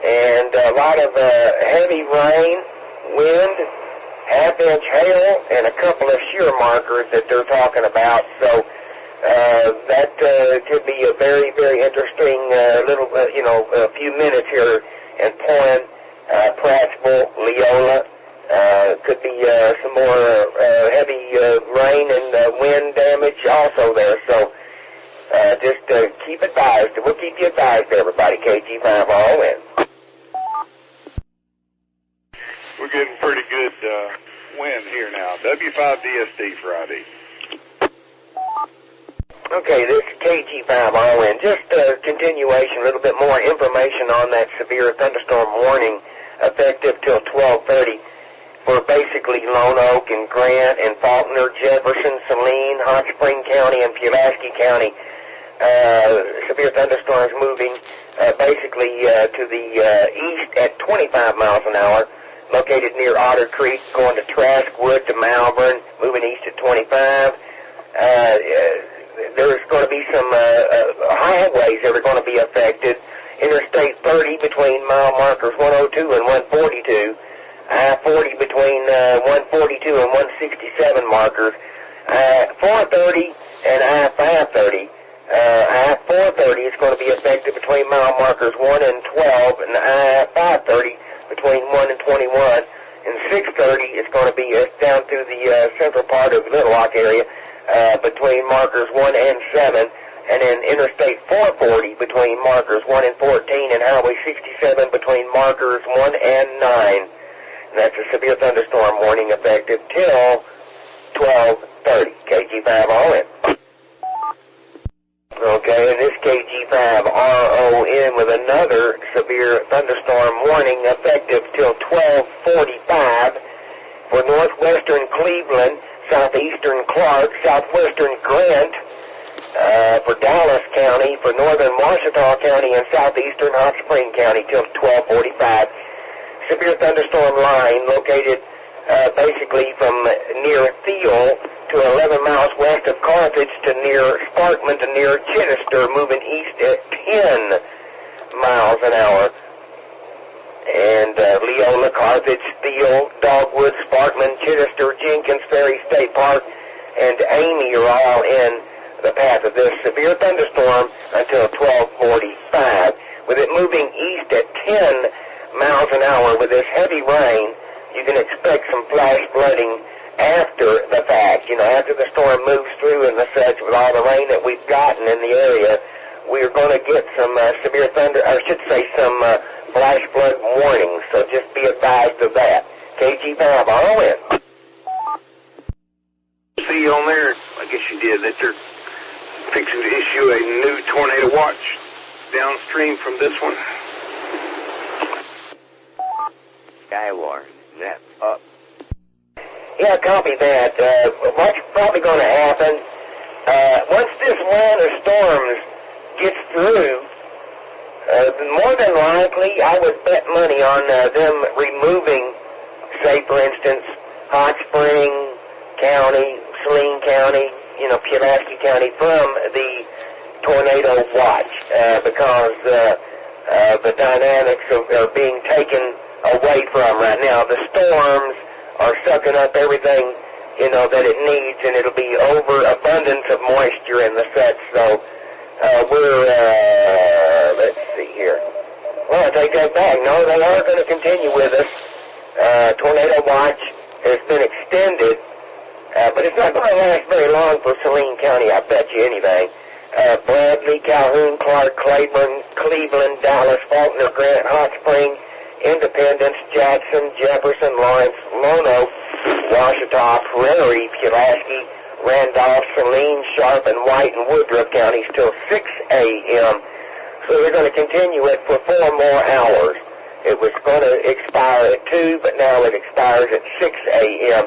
and a lot of heavy rain, wind, half-inch hail, and a couple of shear markers that they're talking about. So that could be a very, very interesting little, a few minutes here in Poin, Prattsville, Leola. Could be some more heavy rain and wind damage also there. So just keep advised. We'll keep you advised, everybody. KG5RON. We're getting pretty good wind here now. W5DSD Friday. Okay, this is KG5RON. Just a continuation, a little bit more information on that severe thunderstorm warning effective till 12:30 for basically Lone Oak and Grant and Faulkner, Jefferson, Saline, Hot Spring County, and Pulaski County. Severe thunderstorms moving basically to the east at 25 miles an hour, located near Otter Creek, going to Trask Wood to Malvern, moving east at 25. There's going to be some highways that are going to be affected. Interstate 30 between mile markers 102 and 142. I-40 between 142 and 167 markers. I-430 and I-530. I-430 is going to be affected between mile markers 1 and 12, and I-530 between 1 and 21. And 630 is going to be down through the central part of the Little Rock area between markers 1 and 7. And then Interstate 440 between markers 1 and 14, and Highway 67 between markers 1 and 9. And that's a severe thunderstorm warning effective till 12:30. KG5RON. Okay, and this KG5RON with another severe thunderstorm warning effective till 12:45 for northwestern Cleveland, southeastern Clark, southwestern Grant, for Dallas County, for northern Marshall County, and southeastern Hot Spring County till 12:45. Severe thunderstorm line located basically from near Thiel to 11 miles west of Carthage to near Sparkman to near Chittister, moving east at 10 miles an hour. And Leola, Carthage, Thiel, Dogwood, Sparkman, Chittister, Jenkins Ferry State Park, and Amy are all in the path of this severe thunderstorm until 12:45. With it moving east at 10 miles an hour with this heavy rain, you can expect some flash flooding after the fact. After the storm moves through and the such, with all the rain that we've gotten in the area, we're going to get some severe thunder, or I should say some flash flood warnings. So just be advised of that. KG5RON. See on there, I guess you did, that they're fixing to issue a new tornado watch downstream from this one. SKYWARN, net up. Yeah, copy that. What's probably going to happen once this line of storms gets through, more than likely, I would bet money on them removing, say, for instance, Hot Spring County, Saline County, Pulaski County from the tornado watch because the dynamics are being taken away from right now. The storms are sucking up everything, that it needs, and it'll be overabundance of moisture and the such. So let's see here. Well, I take that back. No, they are going to continue with us. Tornado watch has been extended, but it's not going to last very long for Saline County, I bet you anything. Bradley, Calhoun, Clark, Claiborne, Cleveland, Dallas, Faulkner, Grant, Hot Spring, Independence, Jackson, Jefferson, Lawrence, Lono, Washita, Prairie, Pulaski, Randolph, Saline, Sharp, and White and Woodruff counties till 6 a.m. So they're going to continue it for 4 more hours. It was going to expire at 2, but now it expires at 6 a.m.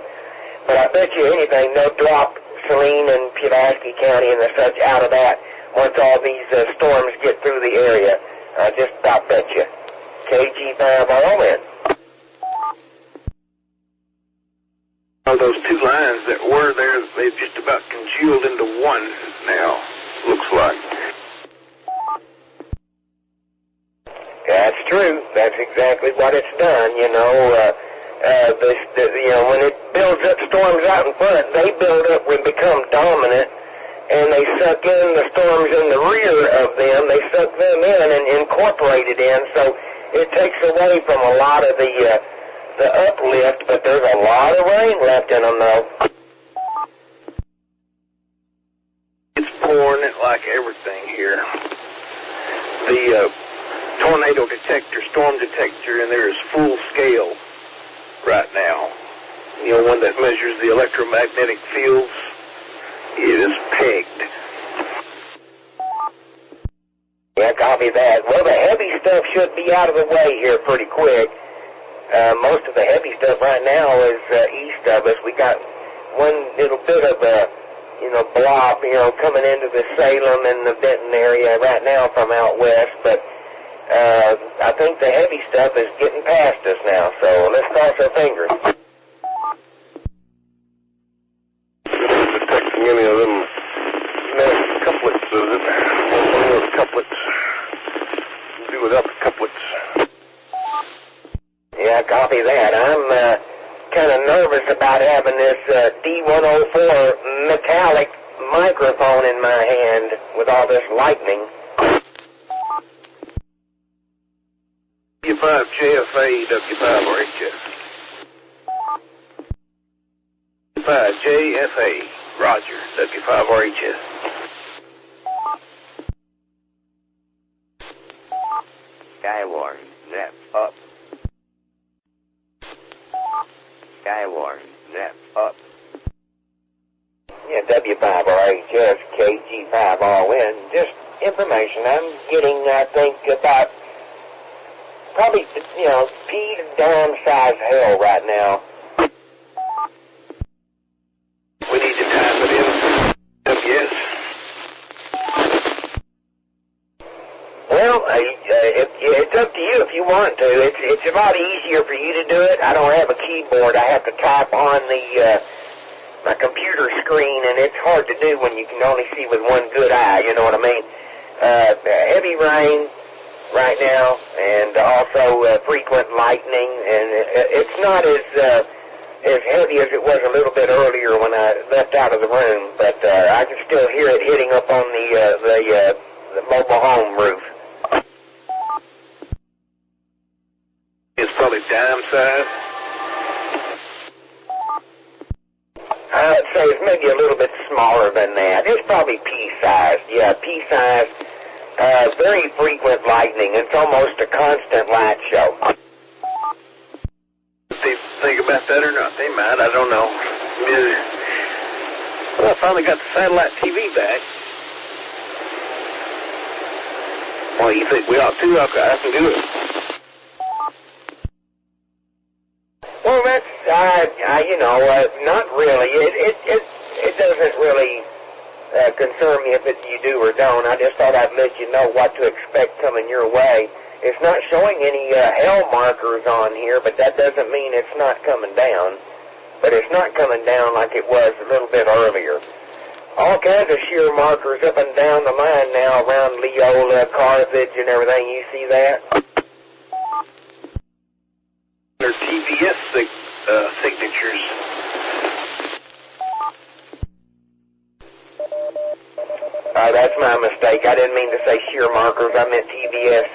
But I bet you anything, they'll drop Saline and Pulaski County and the such out of that once all these storms get through the area. I just about bet you. KG5RON. All those 2 lines that were there, they've just about congealed into one now, looks like. That's true. That's exactly what it's done, when it builds up storms out in front, they build up and become dominant, and they suck in the storms in the rear of them. They suck them in and incorporate it in, so it takes away from a lot of the uplift, but there's a lot of rain left in them, though. It's pouring it like everything here. The tornado detector, storm detector, and there is full scale right now. One that measures the electromagnetic fields, it is pegged. Yeah, copy that. Well, the heavy stuff should be out of the way here pretty quick. Most of the heavy stuff right now is east of us. We got one little bit of a, blob, coming into the Salem and the Benton area right now from out west, but I think the heavy stuff is getting past us now, so let's cross our fingers. Detecting any of them couplets, one of those couplets. Do without the couplets. Yeah, copy that. I'm kind of nervous about having this D104 metallic microphone in my hand with all this lightning. W5JFA, W5RHS. W5JFA, Roger, W5RHS. SKYWARN, zap up. SKYWARN, zap up. Yeah, W5RHS, KG5RN. Just information. I'm getting, I think, about probably, P to damn size hell right now. We need to time it in. WS. Well, it's up to you if you want to. It's a lot easier for you to do it. I don't have a keyboard. I have to type on my computer screen, and it's hard to do when you can only see with one good eye, you know what I mean? Heavy rain right now, and also frequent lightning, and it's not as heavy as it was a little bit earlier when I left out of the room, but I can still hear it hitting up on the mobile home roof. It's probably dime size. I'd say it's maybe a little bit smaller than that. It's probably pea-sized. Yeah, pea-sized. Very frequent lightning. It's almost a constant light show. If they think about that or not, they might. I don't know. Well, I finally got the satellite TV back. Well, you think we ought to? I can do it. Well, that's, not really. It doesn't really concern me if you do or don't. I just thought I'd let you know what to expect coming your way. It's not showing any L markers on here, but that doesn't mean it's not coming down. But it's not coming down like it was a little bit earlier. All kinds of shear markers up and down the line now around Leola, Carthage, and everything. You see that? They're TVS signatures. That's my mistake. I didn't mean to say shear markers. I meant TVS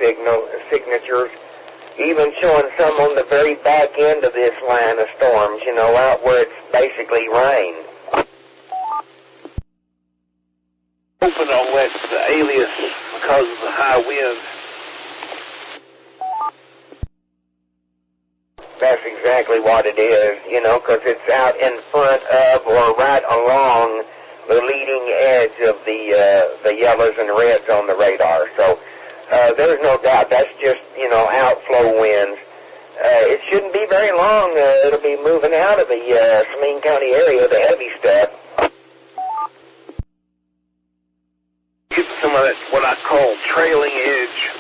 signatures. Even showing some on the very back end of this line of storms, you know, out where it's basically rain. Hoping on the alias because of the high wind. That's exactly what it is, you know, because it's out in front of or right along the leading edge of the yellows and reds on the radar. So there's no doubt that's just, you know, outflow winds. It shouldn't be very long. It'll be moving out of the Saline County area, the heavy stuff. Get some of that, what I call trailing edge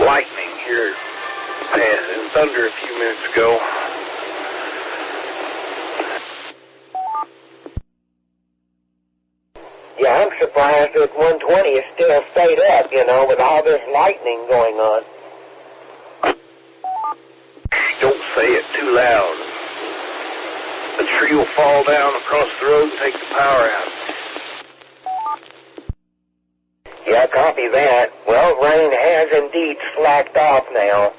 lightning here. And thunder a few minutes ago. Yeah, I'm surprised that 120 is still stayed up, you know, with all this lightning going on. Don't say it too loud. The tree will fall down across the road and take the power out. Yeah, copy that. Well, rain has indeed slacked off now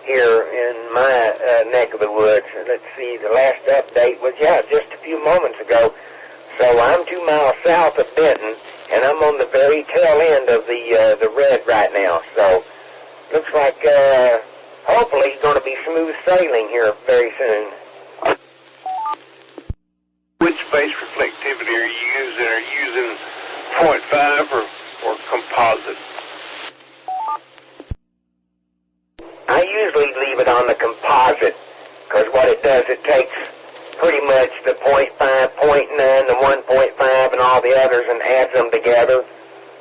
here in my neck of the woods. Let's see, the last update was, just a few moments ago. So I'm 2 miles south of Benton, and I'm on the very tail end of the red right now. So looks like hopefully it's going to be smooth sailing here very soon. Which base reflectivity are you using? Are you using 0.5 or composite? I usually leave it on the composite because what it does, it takes pretty much the 0.5, 0.9, the 1.5, and all the others and adds them together,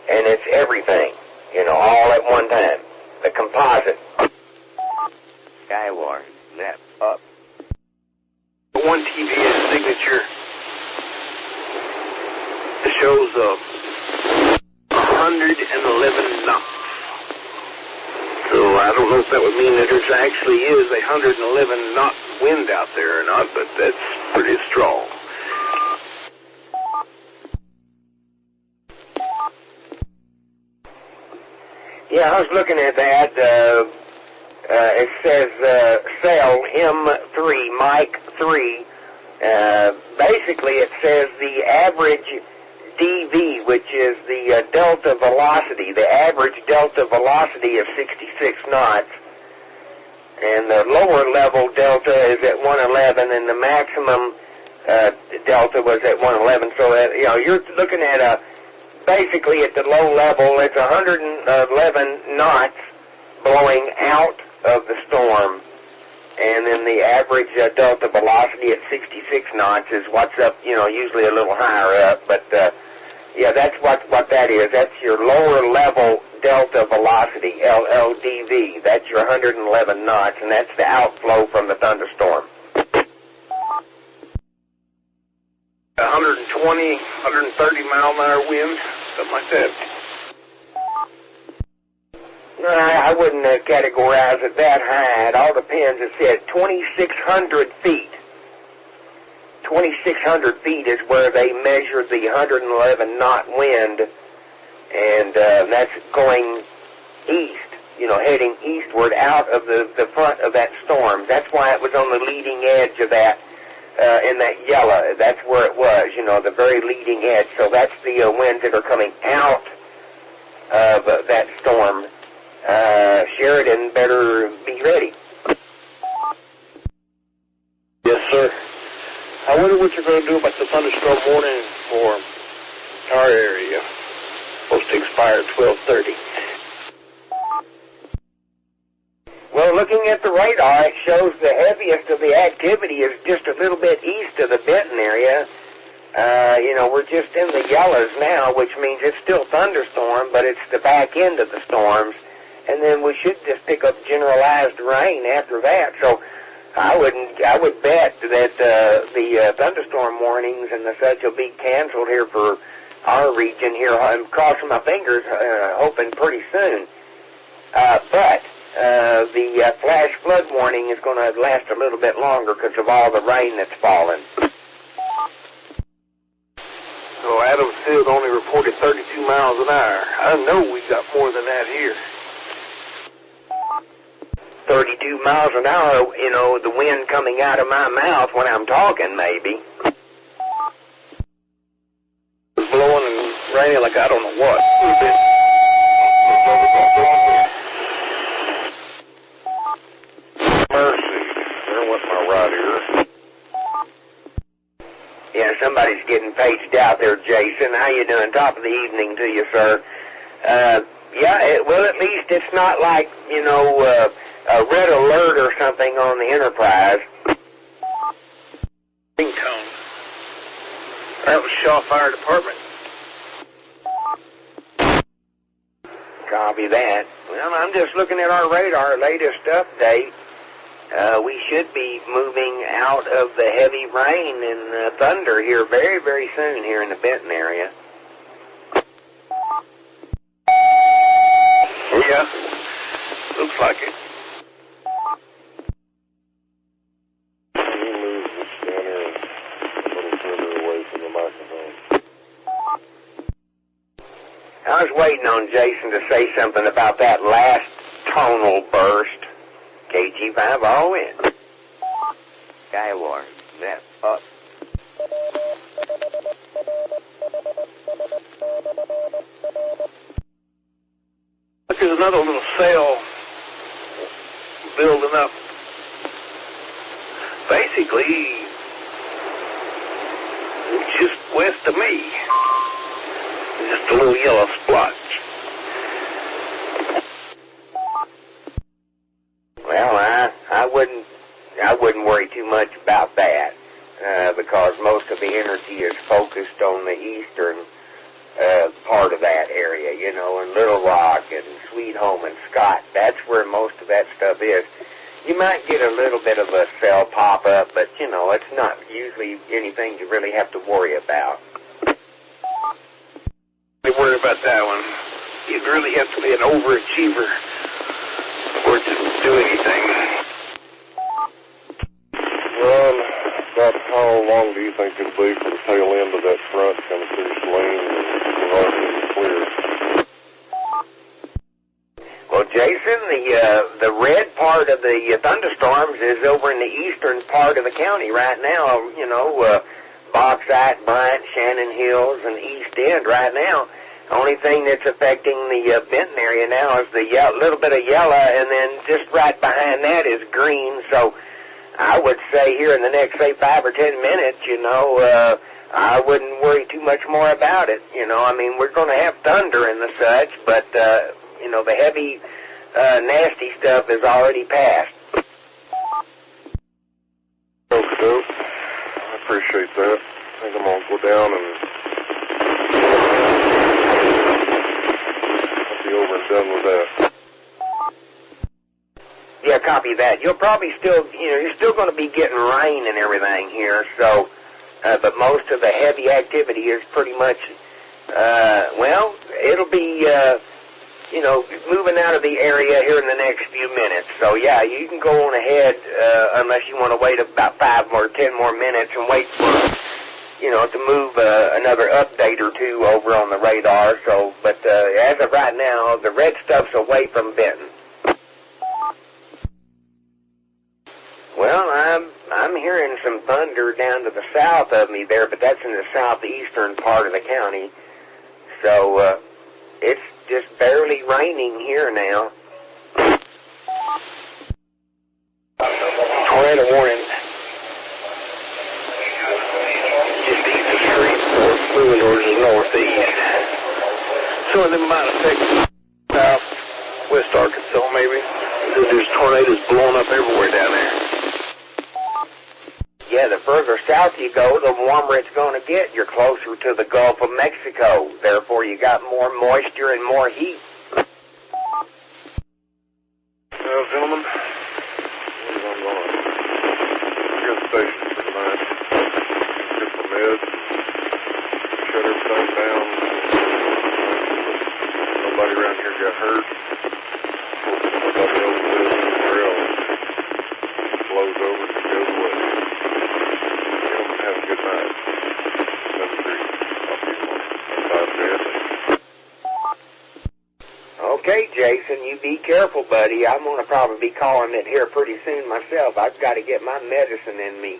and it's everything, you know, all at one time. The composite. SKYWARN, left up. One TVS signature shows 111 knots. So I don't know if that would mean that there actually is 111 knot wind out there or not, but that's pretty strong. Yeah, I was looking at that. It says cell M3, Mike 3. Basically, it says the average DV, which is the delta velocity. The average delta velocity is 66 knots. And the lower level delta is at 111, and the maximum delta was at 111. So, you know, you're looking at basically at the low level, it's 111 knots blowing out of the storm. And then the average delta velocity at 66 knots is what's up, you know, usually a little higher up. But, yeah, that's what that is. That's your lower level delta velocity, LLDV. That's your 111 knots, and that's the outflow from the thunderstorm. 120, 130 mile an hour winds, something like that. No, I wouldn't categorize it that high. It all depends. It said 2,600 feet. 2,600 feet is where they measured the 111 knot wind, and that's going east, you know, heading eastward out of the front of that storm. That's why it was on the leading edge of that, in that yellow. That's where it was, you know, the very leading edge. So that's the winds that are coming out of that storm. Sheridan better be ready. Yes, sir. I wonder what you're going to do about the thunderstorm warning for our area. Supposed to expire at 12:30. Well, looking at the radar, it shows the heaviest of the activity is just a little bit east of the Benton area. We're just in the yellows now, which means it's still thunderstorm, but it's the back end of the storms. And then we should just pick up generalized rain after that. So I would bet that the thunderstorm warnings and the such will be canceled here for our region here. I'm crossing my fingers, hoping pretty soon. But the flash flood warning is going to last a little bit longer because of all the rain that's fallen. So Adams Field only reported 32 miles an hour. I know we got more than that here. 32 miles an hour, the wind coming out of my mouth when I'm talking, maybe. It's blowing and raining like I don't know what. Mercy. There went my right ear. Yeah, somebody's getting paged out there, Jason. How you doing? Top of the evening to you, sir. Well, at least it's not like, a red alert or something on the Enterprise. Ringtone. That was Shaw Fire Department. Copy that. Well, I'm just looking at our radar, latest update. We should be moving out of the heavy rain and thunder here very, very soon here in the Benton area. Yeah, looks like it. I was waiting on Jason to say something about that last tonal burst. KG5RHS SKYWARN. That up. There's another little cell building up. Basically, just west of me. Just a little yellow splotch. Well, I wouldn't worry too much about that because most of the energy is focused on the eastern part of that area, in Little Rock and Sweet Home and Scott. That's where most of that stuff is. You might get a little bit of a cell pop up, but it's not usually anything you really have to worry about. Worry about that one. You'd really have to be an overachiever for it to do anything. Ron, about how long do you think it'll be for the tail end of that front coming through Saline and clear? Well, Jason, the red part of the thunderstorms is over in the eastern part of the county right now. Bauxite, Bryant, Shannon Hills, and East End right now. The only thing that's affecting the Benton area now is the little bit of yellow, and then just right behind that is green. So I would say here in the next, 5 or 10 minutes, I wouldn't worry too much more about it. We're going to have thunder and the such, but, the heavy, nasty stuff is already passed. Okay. I appreciate that. I think I'm going to go down and be over and done with that. Yeah, copy that. You'll probably still, you're still going to be getting rain and everything here, so, but most of the heavy activity is pretty much, it'll be, moving out of the area here in the next few minutes. So, yeah, you can go on ahead, unless you want to wait about 5 or 10 more minutes and wait for, to move another update or two over on the radar. So, but as of right now, the red stuff's away from Benton. Well, I'm hearing some thunder down to the south of me there, but that's in the southeastern part of the county. So, it's just barely raining here now. Tornado warning. Just east of Shreveport, moving towards the northeast. Some of them might affect southwest Arkansas, maybe. There's tornadoes blowing up everywhere down there. Yeah, the further south you go, the warmer it's going to get. You're closer to the Gulf of Mexico. Therefore, you got more moisture and more heat. Well, gentlemen, I'm going to get the station for tonight. Get the meds, shut everything down. Nobody around here got hurt. Nobody else lives anywhere else. Blows over and goes away. Have a good night. 7-3. I'll be one. 5-10. Okay, Jason, you be careful, buddy. I'm going to probably be calling it here pretty soon myself. I've got to get my medicine in me,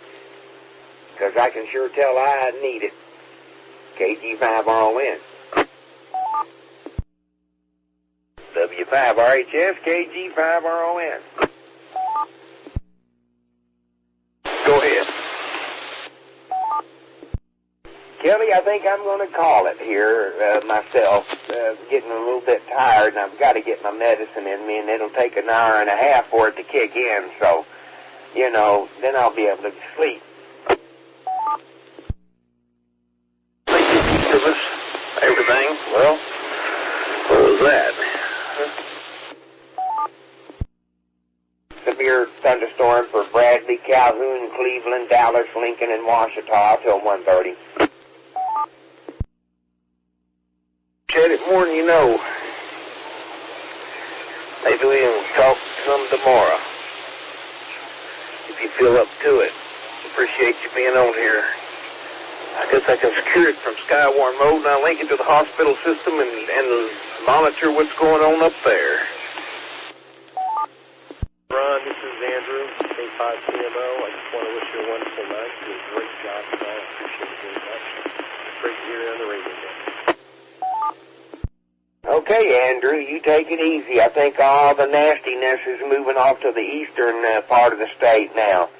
because I can sure tell I need it. KG5RON. W5RHS KG5RON. Go ahead. Kelly, I think I'm going to call it here myself. Getting a little bit tired, and I've got to get my medicine in me, and it'll take an hour and a half for it to kick in. So, you know, then I'll be able to sleep. Service, everything. Well, what was that? Severe thunderstorm for Bradley, Calhoun, Cleveland, Dallas, Lincoln, and Washita till 1:30. Said it more than you know. Maybe we can talk some tomorrow. If you feel up to it. Appreciate you being on here. I guess I can secure it from SKYWARN mode, and I'll link it to the hospital system and monitor what's going on up there. Ron, this is Andrew, K5CMO. I just want to wish you a wonderful night. You did a great job tonight. I appreciate it very much. It's great to hear you on the radio again. Okay, Andrew, you take it easy. I think all the nastiness is moving off to the eastern part of the state now.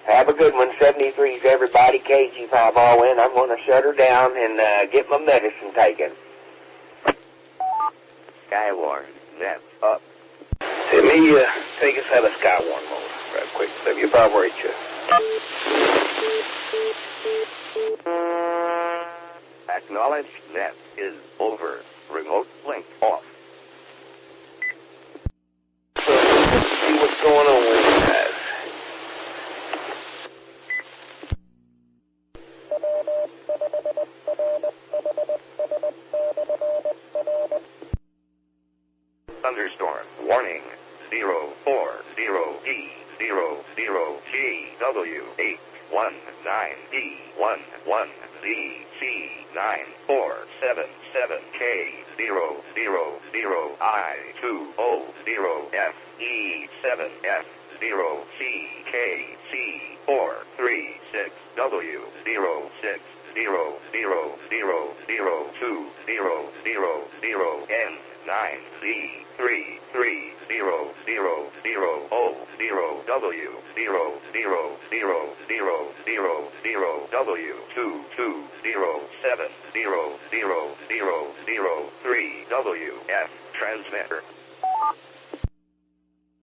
Have a good one. 73's everybody, KG5RON. I'm going to shut her down and get my medicine taken. SKYWARN, that's up. Let me take us out of SKYWARN mode right quick. W5RHS. Acknowledge that is over. Remote link off. So let's see what's going on with you guys. Thunderstorm warning 147.1200 and 146.8050 W5 transmitter.